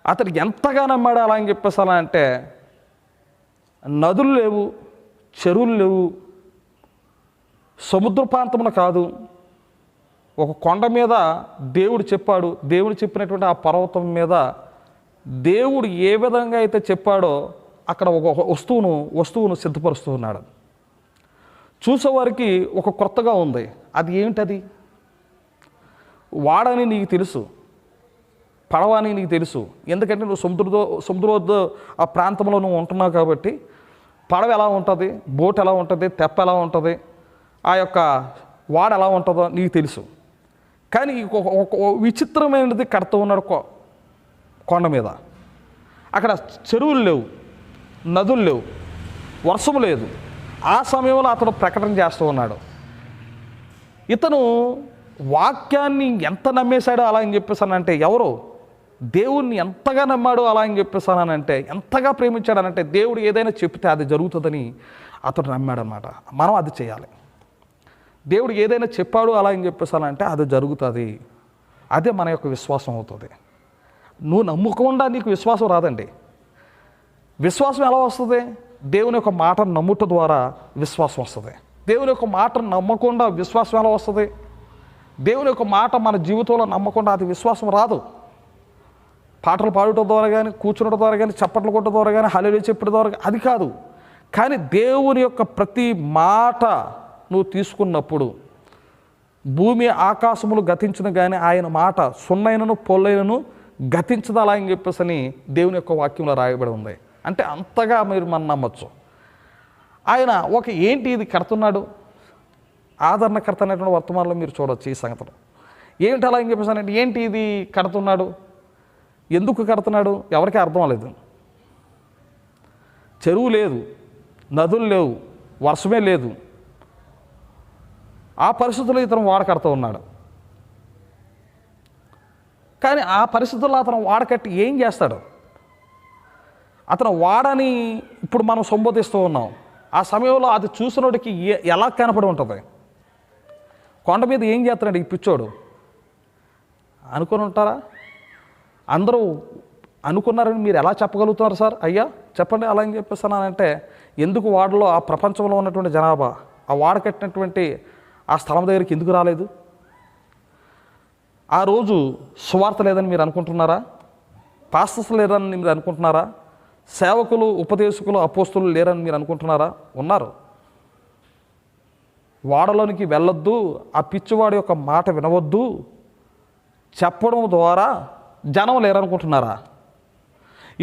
అతడు ఎంతగా నమ్మాడు అలా అని చెప్పేసి అలా అంటే నదులు లేవు, చెరువులు లేవు, సముద్ర ప్రాంతమున కాదు, ఒక కొండ మీద దేవుడు చెప్పాడు. దేవుడు చెప్పినటువంటి ఆ పర్వతం మీద దేవుడు ఏ విధంగా అయితే చెప్పాడో అక్కడ ఒక వస్తువును సిద్ధపరుస్తూ ఉన్నాడు. చూసేవారికి ఒక కొత్తగా ఉంది. అది ఏమిటది? వాడని నీకు తెలుసు, పడవని నీకు తెలుసు. ఎందుకంటే నువ్వు సముద్ర ఆ ప్రాంతంలో నువ్వు ఉంటున్నావు కాబట్టి పడవ ఎలా ఉంటుంది, బోట్ ఎలా ఉంటుంది, తెప్ప ఎలా ఉంటుంది, ఆ యొక్క వాడ ఎలా ఉంటుందో నీకు తెలుసు. కానీ ఒక విచిత్రమైనది కడుతూ ఉన్నాడు కొండ మీద. అక్కడ చెరువులు లేవు, నదులు లేవు, వర్షము లేదు. ఆ సమయంలో అతడు ప్రకటన చేస్తూ ఉన్నాడు. ఇతను వాక్యాన్ని ఎంత నమ్మేశాడో అలా అని చెప్పేసానంటే, ఎవరో దేవుణ్ణి ఎంతగా నమ్మాడో అలా అని చెప్పేసానంటే, ఎంతగా ప్రేమించాడనంటే దేవుడు ఏదైనా చెప్తే అది జరుగుతుందని అతడు నమ్మాడనమాట. మనం అది చేయాలి. దేవుడు ఏదైనా చెప్పాడు అలా అని చెప్పేసానంటే అది జరుగుతుంది. అదే మన యొక్క విశ్వాసం అవుతుంది. నువ్వు నమ్మకుండా నీకు విశ్వాసం రాదండి. విశ్వాసం ఎలా వస్తుంది? దేవుని యొక్క మాటను నమ్ముట ద్వారా విశ్వాసం వస్తుంది. దేవుని యొక్క మాటను నమ్మకుండా విశ్వాసం ఎలా వస్తుంది? దేవుని యొక్క మాట మన జీవితంలో నమ్మకుండా అది విశ్వాసం రాదు. పాటలు పాడటం ద్వారా కానీ, కూర్చునడం ద్వారా కానీ, చప్పట్లు కొట్టడం ద్వారా కానీ, హల్లెలూయా చెప్పడం ద్వారా అది కాదు. కానీ దేవుని యొక్క ప్రతి మాట నువ్వు తీసుకున్నప్పుడు భూమి ఆకాశములు గతించిన కానీ ఆయన మాట సున్నైనను పొల్లైనను గతించదు అలా అని చెప్పేసి దేవుని యొక్క వాక్యంలో రాయబడి ఉంది. అంటే అంతగా మీరు మనం నమ్మచ్చు. ఆయన ఏంటి ఇది కడుతున్నాడు, ఆదరణకర్త అనేటువంటి వర్తమానంలో మీరు చూడవచ్చు ఈ సంగతులు. ఏమిటి అలా అని చెప్పేసి ఏంటి ఇది కడుతున్నాడు, ఎందుకు కడుతున్నాడు, ఎవరికీ అర్థం లేదు. చెరువు లేదు, నదులు లేవు, వర్షమే లేదు. ఆ పరిస్థితుల్లో ఇతను వాడకడుతూ ఉన్నాడు. కానీ ఆ పరిస్థితుల్లో అతను వాడకట్టి ఏం చేస్తాడు? అతను వాడని ఇప్పుడు మనం సంబోధిస్తూ ఉన్నాం. ఆ సమయంలో అది చూసినోడికి ఎలా కనపడి ఉంటుంది? కొండ మీద ఏం చేస్తున్నాడు ఈ పిచ్చోడు అనుకొని ఉంటారా? అందరూ అనుకున్నారని మీరు ఎలా చెప్పగలుగుతున్నారు సార్? అయ్యా చెప్పండి అలా అని చెప్పేస్తానంటే, ఎందుకు వాడలో ఆ ప్రపంచంలో ఉన్నటువంటి జనాభా ఆ వాడ కట్టినటువంటి ఆ స్థలం దగ్గరికి ఎందుకు రాలేదు? ఆ రోజు సువార్త లేదని మీరు అనుకుంటున్నారా? పాస్టర్స్ లేరని మీరు అనుకుంటున్నారా? సేవకులు, ఉపదేశకులు, అపోస్తులు లేరని మీరు అనుకుంటున్నారా? ఉన్నారు. వాడలోనికి వెళ్ళొద్దు, ఆ పిచ్చివాడి యొక్క మాట వినవద్దు చెప్పడం ద్వారా జనం లేరనుకుంటున్నారా?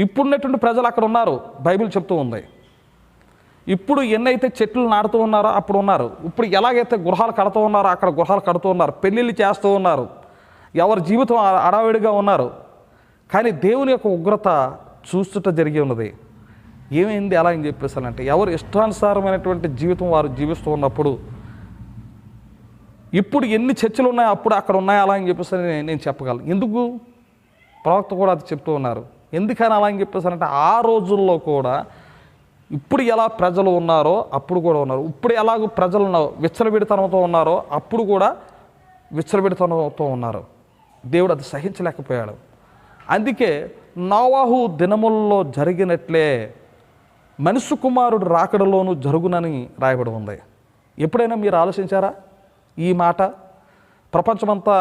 ఇప్పుడున్నటువంటి ప్రజలు అక్కడ ఉన్నారు. బైబిల్ చెప్తూ ఉంది. ఇప్పుడు ఎన్నైతే చెట్లు నాటుతూ ఉన్నారో అప్పుడు ఉన్నారు. ఇప్పుడు ఎలాగైతే గృహాలు కడుతూ ఉన్నారో అక్కడ గృహాలు కడుతూ ఉన్నారు. పెళ్ళిళ్ళు చేస్తూ ఉన్నారు. ఎవరి జీవితం అడావిడిగా ఉన్నారు. కానీ దేవుని యొక్క ఉగ్రత చూస్తుట జరిగి ఉన్నది. ఏమైంది అలా అని చెప్పేసానంటే, ఎవరు ఇష్టానుసారమైనటువంటి జీవితం వారు జీవిస్తూ ఉన్నప్పుడు, ఇప్పుడు ఎన్ని చర్చలు ఉన్నాయో అప్పుడు అక్కడ ఉన్నాయో అలా అని చెప్పేసి నేను చెప్పగలను. ఎందుకు? ప్రవక్త కూడా అది చెప్తూ ఉన్నారు. ఎందుకని అలా అని చెప్పేసానంటే, ఆ రోజుల్లో కూడా ఇప్పుడు ఎలా ప్రజలు ఉన్నారో అప్పుడు కూడా ఉన్నారు. ఇప్పుడు ఎలాగో ప్రజలు విచ్చలవిడితనంతో ఉన్నారో అప్పుడు కూడా విచ్చలవిడితనంతో ఉన్నారు. దేవుడు అది సహించలేకపోయాడు. అందుకే నోవాహు దినముల్లో జరిగినట్లే మనుష్య కుమారుడు రాకడలోనూ జరుగునని రాయబడి ఉంది. ఎప్పుడైనా మీరు ఆలోచించారా ఈ మాట? ప్రపంచమంతా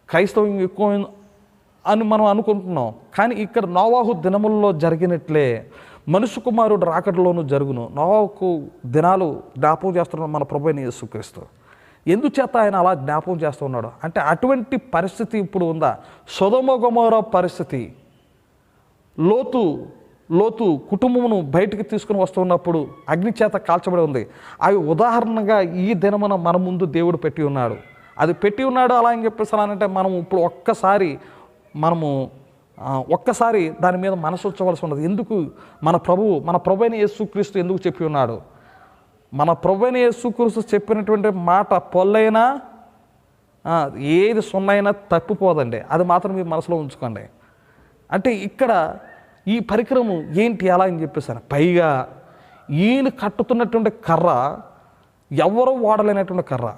క్రైస్తవం ఎక్కువ అని మనం అనుకుంటున్నాం. కానీ ఇక్కడ నోవాహు దినముల్లో జరిగినట్లే మనుష్య కుమారుడు రాకడలోనూ జరుగును. నోవాహుకు దినాలు జ్ఞాపకం చేస్తున్నాడు మన ప్రభువైన యేసుక్రీస్తు. ఎందుచేత ఆయన అలా జ్ఞాపకం చేస్తూ ఉన్నాడు అంటే, అటువంటి పరిస్థితి ఇప్పుడు ఉందా? సొదొమ గొమొర్రా పరిస్థితి. లోతు కుటుంబమును బయటికి తీసుకుని వస్తున్నప్పుడు అగ్ని చేత కాల్చబడి ఉంది. అవి ఉదాహరణగా ఈ దినమున మన ముందు దేవుడు పెట్టి ఉన్నాడు. అది పెట్టి ఉన్నాడు అలా అని చెప్పేసి అంటే, మనం ఇప్పుడు ఒక్కసారి దాని మీద మనసు ఉంచవలసి ఉన్నది. ఎందుకు? మన ప్రభువైన యేసుక్రీస్తు ఎందుకు చెప్పి ఉన్నాడు? మన ప్రభువైన యేసుక్రీస్తు చెప్పినటువంటి మాట పొల్లైనా ఏది సున్నైనా తప్పిపోదండి. అది మాత్రం మీరు మనసులో ఉంచుకోండి. అంటే ఇక్కడ ఈ పరికరము ఏంటి అలా అని చెప్పేసాను. పైగా ఈయన కట్టుతున్నటువంటి కర్ర ఎవరో వాడలేనటువంటి కర్ర.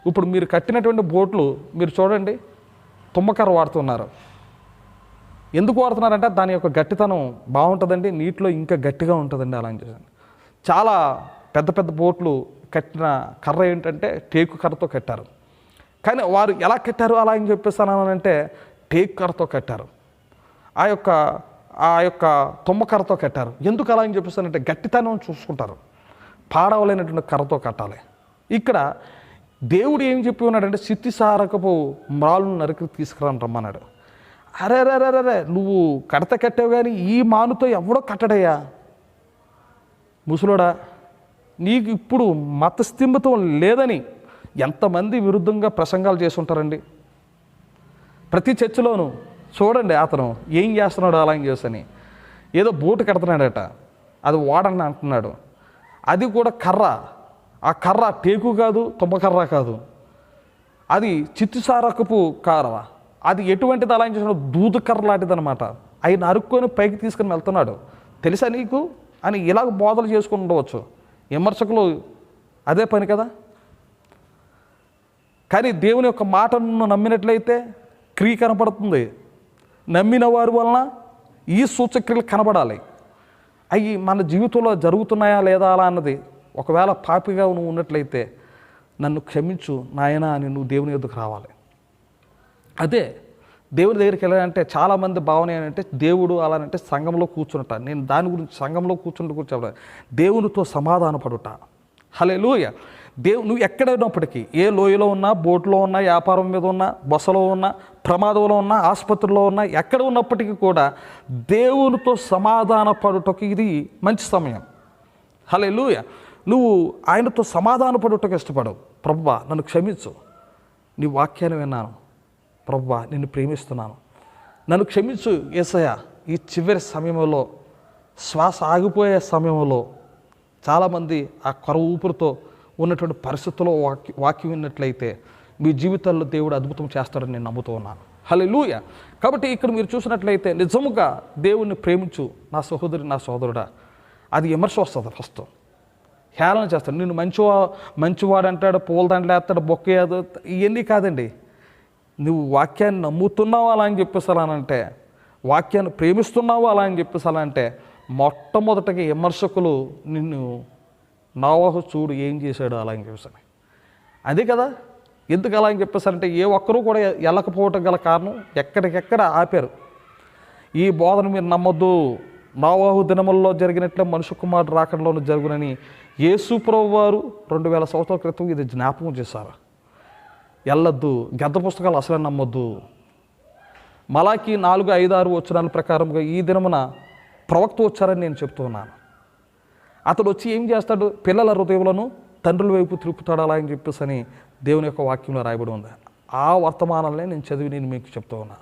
ఇప్పుడు మీరు కట్టినటువంటి బోట్లు మీరు చూడండి, తుమ్మకర్ర వాడుతున్నారు. ఎందుకు వాడుతున్నారంటే దాని యొక్క గట్టితనం బాగుంటుందండి, నీటిలో ఇంకా గట్టిగా ఉంటుందండి అలా అని చెప్పాను. చాలా పెద్ద పెద్ద బోట్లు కట్టిన కర్ర ఏంటంటే టేకు కర్రతో కట్టారు. కానీ వారు ఎలా కట్టారు అలా అని చెప్పేస్తానంటే టేకు కర్రతో కట్టారు. ఆ యొక్క తుమ్మకర్రతో కట్టారు. ఎందుకు అలా అని చెప్పేస్తానంటే గట్టితనం చూసుకుంటారు. పాడవలేనటువంటి కర్రతో కట్టాలి. ఇక్కడ దేవుడు ఏం చెప్పి ఉన్నాడంటే, సిత్తిసారకపు మ్రాలను నరికి తీసుకురమ్మన్నాడు. అరే నువ్వు కట్టావు కానీ ఈ మానుతో ఎవడో కట్టడయ్యా ముసలోడా. నీకు ఇప్పుడు మతస్థిమితం లేదని ఎంతమంది విరుద్ధంగా ప్రసంగాలు చేస్తుంటారండి. ప్రతి చర్చిలోనూ చూడండి అతను ఏం చేస్తున్నాడు అలా ఏం చేస్తని. ఏదో బోటు కడుతున్నాడట, అది వాడని అంటున్నాడు. అది కూడా కర్ర. ఆ కర్ర టేకు కాదు, తుమ్మకర్ర కాదు, అది చిత్తుసారకపు కర్ర. అది ఎటువంటిది అలా చేసిన దూదు కర్ర లాంటిది అనమాట. అవి నరుక్కొని పైకి తీసుకుని వెళ్తున్నాడు. తెలుసా నీకు అని ఇలాగ బోధలు చేసుకుని ఉండవచ్చు విమర్శకులు. అదే పని కదా. కానీ దేవుని యొక్క మాటను నమ్మినట్లయితే క్రియ కనపడుతుంది. నమ్మిన వారి వలన ఈ సూచక్రియలు కనబడాలి. అవి మన జీవితంలో జరుగుతున్నాయా లేదా అలా అన్నది. ఒకవేళ పాపిగా నువ్వు ఉన్నట్లయితే నన్ను క్షమించు నాయనా అని నువ్వు దేవుని ఎదుకు రావాలి. అదే దేవుని దగ్గరికి వెళ్ళాలంటే చాలామంది భావన ఏంటంటే దేవుడు అలానంటే సంఘంలో కూర్చుంట. నేను దాని గురించి సంఘంలో కూర్చోవాలి. దేవునితో సమాధాన పడుట. హల్లెలూయా. నువ్వు ఎక్కడైనప్పటికీ, ఏ లోయలో ఉన్నా, బోట్లో ఉన్నా, వ్యాపారం మీద ఉన్నా, బస్సులో ఉన్నా, ప్రమాదంలో ఉన్నా, ఆసుపత్రిలో ఉన్నా, ఎక్కడ ఉన్నప్పటికీ కూడా దేవునితో సమాధాన పడుటకు ఇది మంచి సమయం. హల్లెలూయా. నువ్వు ఆయనతో సమాధాన పడుటకు ఇష్టపడవు. ప్రభువా నన్ను క్షమించు, నీ వాక్యాన్ని విన్నాను, ప్రభువా నిన్ను ప్రేమిస్తున్నాను, నన్ను క్షమించు యేసయ్యా. ఈ చివరి సమయంలో, శ్వాస ఆగిపోయే సమయంలో చాలామంది ఆ కొర ఊపిరితో ఉన్నటువంటి పరిస్థితుల్లో వాక్యం విన్నట్లయితే మీ జీవితాల్లో దేవుడు అద్భుతం చేస్తాడని నేను నమ్ముతూ ఉన్నాను. హల్లెలూయా. కాబట్టి ఇక్కడ మీరు చూసినట్లయితే నిజముగా దేవుణ్ణి ప్రేమించు నా సహోదరి, నా సోదరుడా. అది విమర్శ వస్తుంది. ఫస్ట్ హేళన చేస్తాడు. నిన్ను మంచివాడు అంటాడు, పూలదండలు వేస్తాడు, బొక్కేది, ఇవన్నీ కాదండి. నువ్వు వాక్యాన్ని నమ్ముతున్నావు అలా అని చెప్పేస్తానంటే వాక్యాన్ని ప్రేమిస్తున్నావు అలా అని చెప్పేసి అలా అంటే మొట్టమొదటిగా విమర్శకులు నిన్ను నోవహు చూడు ఏం చేశాడు అలా అని చెప్పేసి. అదే కదా, ఎందుకు అలా అని చెప్పేసారంటే ఏ ఒక్కరూ కూడా వెళ్ళకపోవటం గల కారణం ఎక్కడికెక్కడ ఆపారు. ఈ బోధన మీరు నమ్మొద్దు, నోవహు దినముల్లో జరిగినట్లే మనుష్య కుమారుడు రాకడలోనూ జరుగునని యేసు ప్రభువు వారు 2000 సంవత్సరాల క్రితం ఇది జ్ఞాపకం చేశారు. వెళ్ళొద్దు, గద్ద పుస్తకాలు అసలే నమ్మొద్దు. మలాకి 4, 5, 6 వచనాల ప్రకారంగా ఈ దినమున ప్రవక్త వచ్చారని నేను చెప్తూ ఉన్నాను. అతడు వచ్చి ఏం చేస్తాడు? పిల్లల హృదయములను తండ్రుల వైపు తిప్పుతాడు అలా అని చెప్పేసి అని దేవుని యొక్క వాక్యంలో రాయబడి ఉంది. ఆ వర్తమానాలనే నేను చదివి నేను మీకు చెప్తూ ఉన్నా.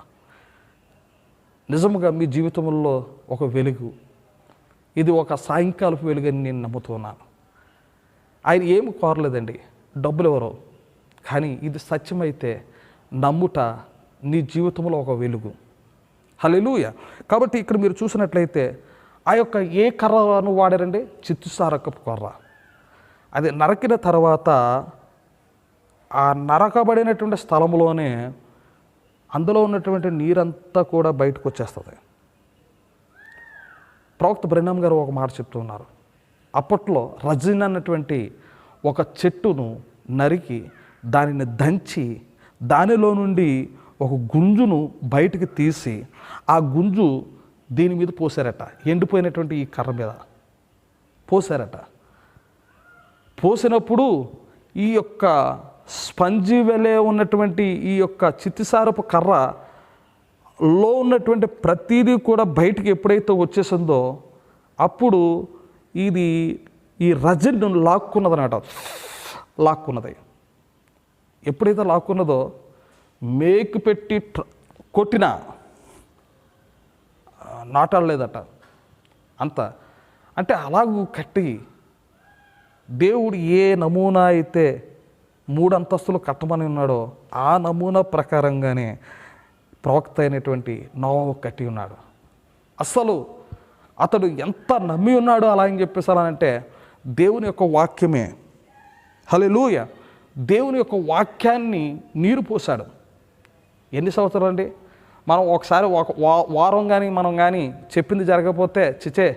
నిజముగా మీ జీవితంలో ఒక వెలుగు, ఇది ఒక సాయంకాలపు వెలుగని నేను నమ్ముతున్నాను. ఆయన ఏమి కోరలేదండి, డబ్బులు ఎవరో, కానీ ఇది సత్యమైతే నమ్ముట నీ జీవితంలో ఒక వెలుగు. హల్లెలూయా. కాబట్టి ఇక్కడ మీరు చూసినట్లయితే ఆ యొక్క ఏ కర్రను వాడారండి? చిత్తుసారకపు కర్ర. అది నరకిన తర్వాత ఆ నరకబడినటువంటి స్థలంలోనే అందులో ఉన్నటువంటి నీరంతా కూడా బయటకు వచ్చేస్తుంది. ప్రవక్త బ్రెన్హామ్ గారు ఒక మాట చెప్తూ ఉన్నారు. అప్పట్లో రజిన్ అన్నటువంటి ఒక చెట్టును నరికి దానిని దంచి దానిలో నుండి ఒక గుంజును బయటికి తీసి ఆ గుంజు దీని మీద పోసారట, ఎండిపోయినటువంటి ఈ కర్ర మీద పోసారట. పోసినప్పుడు ఈ యొక్క స్పంజి వెలే ఉన్నటువంటి ఈ యొక్క చిత్తిసారపు కర్రలో ఉన్నటువంటి ప్రతిదీ కూడా బయటికి ఎప్పుడైతే వచ్చేసిందో అప్పుడు ఇది ఈ రజన్ను లాక్కున్నదనమాట. లాక్కున్నది. ఎప్పుడైతే లాక్కున్నదో మేకు పెట్టి కొట్టినా నాటాడలేదట అంత. అంటే అలాగూ కట్టి దేవుడు ఏ నమూనా అయితే 3 అంతస్తులు కట్టమని ఉన్నాడో ఆ నమూనా ప్రకారంగానే ప్రవక్త అయినటువంటి నోవహు కట్టి ఉన్నాడు. అసలు అతడు ఎంత నమ్మి ఉన్నాడో అలా అని చెప్పేసానంటే దేవుని యొక్క వాక్యమే. హల్లెలూయా. దేవుని యొక్క వాక్యాన్ని నీరు పోశాడు. ఎన్ని సంవత్సరాలు అండి? మనం ఒకసారి ఒక వారం కానీ మనం కానీ చెప్పింది జరగకపోతే చిచే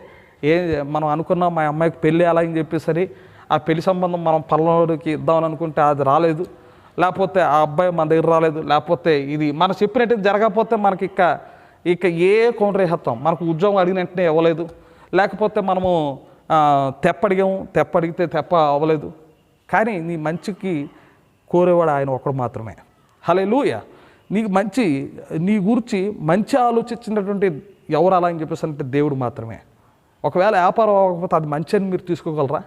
మనం అనుకున్నాం మా అమ్మాయికి పెళ్ళి అలా అని చెప్పేసరి ఆ పెళ్లి సంబంధం మనం పల్లవాడికి ఇద్దామని అనుకుంటే అది రాలేదు, లేకపోతే ఆ అబ్బాయి మన దగ్గర రాలేదు, లేకపోతే ఇది మనం చెప్పినట్టు జరగకపోతే మనకి ఇక ఏ కౌంటర్ వేస్తాం. మనకు ఉద్యోగం అడిగిన వెంటనే ఇవ్వలేదు, లేకపోతే మనము తెప్పడిగితే తెప్ప అవ్వలేదు. కానీ నీ మంచికి కోరేవాడు ఆయన ఒకడు మాత్రమే. హల్లెలూయా. నీ గురించి మంచి ఆలోచించినటువంటి ఎవరు అలా అని చెప్పేసి అంటే దేవుడు మాత్రమే. ఒకవేళ వ్యాపారం అవ్వకపోతే అది మంచి అని మీరు తీసుకోగలరా?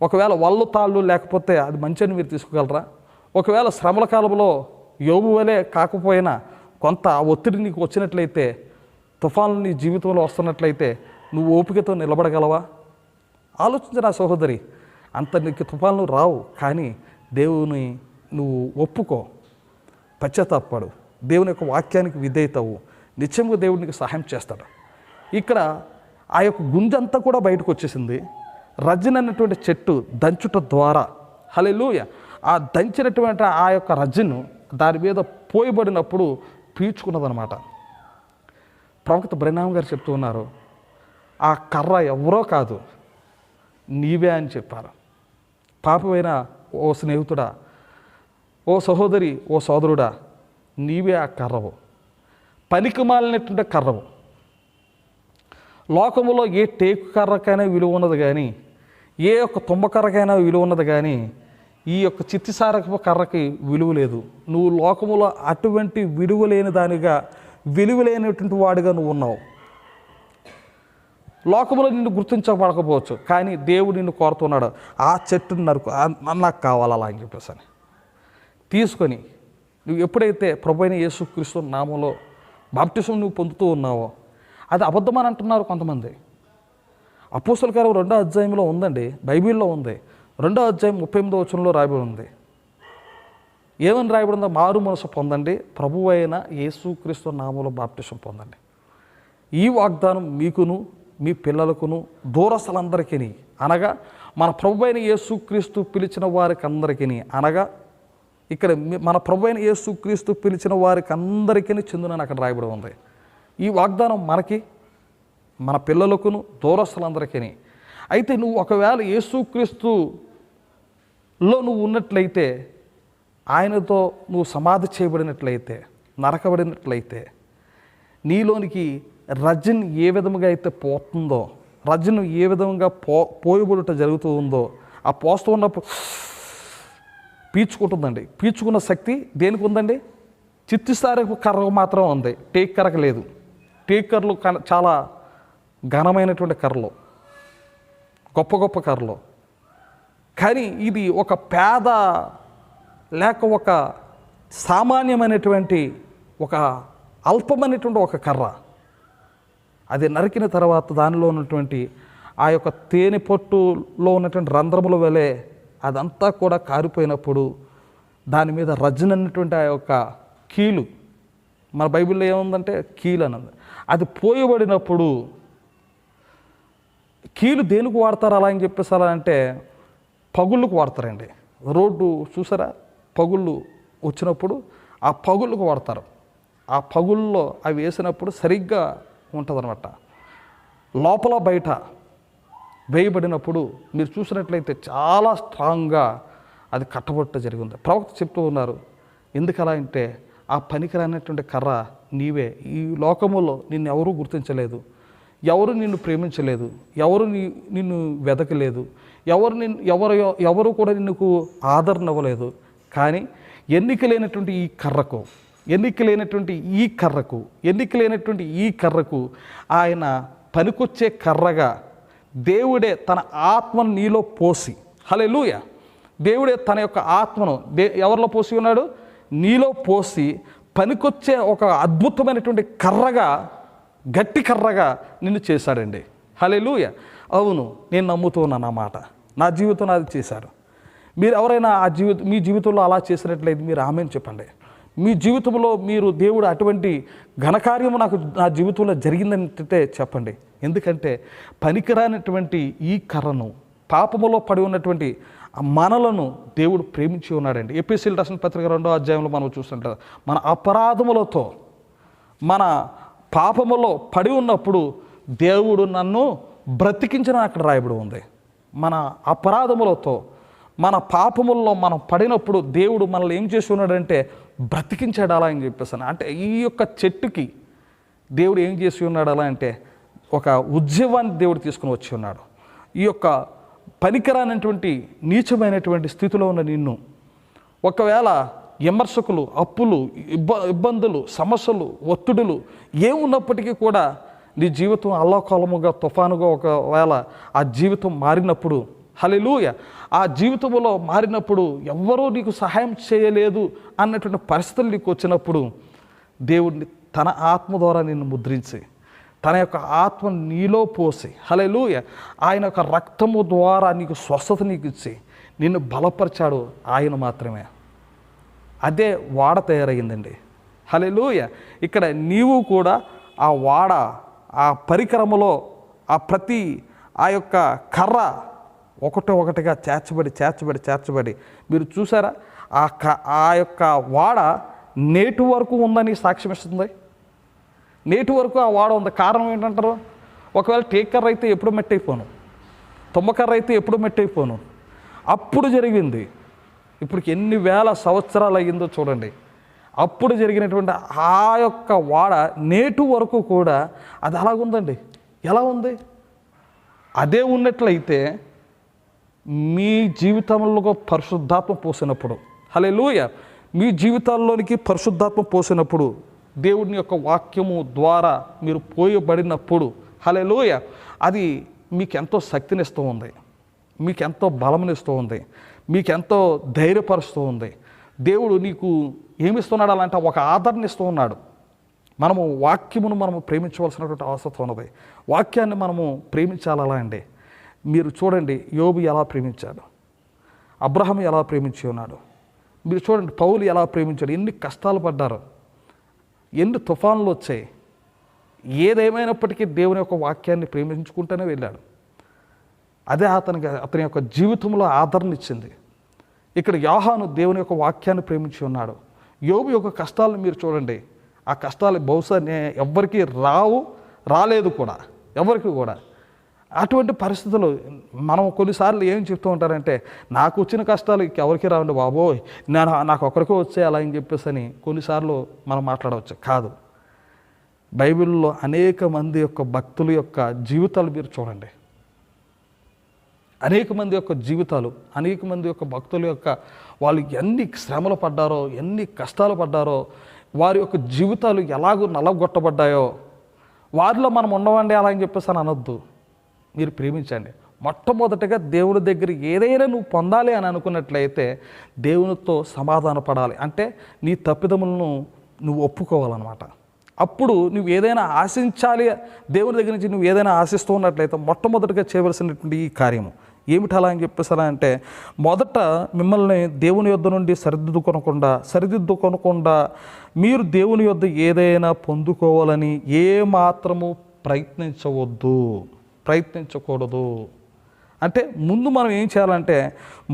ఒకవేళ వల్లు తాళ్ళు లేకపోతే అది మంచి అని మీరు తీసుకోగలరా? ఒకవేళ శ్రమల కాలంలో యోబు వలె కాకపోయినా కొంత ఒత్తిడి నీకు వచ్చినట్లయితే, తుఫాన్లు నీ జీవితంలో వస్తున్నట్లయితే నువ్వు ఓపికతో నిలబడగలవా? ఆలోచించరా సహోదరి. అంత నీకు తుఫాన్లు రావు, కానీ దేవుని నువ్వు ఒప్పుకో, పశ్చాత్తాపడు, దేవుని యొక్క వాక్యానికి విధేయతవు, నిత్యంగా దేవుడు నీకు సహాయం చేస్తాడు. ఇక్కడ ఆ యొక్క గుంజంతా కూడా బయటకు వచ్చేసింది. రజ్జన్ అన్నటువంటి చెట్టు దంచుట ద్వారా, హల్లెలూయా, ఆ దంచినటువంటి ఆ యొక్క రజ్జను దాని మీద పోయబడినప్పుడు పీల్చుకున్నదనమాట. ప్రవక్త బ్రెన్హామ్ గారు చెప్తూ ఉన్నారు, ఆ కర్ర ఎవరో కాదు నీవే అని చెప్పారు. పాపమైన ఓ స్నేహితుడా, ఓ సహోదరి, ఓ సోదరుడా, నీవే ఆ కర్రవు, పనికి మాలినటువంటి కర్రవు. లోకములో ఏ టేకు కర్రకైనా విలువ ఉన్నది కానీ, ఏ యొక్క తుమ్మకర్రకైనా విలువ ఉన్నది కానీ, ఈ యొక్క చిత్తిసారకపు కర్రకి విలువ లేదు. నువ్వు లోకములో అటువంటి విలువ లేని దానిగా, విలువ లేనటువంటి వాడిగా నువ్వు ఉన్నావు. లోకములో నిన్ను గుర్తించబడకపోవచ్చు, కానీ దేవుడు నిన్ను కోరుతున్నాడు, ఆ చెట్టును నరుకు, నాకు కావాలి అలా అని చెప్పేసి అని తీసుకొని నువ్వు ఎప్పుడైతే ప్రభువైన యేసుక్రీస్తు నామంలో బాప్టిజం నువ్వు పొందుతూ ఉన్నావో, అది అబద్ధమని అంటున్నారు కొంతమంది. అపోస్తలుల కార్యం 2వ అధ్యాయంలో ఉందండి, బైబిల్లో ఉంది. 2వ అధ్యాయం 38వ వచనంలో రాయబడి ఉంది. ఏమని రాయబడి ఉందో? మారు మనసు పొందండి, ప్రభువు అయిన యేసుక్రీస్తు నామంలో బాప్టిజం పొందండి. ఈ వాగ్దానం మీకును మీ పిల్లలకును దూరస్తులందరికీ, అనగా మన ప్రభు అయిన యేసుక్రీస్తు పిలిచిన వారికి అందరికీ, అనగా ఇక్కడ మన ప్రభు అయిన యేసుక్రీస్తు పిలిచిన వారికి అందరికీ చెందునని అక్కడ రాయబడి ఉంది. ఈ వాగ్దానం మనకి, మన పిల్లలకును, దూరస్తులందరికీ. అయితే నువ్వు ఒకవేళ యేసుక్రీస్తులో నువ్వు ఉన్నట్లయితే, ఆయనతో నువ్వు సమాధి చేయబడినట్లయితే, నరకబడినట్లయితే, నీలోనికి రజ్జన్ ఏ విధముగా అయితే పోతుందో, రజ్జను ఏ విధంగా పోయబడుట జరుగుతూ ఉందో, ఆ పోస్తూ ఉన్నప్పుడు పీల్చుకుంటుందండి. పీల్చుకున్న శక్తి దేనికి ఉందండి? చిత్తిసారకు కర్రకు మాత్రం ఉంది, టేక్ కర్రకు లేదు. టేక్ కర్రలు చాలా ఘనమైనటువంటి కర్రలు, గొప్ప గొప్ప కర్రలు. కానీ ఇది ఒక పేద లేక ఒక సామాన్యమైనటువంటి ఒక అల్పమైనటువంటి ఒక కర్ర. అది నరికిన తర్వాత దానిలో ఉన్నటువంటి ఆ యొక్క తేనె పొట్టులో ఉన్నటువంటి రంధ్రముల వలె అదంతా కూడా కారిపోయినప్పుడు దాని మీద రజ్జన్ అన్నటువంటి ఆ యొక్క కీలు, మన బైబిల్లో ఏముందంటే కీలు అన్నది, అది పోయబడినప్పుడు, కీలు దేనికి వాడతారు అలా అని చెప్పేసి అలా అంటే పగుళ్ళకు వాడతారండి. రోడ్డు చూసారా, పగుళ్ళు వచ్చినప్పుడు ఆ పగుళ్ళకు వాడతారు. ఆ పగుళ్ళలో అవి వేసినప్పుడు సరిగ్గా ఉంటుందన్నమాట. లోపల బయట వేయబడినప్పుడు మీరు చూసినట్లయితే చాలా స్ట్రాంగ్గా అది కట్టబట్ట జరిగింది. ప్రవక్త చెప్తూ ఉన్నారు, ఎందుకలా అంటే ఆ పనికిరానటువంటి కర్ర నీవే. ఈ లోకములో నిన్ను ఎవరూ గుర్తించలేదు, ఎవరు నిన్ను ప్రేమించలేదు, ఎవరు నిన్ను వెదకలేదు, ఎవరు కూడా నిన్నుకు ఆదరణ ఇవ్వలేదు. కానీ ఎన్నిక లేనటువంటి ఈ కర్రకు ఆయన పనికొచ్చే కర్రగా దేవుడే తన ఆత్మను నీలో పోసి, హల్లెలూయా, దేవుడే తన యొక్క ఆత్మను ఎవరిలో పోసి ఉన్నాడు? నీలో పోసి పనికొచ్చే ఒక అద్భుతమైనటువంటి కర్రగా, గట్టి కర్రగా నిన్ను చేశాడండి. హల్లెలూయా. అవును, నేను నమ్ముతూ ఉన్నాను ఆ మాట. నా జీవితంలో అది చేశాడు. మీరు ఎవరైనా మీ జీవితంలో అలా చేసినట్లయితే మీరు ఆమేన్ చెప్పండి. మీ జీవితంలో మీరు దేవుడు అటువంటి ఘనకార్యము నా జీవితంలో జరిగిందంటే చెప్పండి. ఎందుకంటే పనికిరానటువంటి ఈ కర్రను, పాపములో పడి ఉన్నటువంటి మనలను దేవుడు ప్రేమించి ఉన్నాడండి. ఎఫెసీయుల రాసిన పత్రిక 2వ అధ్యాయంలో మనం చూస్తుంటాం, మన అపరాధములతో, మన పాపములో పడి ఉన్నప్పుడు దేవుడు నన్ను బ్రతికించిన అక్కడ రాయబడి ఉంది. మన అపరాధములతో, మన పాపముల్లో మనం పడినప్పుడు దేవుడు మనల్ని ఏం చేసి ఉన్నాడంటే బ్రతికించాడు అలా అని చెప్పేసాను. అంటే ఈ యొక్క చెట్టుకి దేవుడు ఏం చేసి ఉన్నాడు అలా అంటే ఒక ఉద్యమాన్ని దేవుడు తీసుకుని వచ్చి ఉన్నాడు. ఈ యొక్క పనికిరానటువంటి నీచమైనటువంటి స్థితిలో ఉన్న నిన్ను ఒకవేళ విమర్శకులు, అప్పులు, ఇబ్బందులు, సమస్యలు, ఒత్తిడులు ఏమున్నప్పటికీ కూడా నీ జీవితం అల్లకల్లముగా, తుఫానుగా ఒకవేళ ఆ జీవితం మారినప్పుడు, హల్లెలూయా, ఆ జీవితంలో మారినప్పుడు ఎవ్వరూ నీకు సహాయం చేయలేదు అన్నటువంటి పరిస్థితులు నీకు వచ్చినప్పుడు దేవుడిని తన ఆత్మ ద్వారా నిన్ను ముద్రించి, తన యొక్క ఆత్మను నీలో పోసి, హల్లెలూయా, ఆయన యొక్క రక్తము ద్వారా నీకు స్వస్థత నీకు ఇచ్చి నిన్ను బలపరిచాడు ఆయన మాత్రమే. అదే వాడ తయారయ్యిందండి. హల్లెలూయా. ఇక్కడ నీవు కూడా ఆ వాడ, ఆ పరికరములో ఆ యొక్క కర్ర ఒకటిగా చేర్చబడి మీరు చూసారా, ఆ యొక్క వాడ నేటి వరకు ఉందని సాక్ష్యం ఇస్తుంది. నేటి వరకు ఆ వాడ ఉంది. కారణం ఏంటంటారు? ఒకవేళ టేక్ కర్ర అయితే ఎప్పుడు మెట్టయిపోను, తుమ్మకర్ర అయితే ఎప్పుడు మెట్టయిపోను. అప్పుడు జరిగింది. ఇప్పుడు ఎన్ని వేల సంవత్సరాలు అయ్యిందో చూడండి. అప్పుడు జరిగినటువంటి ఆ యొక్క వాడ నేటి వరకు కూడా అది అలాగుందండి. ఎలా ఉంది? అదే ఉన్నట్లయితే మీ జీవితంలో పరిశుద్ధాత్మ పోసినప్పుడు, హల్లెలూయా, మీ జీవితాల్లోనికి పరిశుద్ధాత్మ పోసినప్పుడు, దేవుని యొక్క వాక్యము ద్వారా మీరు పోయబడినప్పుడు, హల్లెలూయా, అది మీకెంతో శక్తినిస్తూ ఉంది, మీకెంతో బలమునిస్తూ ఉంది, మీకెంతో ధైర్యపరుస్తూ ఉంది. దేవుడు నీకు ఏమిస్తున్నాడు అలాంటి ఒక ఆదరణ ఇస్తూ ఉన్నాడు. మనము వాక్యమును మనము ప్రేమించవలసినటువంటి అవసరం ఉన్నది. వాక్యాన్ని మనము ప్రేమించాలా అండి. మీరు చూడండి, యోబు ఎలా ప్రేమించాడు, అబ్రహాము ఎలా ప్రేమించి ఉన్నాడు. మీరు చూడండి, పౌలు ఎలా ప్రేమించాడు. ఎన్ని కష్టాలు పడ్డారు, ఎన్ని తుఫాన్లు వచ్చాయి. ఏదేమైనప్పటికీ దేవుని యొక్క వాక్యాన్ని ప్రేమించుకుంటూనే వెళ్ళాడు. అదే అతని యొక్క జీవితంలో ఆదరణ ఇచ్చింది. ఇక్కడ యోహాను దేవుని యొక్క వాక్యాన్ని ప్రేమించి ఉన్నాడు. యోబు యొక్క కష్టాలను మీరు చూడండి, ఆ కష్టాలు బహుశా ఎవ్వరికి రాలేదు కూడా, ఎవరికి కూడా. అటువంటి పరిస్థితులు మనం కొన్నిసార్లు ఏం చెప్తూ ఉంటారంటే, నాకు వచ్చిన కష్టాలు ఎవరికి రావండి బాబోయ్, నాకు ఒక్కరికే వచ్చే అలా అని చెప్పేసి అని కొన్నిసార్లు మనం మాట్లాడవచ్చు. కాదు, బైబిల్లో అనేక మంది యొక్క భక్తుల యొక్క జీవితాలు మీరు చూడండి. అనేక మంది యొక్క జీవితాలు, అనేక మంది యొక్క భక్తుల యొక్క వాళ్ళు ఎన్ని శ్రమలు పడ్డారో, ఎన్ని కష్టాలు పడ్డారో, వారి యొక్క జీవితాలు ఎలాగో నలగొట్టబడ్డాయో, వారిలో మనం ఉండవండి అలా అని చెప్పేసి అని అనొద్దు. మీరు ప్రేమించండి. మొట్టమొదటిగా దేవుని దగ్గర ఏదైనా నువ్వు పొందాలి అని అనుకున్నట్లయితే దేవునితో సమాధాన పడాలి. అంటే నీ తప్పిదములను నువ్వు ఒప్పుకోవాలన్నమాట. అప్పుడు నువ్వు ఏదైనా ఆశించాలి, దేవుని దగ్గర నుంచి నువ్వు ఏదైనా ఆశిస్తూ ఉన్నట్లయితే మొట్టమొదటిగా చేయవలసినటువంటి ఈ కార్యము ఏమిటి అలా అని చెప్పేసారా అంటే, మొదట మిమ్మల్ని దేవుని యొద్ద నుండి సరిదిద్దుకొనకుండా మీరు దేవుని యొద్ద ఏదైనా పొందుకోవాలని ఏమాత్రము ప్రయత్నించకూడదు. అంటే ముందు మనం ఏం చేయాలంటే,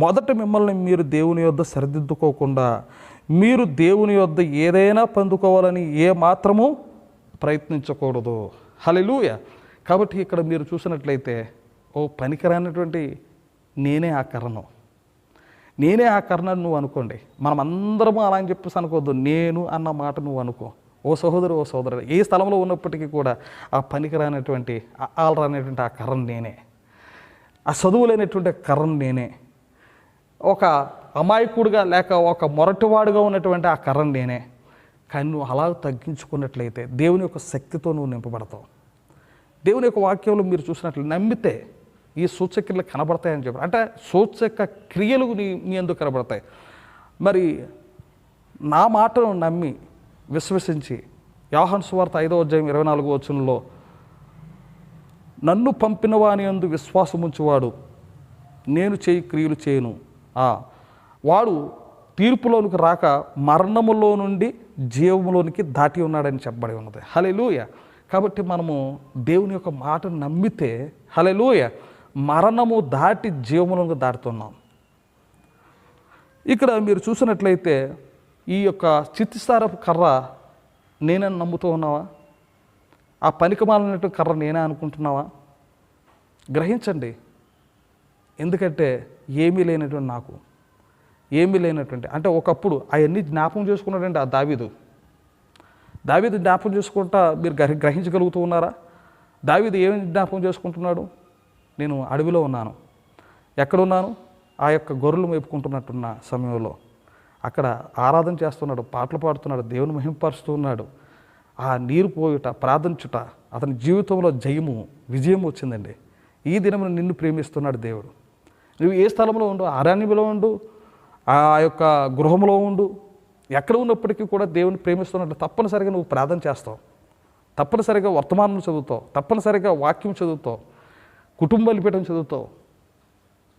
మొదట మిమ్మల్ని మీరు దేవుని యొద్ద సరిదిద్దుకోకుండా మీరు దేవుని యొద్ద ఏదైనా పొందుకోవాలని ఏమాత్రము ప్రయత్నించకూడదు. హల్లెలూయా. కాబట్టి ఇక్కడ మీరు చూసినట్లయితే, ఓ పనికిరానటువంటి నేనే ఆ కర్ణను నువ్వు అనుకోండి. మనం అందరము అలా అని చెప్పేసి అనుకోవద్దు. నేను అన్న మాట నువ్వు అనుకో. ఓ సహోదరు, ఏ స్థలంలో ఉన్నప్పటికీ కూడా ఆ పనికిరానటువంటి ఆలరానటువంటి ఆ కర్ణ నేనే, ఆ చదువులేనటువంటి కర్ణ నేనే, ఒక అమాయకుడిగా లేక ఒక మొరటివాడుగా ఉన్నటువంటి ఆ కర్ణ నేనే. కానీ నువ్వు అలా తగ్గించుకున్నట్లయితే దేవుని యొక్క శక్తితో నువ్వు నింపబడతావు. దేవుని యొక్క వాక్యంలో మీరు చూసినట్లు నమ్మితే ఈ సూచక్రియలు కనబడతాయని చెప్పారు. అంటే సూచక క్రియలు నీ ఎందుకు కనబడతాయి? మరి నా మాటను నమ్మి విశ్వసించి యోహాను సువార్త 5వ అధ్యాయం 24వ వచనంలో, నన్ను పంపిన వాని యందు విశ్వాసముంచువాడు నేను చేయి క్రియలు చేయను, వాడు తీర్పులోనికి రాక మరణములో నుండి జీవములోనికి దాటి ఉన్నాడని చెప్పబడి ఉన్నది. హల్లెలూయా. కాబట్టి మనము దేవుని యొక్క మాటను నమ్మితే హల్లెలూయా మరణము దాటి జీవములోనికి దాటుతున్నాం. ఇక్కడ మీరు చూసినట్లయితే ఈ యొక్క చిత్తిసారపు కర్ర నేనని నమ్ముతూ ఉన్నావా? ఆ పనికిమాలినట్టు కర్ర నేనే అనుకుంటున్నావా? గ్రహించండి. ఎందుకంటే ఏమీ లేనటువంటి అంటే ఒకప్పుడు అవన్నీ జ్ఞాపకం చేసుకున్నాడండి ఆ దావీదు జ్ఞాపకం చేసుకుంటా మీరు గ్రహించగలుగుతూ ఉన్నారా? దావీదు ఏమి జ్ఞాపకం చేసుకుంటున్నాడు? నేను అడవిలో ఉన్నాను. ఎక్కడున్నాను? ఆ యొక్క గొర్రెలు మేపుకుంటున్నట్టున్న సమయంలో అక్కడ ఆరాధన చేస్తున్నాడు, పాటలు పాడుతున్నాడు, దేవుని మహిమపరుస్తూ ఉన్నాడు. ఆ నీరు పోయుట, ప్రార్థించుట అతని జీవితంలో విజయం వచ్చిందండి. ఈ దినమున నిన్ను ప్రేమిస్తున్నాడు దేవుడు. నువ్వు ఏ స్థలంలో ఉండు, అరణ్యంలో ఉండు, ఆ యొక్క గృహంలో ఉండు, ఎక్కడ ఉన్నప్పటికీ కూడా దేవుని ప్రేమిస్తున్నట్టు తప్పనిసరిగా నువ్వు ప్రార్థన చేస్తావు, తప్పనిసరిగా వర్తమానం చదువుతావు, తప్పనిసరిగా వాక్యం చదువుతావు, కుటుంబ బలిపీఠం చదువుతావు.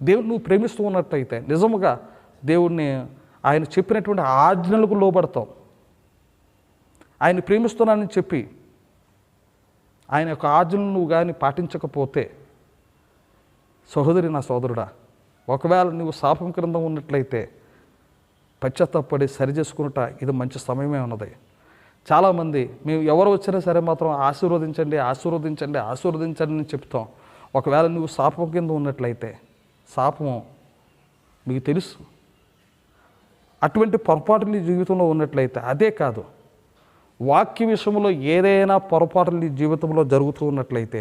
దేవుడు నువ్వు ప్రేమిస్తూ ఉన్నట్టయితే నిజముగా దేవుడిని ఆయన చెప్పినటువంటి ఆజ్ఞలకు లోబడతావు. ఆయన ప్రేమిస్తున్నానని చెప్పి ఆయన యొక్క ఆజ్ఞలను నువ్వు కానీ పాటించకపోతే, సహోదరి నా సోదరుడా, ఒకవేళ నువ్వు శాపం క్రింద ఉన్నట్లయితే పశ్చాత్తాపడి సరి చేసుకున్నట ఇది మంచి సమయమే ఉన్నది. చాలామంది మేము ఎవరు వచ్చినా సరే మాత్రం ఆశీర్వదించండి అని చెప్తాం. ఒకవేళ నువ్వు శాపం కింద ఉన్నట్లయితే, శాపము మీకు తెలుసు, అటువంటి పొరపాటు నీ జీవితంలో ఉన్నట్లయితే, అదే కాదు వాక్య విషయంలో ఏదైనా పొరపాటు నీ జీవితంలో జరుగుతూ ఉన్నట్లయితే,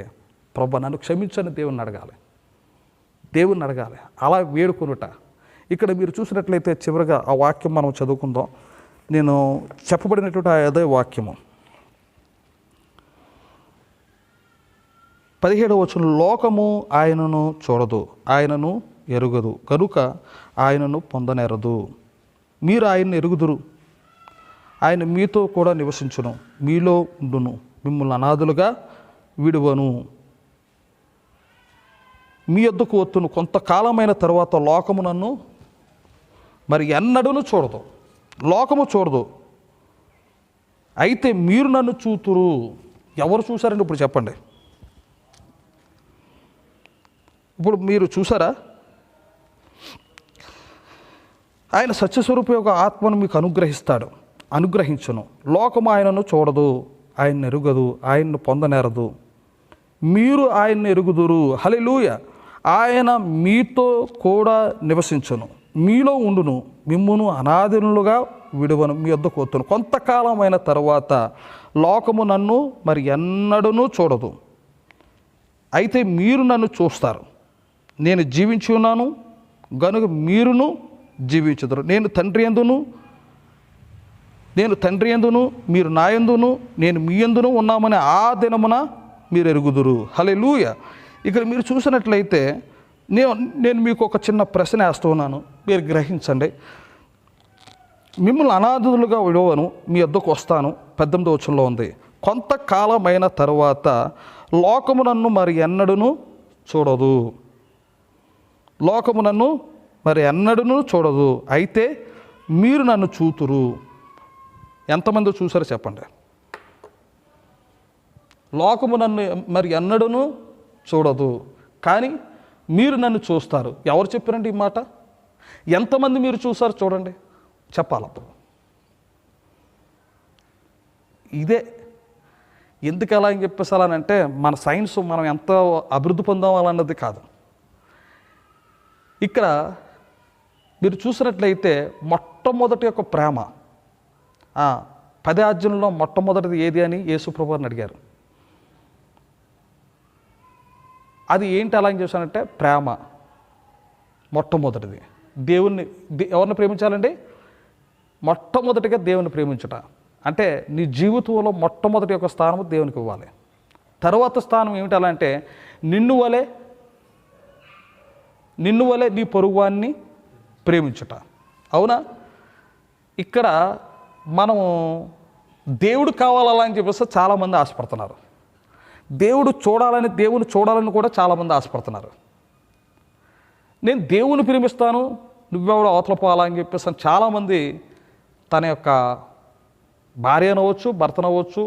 ప్రభు నన్ను క్షమించని దేవుణ్ణి అడగాలి. అలా వేడుకొనుట. ఇక్కడ మీరు చూసినట్లయితే చివరిగా ఆ వాక్యం మనం చదువుకుందాం. నేను చెప్పబడినటువంటి అదే వాక్యము 17వ వచనం, లోకము ఆయనను చూడదు, ఆయనను ఎరుగదు, కనుక ఆయనను పొందనేరదు. మీరు ఆయన్ని ఎరుగుదురు, ఆయన మీతో కూడా నివసించును, మీలో ఉండును, మిమ్మల్ని అనాథులుగా విడువను, మీ యొద్దకు వత్తును. కొంతకాలమైన తర్వాత లోకము నన్ను మరి ఎన్నడూను చూడదు, లోకము చూడదు, అయితే మీరు నన్ను చూతురు. ఎవరు చూసారండి? ఇప్పుడు చెప్పండి. ఇప్పుడు మీరు చూసారా? ఆయన సత్యస్వరూప యొక్క ఆత్మను మీకు అనుగ్రహిస్తాడు. అనుగ్రహించును. లోకము ఆయనను చూడదు, ఆయన్ని ఎరుగదు, ఆయన్ను పొందనేరదు. మీరు ఆయన్ని ఎరుగుదురు. హల్లెలూయ. ఆయన మీతో కూడా నివసించును, మీలో ఉండును, మిమ్మును అనాదినులుగా విడువను, మీ యొద్దకు వత్తును. కొంతకాలమైన తరువాత లోకము నన్ను మరి ఎన్నడూనూ చూడదు, అయితే మీరు నన్ను చూస్తారు. నేను జీవించి ఉన్నాను గనుక మీరును జీవించుదురు. నేను తండ్రి యందును మీరు నా యందును నేను మీ యందును ఉన్నామని ఆ దినమున మీరు ఎరుగుదురు. హల్లెలూయ. ఇక్కడ మీరు చూసినట్లయితే నేను మీకు ఒక చిన్న ప్రశ్న వేస్తూ ఉన్నాను, మీరు గ్రహించండి. మిమ్మల్ని అనాథులుగా విడవను, మీ వద్దకు వస్తాను. 18వ వచనంలో ఉంది, కొంతకాలమైన తరువాత లోకము నన్ను మరి ఎన్నడూనూ చూడదు, లోకము నన్ను మరి ఎన్నడూనూ చూడదు, అయితే మీరు నన్ను చూతురు. ఎంతమంది చూసారో చెప్పండి. లోకము నన్ను మరి ఎన్నడూనూ చూడదు, కానీ మీరు నన్ను చూస్తారు. ఎవరు చెప్పారండి ఈ మాట? ఎంతమంది మీరు చూసారు చూడండి, చెప్పాలి. అప్పుడు ఇదే ఎందుకు ఎలా అని చెప్పేసి అలా అంటే మన సైన్స్ మనం ఎంత అభివృద్ధి పొందామన్నది కాదు. ఇక్కడ మీరు చూసినట్లయితే మొట్టమొదటి యొక్క ప్రేమ 10 ఆజ్ఞలలో మొట్టమొదటిది ఏది అని యేసు ప్రభువుని అడిగారు. అది ఏంటి అలా అని చేశానంటే ప్రేమ. మొట్టమొదటిది ఎవరిని ప్రేమించాలండి? మొట్టమొదటిగా దేవుని ప్రేమించుట. అంటే నీ జీవితంలో మొట్టమొదటి యొక్క స్థానం దేవునికి ఇవ్వాలి. తర్వాత స్థానం ఏమిటి అలా అంటే నిన్ను వలె నీ పొరుగువాన్ని ప్రేమించుట. అవునా? ఇక్కడ మనము దేవుడు కావాలా అని చెప్పేసి చాలామంది ఆశపడుతున్నారు. దేవుని చూడాలని కూడా చాలామంది ఆశపడుతున్నారు. నేను దేవుని ప్రేమిస్తాను, నువ్వెవడో అవతల పోవాలా అని చెప్పేసి చాలామంది తన యొక్క భార్య అనవచ్చు, భర్త అనవచ్చు,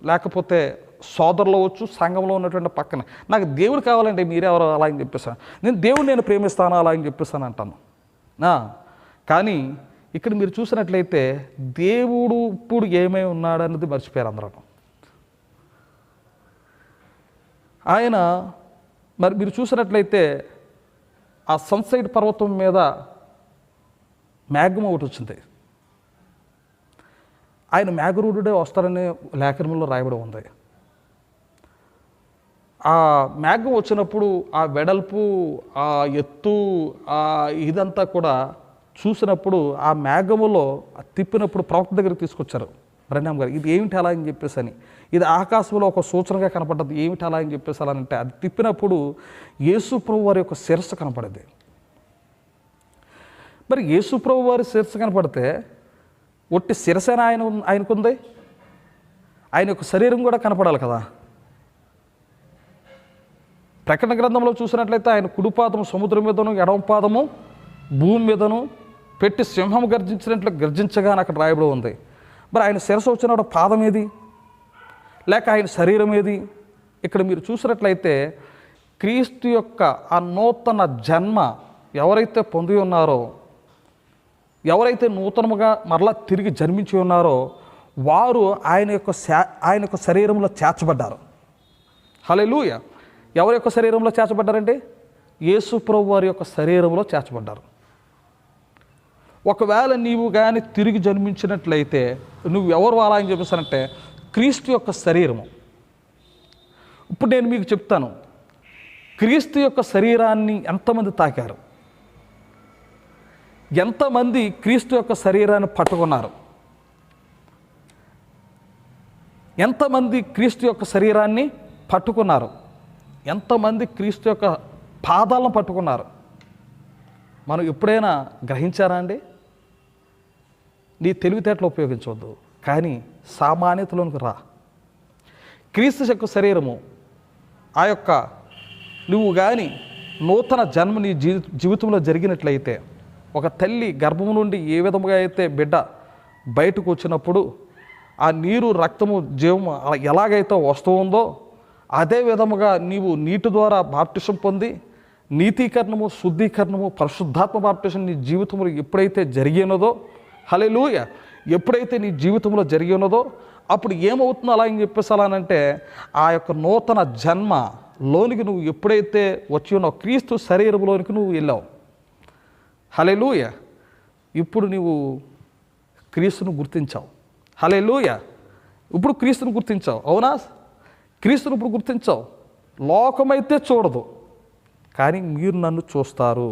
లేకపోతే సోదరులు అవ్వచ్చు, సంఘంలో ఉన్నటువంటి పక్కన నాకు దేవుడు కావాలంటే మీరెవరో అలా అని చెప్పేసాను, నేను ప్రేమిస్తాను అలా అని చెప్పేసాను అంటాను. కానీ ఇక్కడ మీరు చూసినట్లయితే దేవుడు ఇప్పుడు ఏమై ఉన్నాడన్నది మర్చిపోయారు అందరూ. ఆయన మరి మీరు చూసినట్లయితే ఆ సన్సైడ్ పర్వతం మీద మేఘం ఒకటి వచ్చింది. ఆయన మేఘరూఢుడే వస్తారని లేఖనంలో రాయబడి ఉంది. ఆ మేఘం వచ్చినప్పుడు ఆ వెడల్పు, ఆ ఎత్తు, ఆ ఇదంతా కూడా చూసినప్పుడు ఆ మేఘములో తిప్పినప్పుడు ప్రవక్త దగ్గరికి తీసుకొచ్చారు బ్రహ్నాం గారు. ఇది ఏమిటి అలా అని చెప్పేసి అని, ఇది ఆకాశంలో ఒక సూచనగా కనపడ్డది. ఏమిటి అలా అని చెప్పేసి అలా అంటే అది తిప్పినప్పుడు యేసు ప్రభు వారి యొక్క శిరస్సు కనపడేది. మరి యేసు ప్రభు వారి శిరస్సు కనపడితే ఒట్టి శిరసేన ఆయనకుంది, ఆయన యొక్క శరీరం కూడా కనపడాలి కదా. ప్రకటన గ్రంథంలో చూసినట్లయితే ఆయన కుడిపాదము సముద్రం మీదను, ఎడమ పాదము భూమి మీదను పెట్టి సింహం గర్జించినట్లు గర్జించగా అని అక్కడ రాయబడి ఉంది. మరి ఆయన శిరస్సు వచ్చిన పాదం ఏది, లేక ఆయన శరీరం ఏది? ఇక్కడ మీరు చూసినట్లయితే క్రీస్తు యొక్క ఆ నూతన జన్మ ఎవరైతే పొంది ఉన్నారో, ఎవరైతే నూతనముగా మరలా తిరిగి జన్మించి ఉన్నారో వారు ఆయన యొక్క శరీరంలో చేర్చబడ్డారు. హల్లెలూయా. ఎవరి యొక్క శరీరంలో చేర్చబడ్డారంటే యేసు ప్రభు వారి యొక్క శరీరంలో చేర్చబడ్డారు. ఒకవేళ నీవు కానీ తిరిగి జన్మించినట్లయితే నువ్వు ఎవరు అలా అని చెప్పేసానంటే క్రీస్తు యొక్క శరీరము. ఇప్పుడు నేను మీకు చెప్తాను, క్రీస్తు యొక్క శరీరాన్ని ఎంతమంది తాకారు, ఎంతమంది క్రీస్తు యొక్క శరీరాన్ని పట్టుకున్నారు, ఎంతమంది క్రీస్తు యొక్క శరీరాన్ని పట్టుకున్నారు, ఎంతమంది క్రీస్తు యొక్క పాదాలను పట్టుకున్నారు? మనం ఎప్పుడైనా గ్రహించారా అండి? నీ తెలివితేటలు ఉపయోగించవద్దు, కానీ సామాన్యతలోనికి రా. క్రీస్తు యొక్క శరీరము ఆ యొక్క నువ్వు కానీ నూతన జన్మ నీ జీవితంలో జరిగినట్లయితే, ఒక తల్లి గర్భము నుండి ఏ విధముగా అయితే బిడ్డ బయటకు వచ్చినప్పుడు ఆ నీరు, రక్తము, జీవము ఎలాగైతే వస్తూ ఉందో అదే విధముగా నీవు నీటి ద్వారా బాప్టిజం పొంది నీతీకరణము, శుద్ధీకరణము, పరిశుద్ధాత్మ బాప్టిజం నీ జీవితంలో ఎప్పుడైతే జరిగినదో, హల్లెలూయా, ఎప్పుడైతే నీ జీవితంలో జరిగి ఉన్నదో అప్పుడు ఏమవుతుందో అలా అని చెప్పేసి అలా అంటే ఆ యొక్క నూతన జన్మలోనికి నువ్వు ఎప్పుడైతే వచ్చి ఉన్నావు, క్రీస్తు శరీరంలోనికి నువ్వు వెళ్ళావు. హల్లెలూయ. ఇప్పుడు నువ్వు క్రీస్తును గుర్తించావు. హల్లెలూయ. ఇప్పుడు క్రీస్తును గుర్తించావు. అవునా? క్రీస్తును ఇప్పుడు గుర్తించావు. లోకమైతే చూడదు, కానీ మీరు నన్ను చూస్తారు.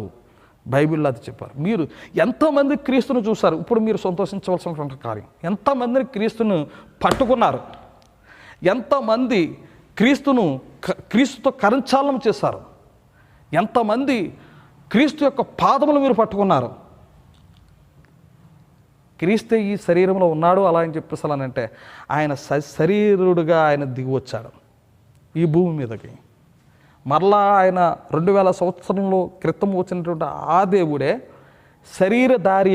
బైబిల్లో అది చెప్పారు. మీరు ఎంతమంది క్రీస్తును చూశారు? ఇప్పుడు మీరు సంతోషించవలసినటువంటి కార్యం, ఎంతమందిని క్రీస్తును పట్టుకున్నారు, ఎంతమంది క్రీస్తుతో కరంచాలనం చేశారు, ఎంతమంది క్రీస్తు యొక్క పాదములు మీరు పట్టుకున్నారు. క్రీస్తే ఈ శరీరంలో ఉన్నాడు అలా అని చెప్పేసి అంటే ఆయన శరీరుడుగా ఆయన దిగి వచ్చాడు ఈ భూమి మీదకి. మరలా ఆయన 2000 సంవత్సరంలో క్రితం వచ్చినటువంటి ఆ దేవుడే శరీరధారి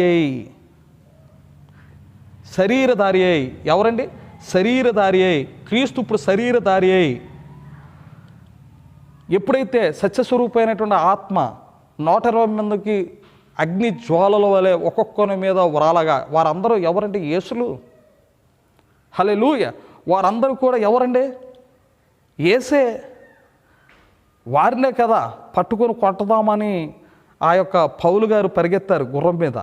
అయి ఎవరండి? శరీరధారి అయి క్రీస్తు ఇప్పుడు శరీరధారి అయి ఎప్పుడైతే సత్యస్వరూపమైనటువంటి ఆత్మ 120 మందికి అగ్ని జ్వాలల వలె ఒక్కొక్కరి మీద వరాలగా, వారందరూ ఎవరంటే యేసులు. హల్లెలూయా. వారందరూ కూడా ఎవరండి? యేసే. వారినే కదా పట్టుకొని కొట్టదామని ఆ యొక్క పౌలు గారు పరిగెత్తారు గుర్రం మీద.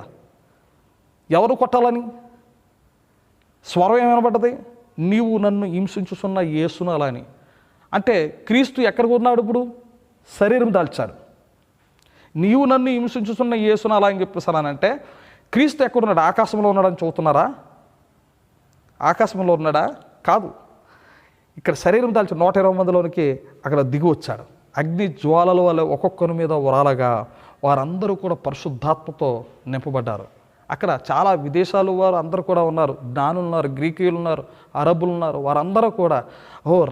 ఎవరు కొట్టాలని? స్వరం ఏమనబడ్డది? నీవు నన్ను హింసించుతున్న యేసును అలా అని. అంటే క్రీస్తు ఎక్కడికి ఉన్నాడు? ఇప్పుడు శరీరం దాల్చాడు. నీవు నన్ను హింసించుతున్న యేసును అలా అని చెప్పేసానంటే క్రీస్తు ఎక్కడున్నాడు? ఆకాశంలో ఉన్నాడని చూస్తున్నారా? ఆకాశంలో ఉన్నాడా? కాదు. ఇక్కడ శరీరం దాల్చి 120 మందిలోనికి అక్కడ దిగి వచ్చాడు. అగ్ని జ్వాలల వల్ల ఒక్కొక్కరి మీద వరాలగా వారందరూ కూడా పరిశుద్ధాత్మతో నింపబడ్డారు. అక్కడ చాలా విదేశాలు వారు అందరూ కూడా ఉన్నారు. జ్ఞానులు ఉన్నారు, గ్రీకులు ఉన్నారు, అరబ్బులు ఉన్నారు. వారందరూ కూడా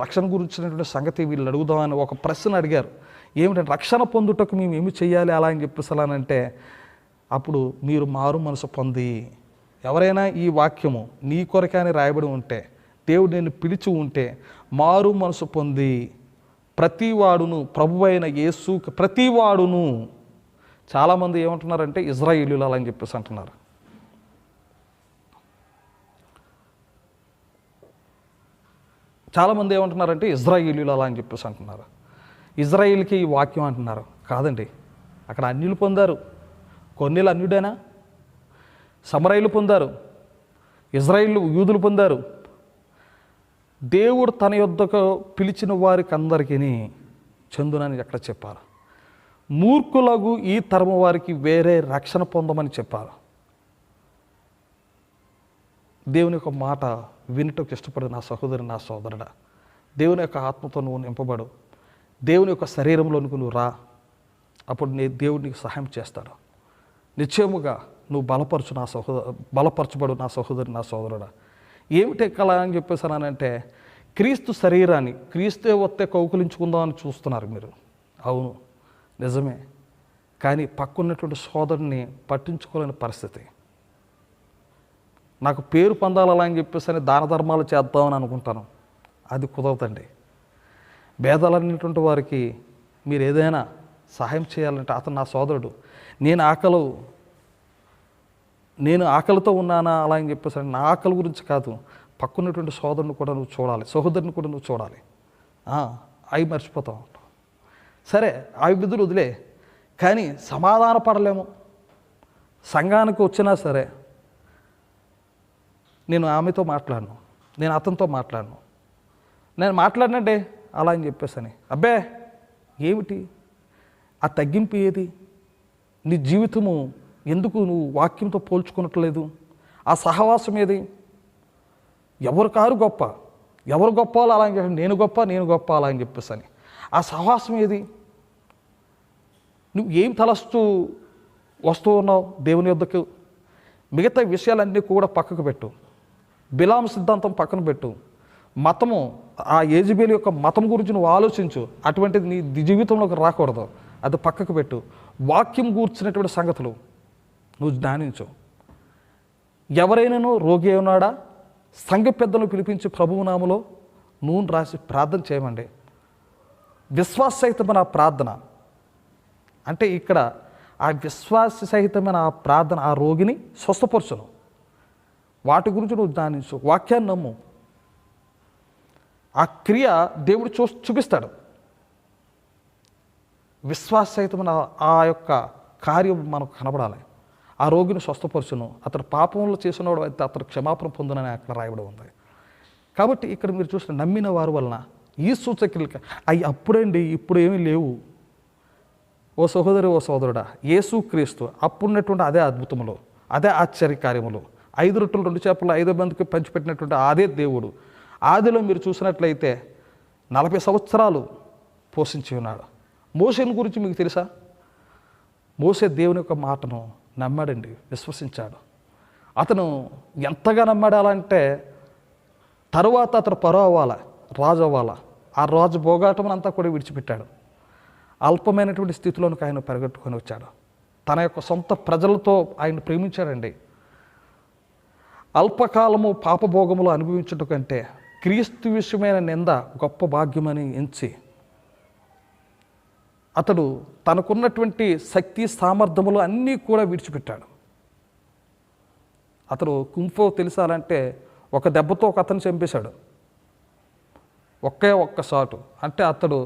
రక్షణ గురించినటువంటి సంగతి వీళ్ళు అడుగుదామని ఒక ప్రశ్న అడిగారు. ఏమిటంటే రక్షణ పొందుటకు మేము ఏమి చేయాలి అలా అని చెప్పేసానంటే అప్పుడు మీరు మారు మనసు పొంది, ఎవరైనా ఈ వాక్యము నీ కొరకని రాయబడి ఉంటే, దేవుడు నేను పిలిచి ఉంటే మారు మనసు పొంది ప్రతివాడును ప్రభువైన యేసు ప్రతివాడును. చాలామంది ఏమంటున్నారంటే ఇజ్రాయేలీలు అలా అని చెప్పేసి అంటున్నారు. చాలామంది ఏమంటున్నారంటే ఇజ్రాయేలీలు అలా అని చెప్పేసి అంటున్నారు. ఇజ్రాయేల్కి ఈ వాక్యం అంటున్నారు. కాదండి, అక్కడ అన్యులు పొందారు. కొన్నేళ్ళు అన్యుడేనా? సమరయులు పొందారు, ఇజ్రాయేలు యూదులు పొందారు. దేవుడు తన యొద్దకు పిలిచిన వారికి అందరికీ చెందునని ఎక్కడ చెప్పారు? మూర్ఖులకు ఈ తరము వారికి వేరే రక్షణ పొందమని చెప్పారు. దేవుని యొక్క మాట వినుటకు ఇష్టపడు నా సహోదరి, నా సోదరుడా, దేవుని యొక్క ఆత్మతో నువ్వు నింపబడు, దేవుని యొక్క శరీరంలోనికి నువ్వు రా. అప్పుడు దేవుడు నీకు సహాయం చేస్తాడు. నిశ్చయముగా నువ్వు బలపరచబడు నా సహోదరి, నా సోదరుడా. ఏమిటి కళ అని చెప్పేసానంటే క్రీస్తు శరీరాన్ని క్రీస్తే వస్తే కౌకులించుకుందామని చూస్తున్నారు మీరు. అవును, నిజమే. కానీ పక్కన్నటువంటి సోదరుని పట్టించుకోలేని పరిస్థితి. నాకు పేరు పొందాలా అని చెప్పేసి దాన ధర్మాలు చేద్దామని అనుకుంటాను. అది కుదరదండి. భేదాలనేటువంటి వారికి మీరు ఏదైనా సహాయం చేయాలంటే అతను నా సోదరుడు, నేను ఆకలితో ఉన్నానా అలా అని చెప్పేసి నా ఆకలి గురించి కాదు, పక్కన్నటువంటి సోదరుని కూడా నువ్వు చూడాలి, సహోదరుని కూడా నువ్వు చూడాలి. అవి మర్చిపోతావు. సరే, అవి బిద్దులు వదిలే, కానీ సమాధాన పడలేము. సంఘానికి వచ్చినా సరే నేను ఆమెతో మాట్లాడను, నేను అతనితో మాట్లాడను, నేను మాట్లాడినంటే అలా అని చెప్పేసని. అబ్బే ఏమిటి ఆ తగ్గింపు? ఏది? నీ జీవితము ఎందుకు నువ్వు వాక్యంతో పోల్చుకున్నట్లేదు? ఆ సహవాసం ఏది? ఎవరు కారు గొప్ప, ఎవరు గొప్ప అలా అని చెప్పి నేను గొప్ప అలా అని చెప్పేసని ఆ సహవాసం ఏది? నువ్వు ఏం తలస్తూ వస్తూ ఉన్నావు దేవుని యొద్దకు? మిగతా విషయాలన్నీ కూడా పక్కకు పెట్టు. బిలాం సిద్ధాంతం పక్కన పెట్టు. మతము, ఆ ఏజబేలు యొక్క మతం గురించి నువ్వు ఆలోచించు. అటువంటిది నీ జీవితంలోకి రాకూడదు. అది పక్కకు పెట్టు. వాక్యం కూర్చున్నటువంటి సంగతులు నువ్వు జ్ఞానించు. ఎవరైనాను రోగి ఉన్నాడా? సంఘ పెద్దలను పిలిపించి ప్రభువు నామములో నూనె రాసి ప్రార్థన చేయమండి. విశ్వాస సహితమైన ఆ ప్రార్థన అంటే ఇక్కడ ఆ విశ్వాస సహితమైన ఆ ప్రార్థన ఆ రోగిని స్వస్థపరచును. వాటి గురించి నువ్వు ధ్యానించు, వాక్యాన్ని నమ్ము. ఆ క్రియ దేవుడు చూపిస్తాడు. విశ్వాససహితమైన ఆ యొక్క కార్యం మనకు కనబడాలి. ఆ రోగిని స్వస్థపరచును, అతడు పాపంలో చేసినవాడు అయితే అతడు క్షమాపణ పొందునని అక్కడ రాయబడి ఉంది. కాబట్టి ఇక్కడ మీరు చూసిన నమ్మిన వారి వలన ఈ సూచక్రియలు అవి అప్పుడండి, ఇప్పుడు ఏమీ లేవు. ఓ సహోదరి, ఓ సహోదరుడా, యేసుక్రీస్తు అప్పుడున్నటువంటి అదే అద్భుతములు, అదే ఆశ్చర్యకార్యములు, 5 రొట్టెలు 2 చేపలు 5 మందికి పంచిపెట్టినటువంటి అదే దేవుడు ఆదిలో మీరు చూసినట్లయితే 40 సంవత్సరాలు పోషించి ఉన్నాడు. మోషేని గురించి మీకు తెలుసా? మోషే దేవుని యొక్క మాటను నమ్మాడండి, విశ్వసించాడు. అతను ఎంతగా నమ్మాడాలంటే తరువాత అతను పరో అవ్వాలా, రాజు అవ్వాలా, ఆ రాజు భోగాటం అంతా కూడా విడిచిపెట్టాడు. అల్పమైనటువంటి స్థితిలోనికి ఆయన పరిగెట్టుకొని వచ్చాడు. తన యొక్క సొంత ప్రజలతో ఆయన ప్రేమించాడండి. అల్పకాలము పాపభోగములు అనుభవించడం కంటే క్రీస్తు విషయమైన నింద గొప్ప భాగ్యమని ఎంచి అతడు తనకున్నటువంటి శక్తి సామర్థ్యములు అన్నీ కూడా విడిచిపెట్టాడు. అతడు కుంఫో తెలిసాలంటే ఒక దెబ్బతో ఒక అతను చంపేశాడు, ఒక్క షాటు. అంటే అతడు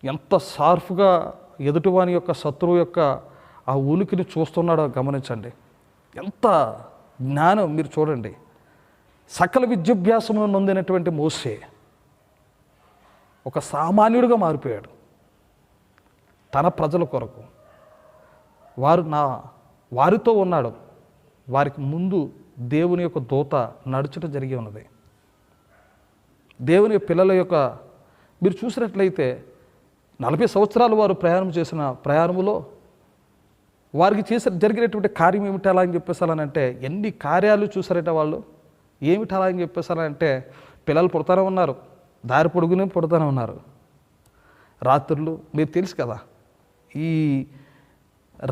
ఎంత షార్ప్గా ఎదుటివాని యొక్క శత్రువు యొక్క ఆ ఉనికిని చూస్తున్నాడో గమనించండి. ఎంత జ్ఞానం మీరు చూడండి. సకల విద్యాభ్యాసము నొందినటువంటి మోషే ఒక సామాన్యుడిగా మారిపోయాడు. తన ప్రజల కొరకు వారితో ఉన్నాడు. వారికి ముందు దేవుని యొక్క దూత నడుచడం జరిగి ఉన్నది. దేవుని పిల్లల యొక్క మీరు చూసినట్లయితే 40 సంవత్సరాలు వారు ప్రయాణం చేసిన ప్రయాణములో వారికి జరిగినటువంటి కార్యం ఏమిటి అలా అని చెప్పేసాలంటే ఎన్ని కార్యాలు చూసారట వాళ్ళు. ఏమిటి అలా అని చెప్పేసాలంటే పిల్లలు పుడతానే ఉన్నారు, దారి పొడుగునే పుడతానే ఉన్నారు. రాత్రులు మీరు తెలుసు కదా, ఈ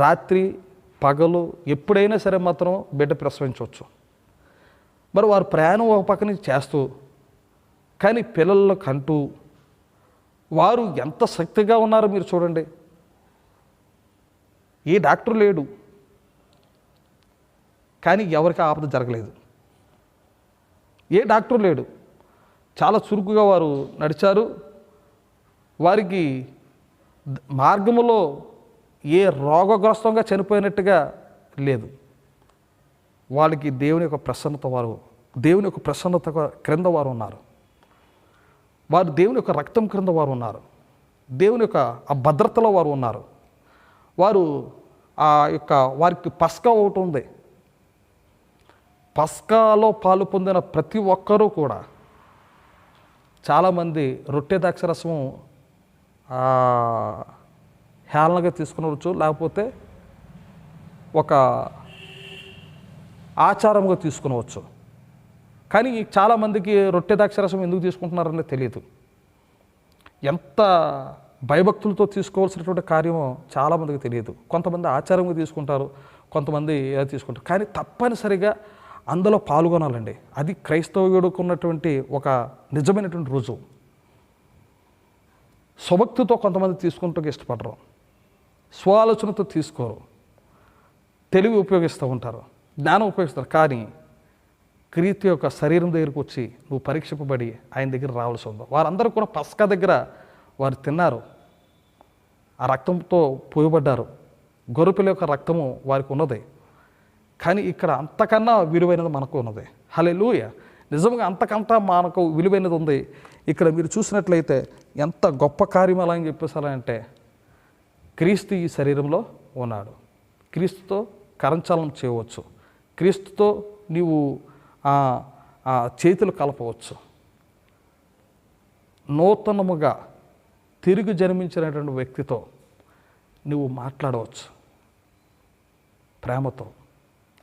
రాత్రి పగలు ఎప్పుడైనా సరే మాత్రం బిడ్డ ప్రసవించవచ్చు. మరి వారు ప్రయాణం ఒక పక్క నుంచి చేస్తూ కానీ పిల్లల్లో కంటూ వారు ఎంత శక్తిగా ఉన్నారో మీరు చూడండి. ఏ డాక్టర్ లేడు, కానీ ఎవరికి ఆపద జరగలేదు. ఏ డాక్టర్ లేడు, చాలా చురుకుగా వారు నడిచారు. వారికి మార్గములో ఏ రోగగ్రస్తంగా చనిపోయినట్టుగా లేదు. వాళ్ళకి దేవుని యొక్క ప్రసన్నత క్రింద వారు ఉన్నారు. వారు దేవుని యొక్క రక్తం క్రింద వారు ఉన్నారు. దేవుని యొక్క ఆ భద్రతలో వారు ఉన్నారు. వారు వారికి పస్కా ఒకటి ఉంది. పస్కాలో పాలు పొందిన ప్రతి ఒక్కరూ కూడా చాలామంది రొట్టె ద్రాక్షరసం హేళనగా తీసుకునవచ్చు, లేకపోతే ఒక ఆచారంగా తీసుకునవచ్చు. కానీ చాలామందికి రొట్టె ద్రాక్షరసం ఎందుకు తీసుకుంటున్నారని తెలియదు. ఎంత భయభక్తులతో తీసుకోవాల్సినటువంటి కార్యమో చాలామందికి తెలియదు. కొంతమంది ఆచారంగా తీసుకుంటారు, కొంతమంది ఎలా తీసుకుంటారు. కానీ తప్పనిసరిగా అందులో పాల్గొనాలండి. అది క్రైస్తవుడికి ఉన్నటువంటి ఒక నిజమైనటువంటి రుజువు. స్వభక్తితో కొంతమంది తీసుకుంటూ ఇష్టపడరు, స్వాలోచనతో తీసుకోరు, తెలివి ఉపయోగిస్తూ ఉంటారు, జ్ఞానం ఉపయోగిస్తారు. కానీ క్రీస్తు యొక్క శరీరం దగ్గరికి వచ్చి నువ్వు పరీక్షింపబడి ఆయన దగ్గర రావాల్సి ఉంది. వారందరూ కూడా పస్కా దగ్గర వారు తిన్నారు, ఆ రక్తంతో పోయబడ్డారు. గొర్రెపిల్ల యొక్క రక్తము వారికి ఉన్నది. కానీ ఇక్కడ అంతకన్నా విలువైనది మనకు ఉన్నది. హల్లెలూయా! నిజంగా అంతకంతా మనకు విలువైనది ఉంది. ఇక్కడ మీరు చూసినట్లయితే ఎంత గొప్ప కార్యం అలా అని చెప్పేసాలంటే క్రీస్తు ఈ శరీరంలో ఉన్నాడు. క్రీస్తుతో కరంచాలనం చేయవచ్చు, క్రీస్తుతో నీవు చేతులు కలపవచ్చు, నూతనముగా తిరిగి జన్మించినటువంటి వ్యక్తితో నువ్వు మాట్లాడవచ్చు ప్రేమతో.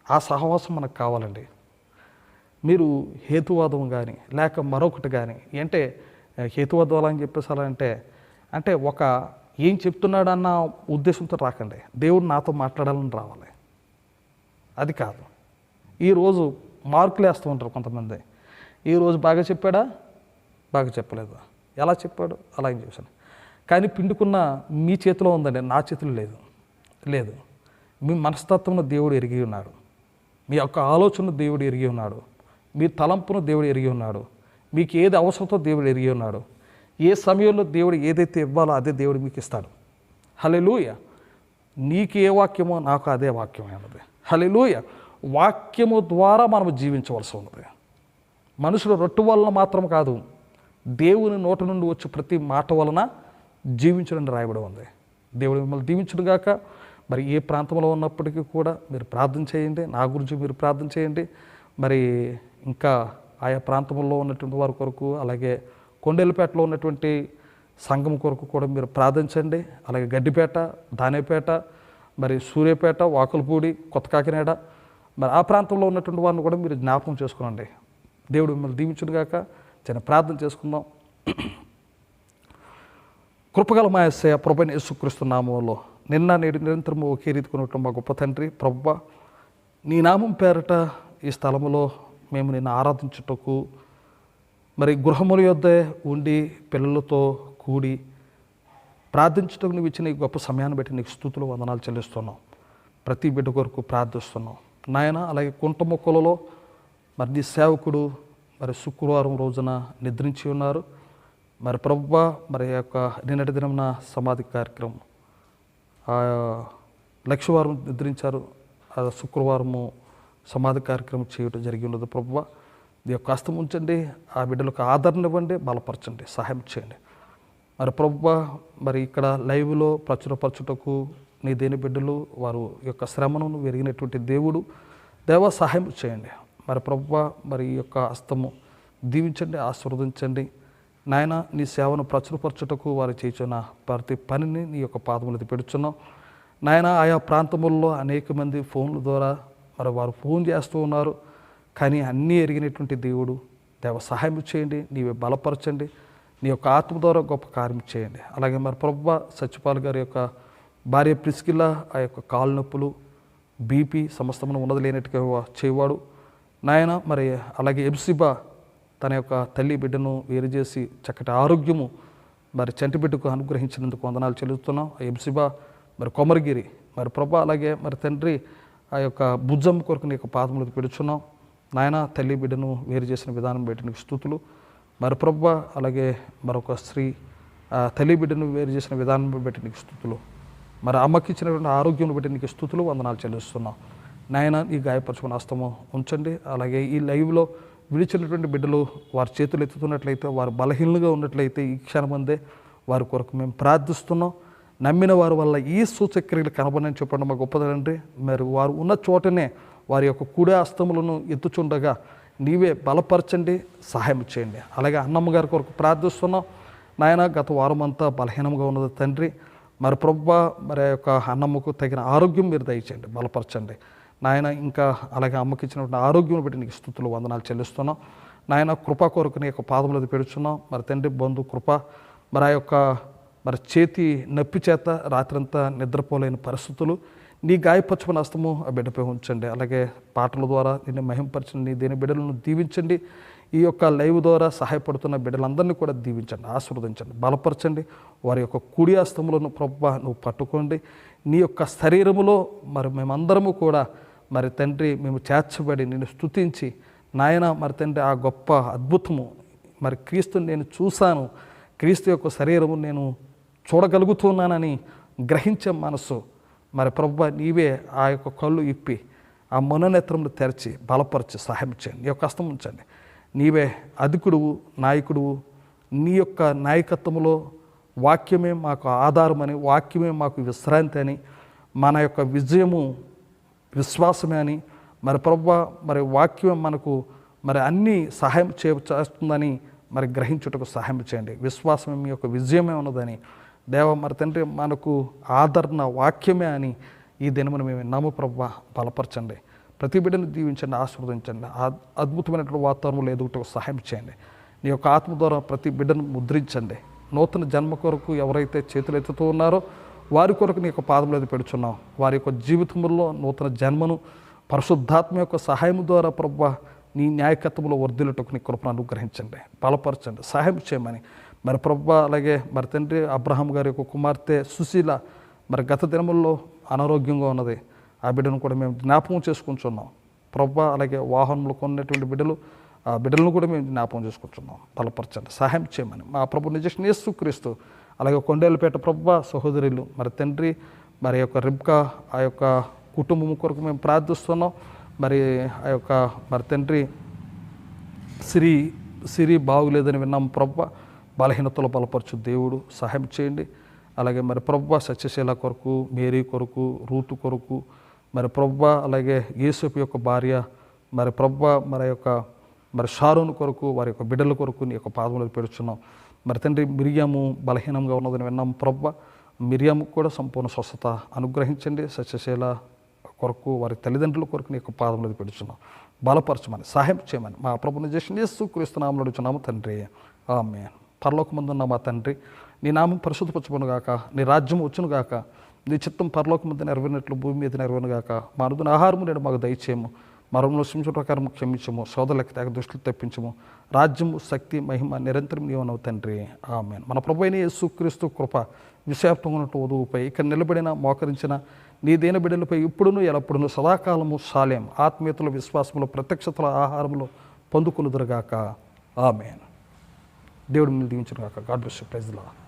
ఆ సహవాసం మనకు కావాలండి. మీరు హేతువాదం కానీ లేక మరొకటి కానీ అంటే హేతువాదం అని చెప్పేసాలంటే అంటే ఒక ఏం చెప్తున్నాడన్న ఉద్దేశంతో రాకండి. దేవుడు నాతో మాట్లాడాలని రావాలి, అది కాదు. ఈరోజు మార్కులు వేస్తూ ఉంటారు కొంతమంది. ఈరోజు బాగా చెప్పాడా, బాగా చెప్పలేదు, ఎలా చెప్పాడు అలా ఏం చేశాను. కానీ పిండుకున్న మీ చేతిలో ఉందండి, నా చేతిలో లేదు. మీ మనస్తత్వంలో దేవుడు ఎరిగి ఉన్నాడు, మీ యొక్క ఆలోచన దేవుడు ఎరిగి ఉన్నాడు. మీ తలంపును దేవుడు ఎరిగి ఉన్నాడు. మీకు ఏది అవసరమో దేవుడు ఎరిగి ఉన్నాడు. ఏ సమయంలో దేవుడు ఏదైతే ఇవ్వాలో అదే దేవుడు మీకు ఇస్తాడు. హల్లెలూయా. నీకు ఏ వాక్యమో నాకు అదే వాక్యం అన్నది. హల్లెలూయా. వాక్యము ద్వారా మనం జీవించవలసి ఉన్నది. మనుషుల రొట్టు వలన మాత్రం కాదు, దేవుని నోట నుండి వచ్చి ప్రతి మాట వలన జీవించడం రాయబడి ఉంది. దేవుడు మిమ్మల్ని దీవించును గాక. మరి ఏ ప్రాంతంలో ఉన్నప్పటికీ కూడా మీరు ప్రార్థన చేయండి. నా గురించి మీరు ప్రార్థన చేయండి. మరి ఇంకా ఆయా ప్రాంతంలో ఉన్నటువంటి వారి కొరకు, అలాగే కొండెలపేటలో ఉన్నటువంటి సంఘం కొరకు కూడా మీరు ప్రార్థించండి. అలాగే గడ్డిపేట, దానేపేట, మరి సూర్యాపేట, వాకులపూడి, కొత్త కాకినాడ, మరి ఆ ప్రాంతంలో ఉన్నటువంటి వారిని కూడా మీరు జ్ఞాపకం చేసుకోండి. దేవుడు మిమ్మల్ని దీవించును గాక. చిన్న ప్రార్థన చేసుకుందాం. కృపగల మా యేసయ్య, ప్రభువైన యేసుక్రీస్తు నామములో నిన్న నేడు నిరంతరము ఒకే రీతి కొనటం మా గొప్ప తండ్రి ప్రభువా, నీ నామం పేరట ఈ స్థలములో మేము నిన్ను ఆరాధించుటకు, మరి గృహముల యొద్దే ఉండి పిల్లలతో కూడి ప్రార్థించుటకు నువ్వు ఇచ్చిన ఈ గొప్ప సమయాన్ని బట్టి నీకు స్తుతులు వందనాలు చెల్లిస్తున్నాం. ప్రతి బిడ్డ కొరకు ప్రార్థిస్తున్నాం నాయన. అలాగే కుంట మొక్కలలో మరి నీ సేవకుడు మరి శుక్రవారం రోజున నిద్రించి ఉన్నారు. మరి ప్రభువా, మరి యొక్క నిన్నటి దినమున సమాధి కార్యక్రమం, లక్షవారం నిద్రించారు, ఆ శుక్రవారము సమాధి కార్యక్రమం చేయడం జరిగి ఉన్నది. ప్రభువా, మీ యొక్క హస్తం ఉంచండి. ఆ బిడ్డలకు ఆదరణ ఇవ్వండి, బలపరచండి, సహాయం చేయండి. మరి ప్రభువా, మరి ఇక్కడ లైవ్లో ప్రచురపరచుటకు నీ దేని బిడ్డలు వారు యొక్క శ్రమను ఎరిగినటువంటి దేవుడు, దేవ సహాయం చేయండి. మరి ప్రభువా, మరి ఈ యొక్క హస్తము దీవించండి, ఆశీర్వదించండి నాయన. నీ సేవను ప్రచురపరచుటకు వారు చేస్తున్న ప్రతి పనిని నీ యొక్క పాదములది పెడుచున్నాం నాయన. ఆయా ప్రాంతముల్లో అనేక మంది ఫోన్ల ద్వారా మరి వారు ఫోన్ చేస్తూ ఉన్నారు, కానీ అన్నీ ఎరిగినటువంటి దేవుడు, దేవ సహాయం చేయండి, నీవే బలపరచండి, నీ యొక్క ఆత్మ ద్వారా గొప్ప కార్యం చేయండి. అలాగే మరి ప్రభువా, సత్యపాల్ గారి యొక్క భార్య ప్రిస్కిల్లా ఆ యొక్క కాలు నొప్పులు, బీపీ సమస్తమును ఉన్నది లేనట్టుగా చేయవాడు నాయన. మరి అలాగే ఎబ్సిబా తన యొక్క తల్లి బిడ్డను వేరు చేసి చక్కటి ఆరోగ్యము మరి చంటి బిడ్డకు అనుగ్రహించినందుకు వందనాలు చెల్లిస్తున్నాం. ఎబ్సిబా మరి కొమరగిరి, మరి ప్రభా, అలాగే మరి తండ్రి ఆ యొక్క భుజం కొరకు నీ యొక్క పాదములకు పెడుచున్నాం నాయన. తల్లి బిడ్డను వేరు చేసిన విధానం బట్టి నీకు స్తుతులు. మరి ప్రభా, అలాగే మరొక స్త్రీ తల్లి బిడ్డను వేరు చేసిన విధానం బట్టి నీకు స్తుతులు. మరి అమ్మకి ఇచ్చినటువంటి ఆరోగ్యం బట్టి నీకు స్తుతులు వందనాలు చెల్లిస్తున్నాం నాయన. ఈ గాయపరచుకున్న హస్తము ఉంచండి. అలాగే ఈ లైవ్లో విడిచినటువంటి బిడ్డలు వారి చేతులు ఎత్తుతున్నట్లయితే, వారు బలహీనంగా ఉన్నట్లయితే ఈ క్షణమందే వారి కొరకు మేము ప్రార్థిస్తున్నాం. నమ్మిన వారి వల్ల ఈ సూచక్రియలు కనబడని చెప్పండి మా గొప్ప తండ్రి. మరి వారు ఉన్న చోటనే వారి యొక్క కుడి హస్తములను ఎత్తుచుండగా నీవే బలపరచండి, సహాయం చేయండి. అలాగే అన్నమ్మ గారి కొరకు ప్రార్థిస్తున్నాం నాయన. గత వారం అంతా బలహీనంగా ఉన్నది తండ్రి. మరి ప్రభువా, మరి ఆ యొక్క అన్నమ్మకు తగిన ఆరోగ్యం మీరు దయచేయండి, బలపరచండి నాయన. ఇంకా అలాగే అమ్మకి ఇచ్చినటువంటి ఆరోగ్యం బట్టి నీకు స్తుతులు వందనాలు చెల్లిస్తున్నాం నాయన. కృప కొరకు నీ యొక్క పాదములది పెడుచున్నాం. మరి తండ్రి బంధు కృప, మరి ఆ యొక్క మరి చేతి నొప్పి చేత రాత్రంతా నిద్రపోలేని పరిస్థితులు, నీ గాయపరచుకున్న హస్తము ఆ బిడ్డపై ఉంచండి. అలాగే పాటల ద్వారా నిన్ను మహింపరచండి, నీ దేని బిడ్డలను దీవించండి. ఈ యొక్క లైవ్ ద్వారా సహాయపడుతున్న బిడ్డలందరినీ కూడా దీవించండి, ఆశీర్వదించండి, బలపరచండి. వారి యొక్క కుడి హస్తములను ప్రభువా నువ్వు పట్టుకోండి. నీ యొక్క శరీరములో మరి మేమందరము కూడా మరి తండ్రి మేము చేర్చబడి నిన్ను స్తుతించి నాయన, మరి తండ్రి ఆ గొప్ప అద్భుతము మరి క్రీస్తుని నేను చూశాను, క్రీస్తు యొక్క శరీరము నేను చూడగలుగుతున్నానని గ్రహించే మనసు మరి ప్రభువా, నీవే ఆ యొక్క కళ్ళు ఇప్పి ఆ మనోనేత్రములు తెరచి బలపరిచి సహాయం చేయండి. నీ యొక్క హస్తం ఉంచండి. నీవే అధికుడువు, నాయకుడువు. నీ యొక్క నాయకత్వంలో వాక్యమే మాకు ఆధారమని, వాక్యమే మాకు విశ్రాంతి అని, మన యొక్క విజయము విశ్వాసమే అని, మరి ప్రభువా, మరి వాక్యం మనకు మరి అన్నీ సహాయం చేస్తుందని మరి గ్రహించుటకు సహాయం చేయండి. విశ్వాసమే మీ యొక్క విజయమే ఉన్నదని దేవ, మరి తండ్రి మనకు ఆదరణ వాక్యమే అని ఈ దినమును మేము విన్నాము ప్రభువా, బలపరచండి. ప్రతి బిడ్డను దీవించండి, ఆశీర్వదించండి. అద్భుతమైనటువంటి వాతావరణంలో ఎదుగుటకు సహాయం చేయండి. నీ యొక్క ఆత్మ ద్వారా ప్రతి బిడ్డను ముద్రించండి. నూతన జన్మ కొరకు ఎవరైతే చేతులు ఎత్తుతూ ఉన్నారో వారి కొరకు నీ యొక్క పాదములు పెడుచున్నాం. వారి యొక్క జీవితంలో నూతన జన్మను పరిశుద్ధాత్మ యొక్క సహాయం ద్వారా ప్రభువా నీ న్యాయకత్వంలో వర్ధిల్లుటకు నీ కృపను అనుగ్రహించండి, బలపరచండి, సహాయం చేయమని మరి ప్రభువా. అలాగే మరి తండ్రి అబ్రహాం గారి యొక్క కుమార్తె సుశీల మరి గత దినముల్లో అనారోగ్యంగా ఉన్నది. ఆ బిడ్డను కూడా మేము జ్ఞాపకం చేసుకుంటున్నాం ప్రభువా. అలాగే వాహనంలో కొన్నటువంటి బిడ్డలు ఆ బిడ్డలను కూడా మేము జ్ఞాపకం చేసుకుంటున్నాం. బలపరచండి, సహాయం చేయమని మా ప్రభు నిజ యేసుక్రీస్తు, అలాగే కొండేలపేట ప్రభు సహోదరులు మరి తండ్రి, మరి యొక్క రిబ్కా ఆ యొక్క కుటుంబం కొరకు మేము ప్రార్థిస్తున్నాం. మరి ఆ యొక్క మరి తండ్రి సిరి బాగులేదని విన్నాం ప్రభు, బలహీనతలో బలపరచు దేవుడు సహాయం చేయండి. అలాగే మరి ప్రభు సత్యశీల కొరకు, మేరీ కొరకు, రూతు కొరకు, మరి ప్రభు అలాగే యేసుపు యొక్క భార్య మరి ప్రభు మరి యొక్క మరి షారోను కొరకు, వారి యొక్క బిడ్డల కొరకు నీ యొక్క పాదములకు పెడుచున్నాం. మరి తండ్రి మిరియాము బలహీనంగా ఉన్నదని విన్నాం ప్రభు, మిరియాముకు కూడా సంపూర్ణ స్వస్థత అనుగ్రహించండి. సత్యశీల కొరకు, వారి తల్లిదండ్రుల కొరకు నీ యొక్క పాదములకు పెడుచున్నాం. బలపరచమని సహాయం చేయమని మా ప్రభుని చేసిన యేసుక్రీస్తు నామములో అడుగుచున్నాము తండ్రి, ఆమేన్. పరలోకమందున్న మా తండ్రి, నీ నామం పరిశుద్ధపరచబడును గాక, నీ రాజ్యం వచ్చును గాక, నీ చిత్తం పరలోకమందు నెరవేరినట్లు భూమి మీద నెరవేరును గాక. మా అనుదిన ఆహారము నేడు మాకు దయచేయము, మరణంలో క్షమించిన ప్రకారం క్షమించము, సోదరులకు తేగ దృష్టిలు తెప్పించము. రాజ్యము, శక్తి, మహిమ నిరంతరం నీవనవు తండ్రి, ఆమేన్. మన ప్రభువైన యేసుక్రీస్తు కృప విశాప్తంగా ఉన్నట్టు వధువుపై ఇక్కడ నిలబడిన మోకరించిన నీ దేన బిడ్డలపై ఇప్పుడును ఎల్లప్పుడును సదాకాలము సాలేం ఆత్మీయతలు, విశ్వాసములు, ప్రత్యక్షతల ఆహారములు పొందుకొనుదురుగాక, ఆమేన్. దేవుడు మిమ్మల్ని దీవించును గాక. God bless you. Praise the lord.